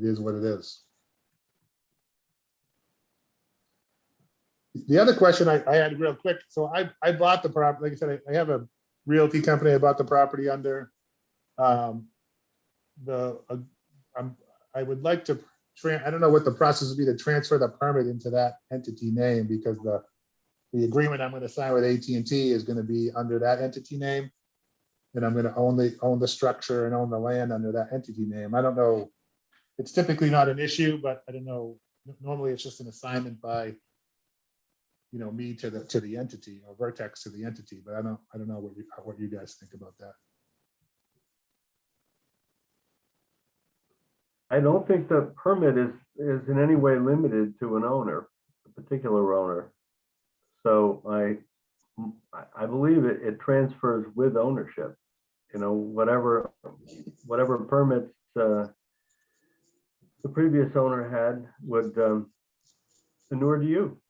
is what it is. The other question I had real quick, so I bought the property, like I said, I have a realty company, I bought the property under. I would like to, I don't know what the process would be to transfer the permit into that entity name, because the agreement I'm going to sign with AT&T is going to be under that entity name. And I'm going to own the structure and own the land under that entity name. I don't know. It's typically not an issue, but I don't know. Normally it's just an assignment by, me to the entity, or Vertex to the entity, but I don't know what you guys think about that. I don't think the permit is in any way limited to an owner, a particular owner. So I believe it transfers with ownership. Whatever permits the previous owner had would inure to you.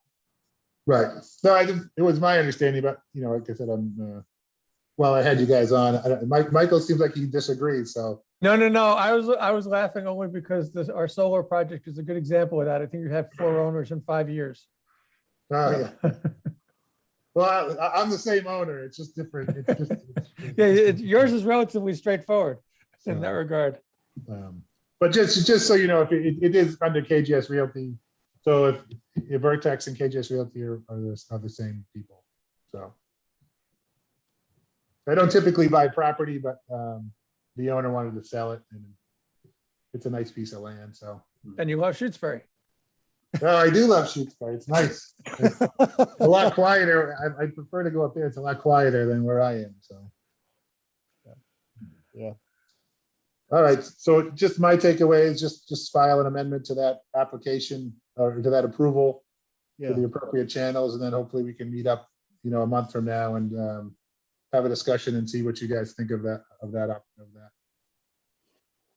Right. No, it was my understanding, but like I said, I had you guys on. Michael seems like he disagrees. So No. I was laughing only because our solar project is a good example of that. I think you had 4 owners in 5 years. yeah. Well, I'm the same owner. It's just different. It's just Yeah, yours is relatively straightforward in that regard. But just so you know, if it is under KGS Realty, so if Vertex and KGS Realty are the same people. So I don't typically buy property, but the owner wanted to sell it, and it's a nice piece of land. So. And you love Shutesbury. Oh, I do love Shutesbury. It's nice. It's a lot quieter. I prefer to go up there. It's a lot quieter than where I am. So, yeah. All right. So, just my takeaway is just file an amendment to that application or to that approval for the appropriate channels, and then hopefully we can meet up, a month from now and have a discussion and see what you guys think of that.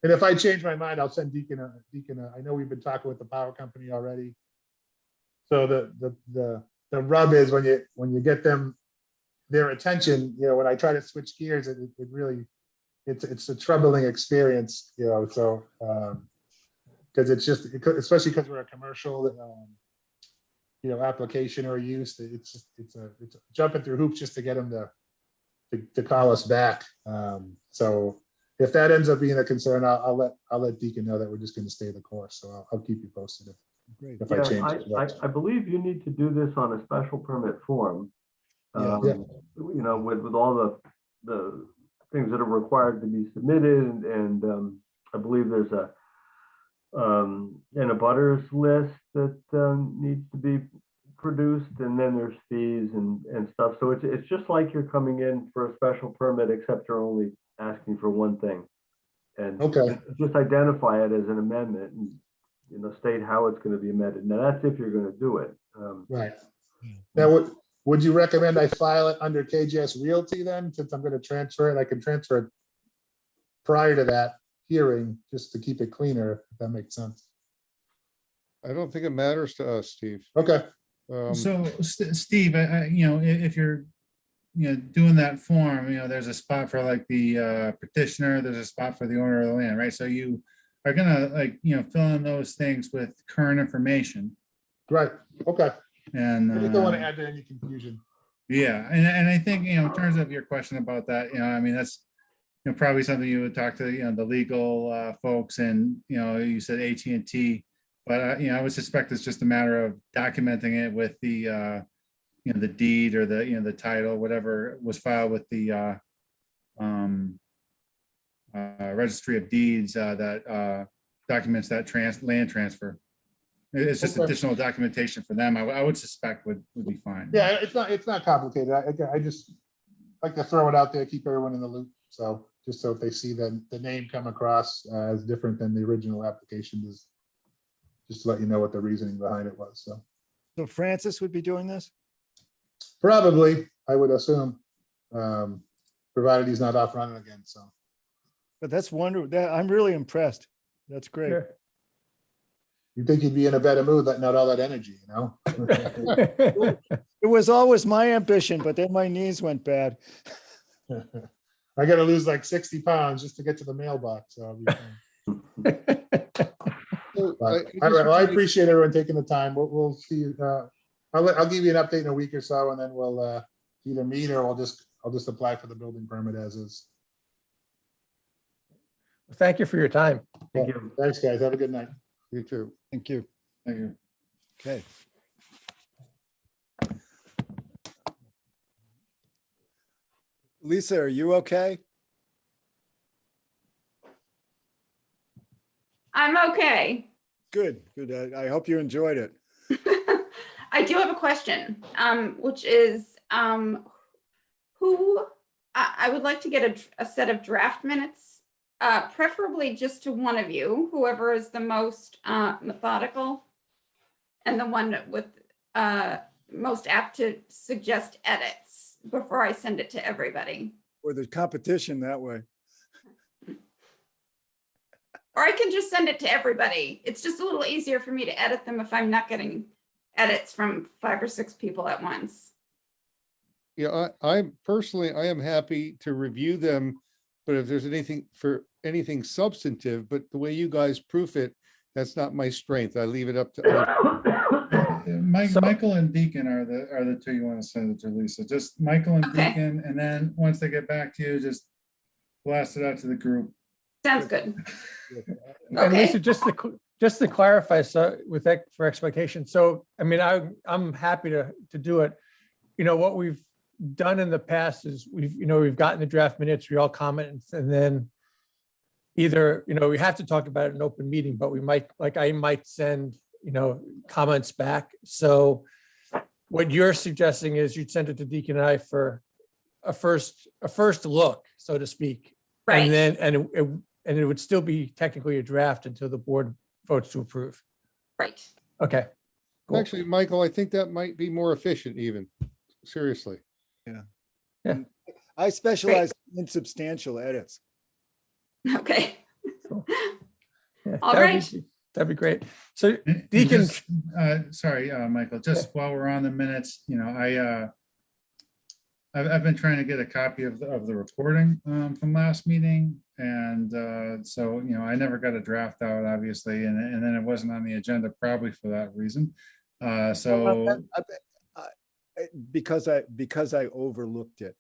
And if I change my mind, I'll send Deacon. I know we've been talking with the power company already. So the rub is when you get their attention, when I try to switch gears, it really, it's a troubling experience, so because it's just, especially because we're a commercial, application or use, it's jumping through hoops just to get them to call us back. So if that ends up being a concern, I'll let Deacon know that we're just going to stay the course. So I'll keep you posted if I change. I believe you need to do this on a special permit form. With all the things that are required to be submitted, and I believe there's an abutters list that needs to be produced, and then there's fees and stuff. So it's just like you're coming in for a special permit, except you're only asking for one thing. And just identify it as an amendment and state how it's going to be amended. Now that's if you're going to do it. Right. Now, would you recommend I file it under KGS Realty then, since I'm going to transfer it? I can transfer it prior to that hearing just to keep it cleaner, if that makes sense. I don't think it matters to us, Steve. Okay. So Steve, if you're doing that form, there's a spot for like the petitioner, there's a spot for the owner of the land, right? So you are gonna fill in those things with current information. Right. Okay. And I just don't want to add to any confusion. Yeah, and I think in terms of your question about that, that's probably something you would talk to the legal folks, and you said AT&T, but I would suspect it's just a matter of documenting it with the the deed or the title, whatever was filed with the registry of deeds that documents that land transfer. It's just additional documentation for them. I would suspect would be fine. Yeah, it's not complicated. I just like to throw it out there, keep everyone in the loop. So just so if they see the name come across as different than the original application, just to let you know what the reasoning behind it was. So Francis would be doing this? Probably, I would assume, provided he's not off running again. So, but that's wonderful. I'm really impressed. That's great. You'd think you'd be in a better mood letting out all that energy, you know? It was always my ambition, but then my knees went bad. I gotta lose like 60 pounds just to get to the mailbox, so I'll be fine. So, But, I all just right, well, I wanted- appreciate everyone taking the time. We'll see you. I'll give you an update in a week or so, and then we'll either meet or I'll just apply for the building permit as is. Thank you for your time. Thank you. Thanks, guys. Have a good night. You too. Thank you. Thank you. Okay. Lisa, are you okay? I'm okay. Good, good. I hope you enjoyed it. I do have a question, which is, who, I would like to get a set of draft minutes, preferably just to one of you, whoever is the most methodical and the one with most apt to suggest edits before I send it to everybody. Or the competition that way. Or I can just send it to everybody. It's just a little easier for me to edit them if I'm not getting edits from 5 or 6 people at once. Yeah, I'm personally, I am happy to review them, but if there's anything substantive, but the way you guys proof it, that's not my strength. I leave it up to others. Michael and Deacon are the two you want to send it to, Lisa. Just Michael and Deacon, and then once they get back to you, just blast it out to the group. Sounds good. And Lisa, just to clarify, so with that for expectation, so I mean, I'm happy to do it. You know, what we've done in the past is we've gotten the draft minutes, we all comment, and then either, we have to talk about it in an open meeting, but we might, I might send, comments back. So what you're suggesting is you'd send it to Deacon and I for a first look, so to speak. Right. And then, and it would still be technically a draft until the board votes to approve. Right. Okay. Cool. Actually, Michael, I think that might be more efficient even, seriously. Yeah. Yeah. I specialize in substantial edits. Okay. Yeah, All that'd right. That'd be great. So And Deacon, just, sorry, Michael, just while we're on the minutes, I've been trying to get a copy of the recording from last meeting. And so, I never got a draft out, obviously, and then it wasn't on the agenda probably for that reason. So, Because I overlooked it.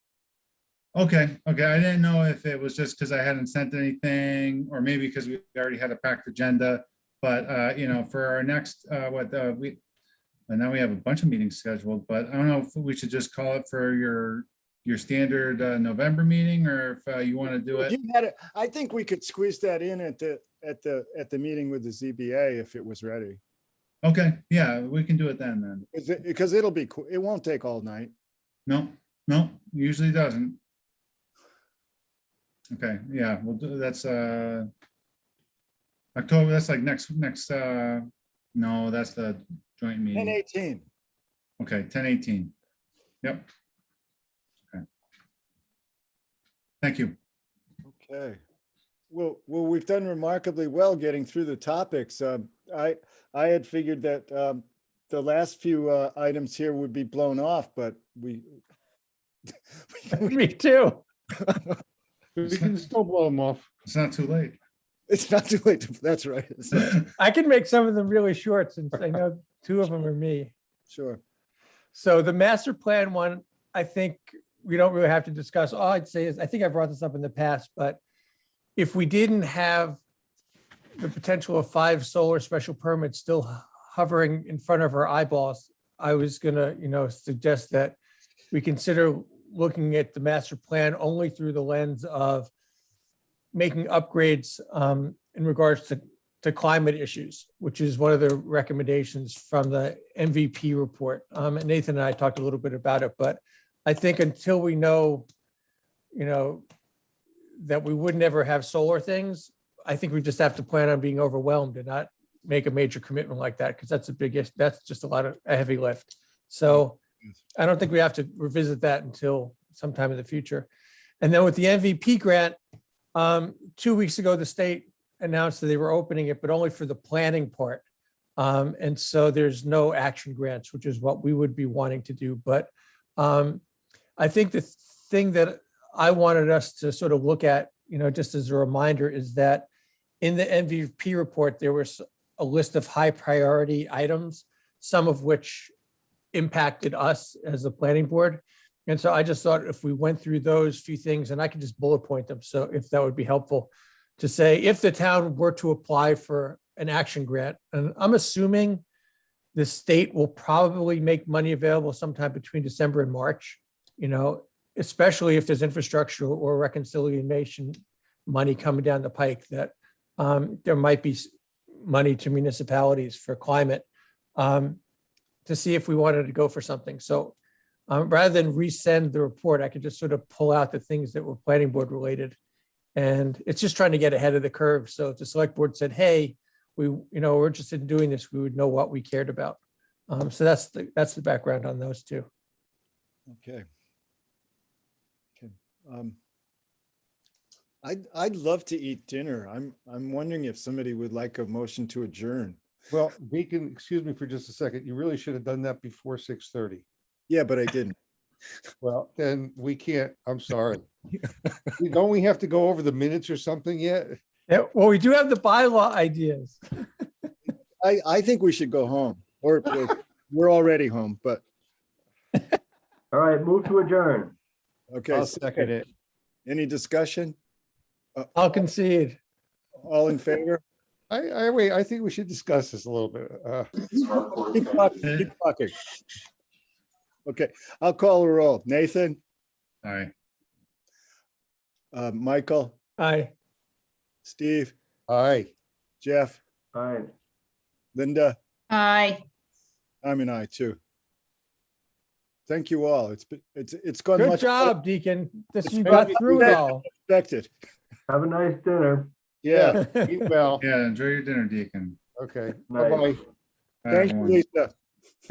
okay, I didn't know if it was just because I hadn't sent anything, or maybe because we already had a packed agenda. But for our next, and now we have a bunch of meetings scheduled, but I don't know if we should just call it for your standard November meeting, or if you want to do it. I think we could squeeze that in at the meeting with the ZBA if it was ready. Okay, yeah, we can do it then. Because it'll be, it won't take all night. No, usually doesn't. Okay, yeah, we'll do, that's October, that's like next, no, that's the joint meeting. 10/18. Okay, 10/18. Yep. Okay. Thank you. Okay. Well, we've done remarkably well getting through the topics. I had figured that the last few items here would be blown off, but we. me too. We can still blow them off. It's not too late. It's not too late. That's right. I can make some of them really short since I know 2 of them are me. Sure. So the master plan one, I think we don't really have to discuss. All I'd say is, I think I brought this up in the past, but if we didn't have the potential of 5 solar special permits still hovering in front of our eyeballs, I was gonna, suggest that we consider looking at the master plan only through the lens of making upgrades in regards to climate issues, which is one of the recommendations from the MVP report. And Nathan and I talked a little bit about it, but I think until we know, that we would never have solar things, I think we just have to plan on being overwhelmed and not make a major commitment like that, because that's a big issue. That's just a heavy lift. So I don't think we have to revisit that until sometime in the future. And then with the MVP grant, 2 weeks ago, the state announced that they were opening it, but only for the planning part. And so there's no action grants, which is what we would be wanting to do. But I think the thing that I wanted us to sort of look at, just as a reminder, is that in the MVP report, there was a list of high priority items, some of which impacted us as a planning board. And so I just thought if we went through those few things, and I can just bullet point them, so if that would be helpful, to say if the town were to apply for an action grant, and I'm assuming the state will probably make money available sometime between December and March, especially if there's infrastructure or reconciliation money coming down the pike, that there might be money to municipalities for climate, to see if we wanted to go for something. So rather than resend the report, I could just sort of pull out the things that were planning board related. And it's just trying to get ahead of the curve. So if the select board said, hey, we're interested in doing this, we would know what we cared about. So that's the background on those two. Okay. I'd love to eat dinner. I'm wondering if somebody would like a motion to adjourn. Well, Deacon, excuse me for just a second. You really should have done that before 6:30. Yeah, but I didn't. Well, then we can't. I'm sorry. Don't we have to go over the minutes or something yet? Yeah, well, we do have the bylaw ideas. I think we should go home, or we're already home, but. All right, move to adjourn. Okay. I'll second it. Any discussion? I'll concede. All in favor? Wait, I think we should discuss this a little bit. Keep talking. Okay, I'll call a roll. Nathan? Aye. Michael? Aye. Steve? Aye. Jeff? Aye. Linda? Aye. I'm an aye too. Thank you all. It's gone Good much. job, Deacon. You got through it all. Expected. Have a nice dinner. Yeah, eat well. Yeah, enjoy your dinner, Deacon. Okay, Night. bye-bye. Thank you, Lisa.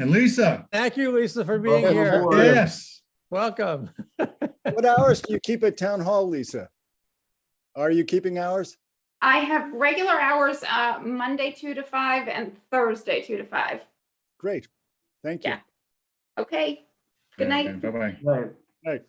And Lisa, Thank you, Lisa, for being Welcome here. aboard. yes. Welcome. What hours do you keep at town hall, Lisa? Are you keeping hours? I have regular hours, Monday 2 to 5 and Thursday 2 to 5. Great. Thank you. Yeah. Okay. Good night. Bye-bye. Night. Right.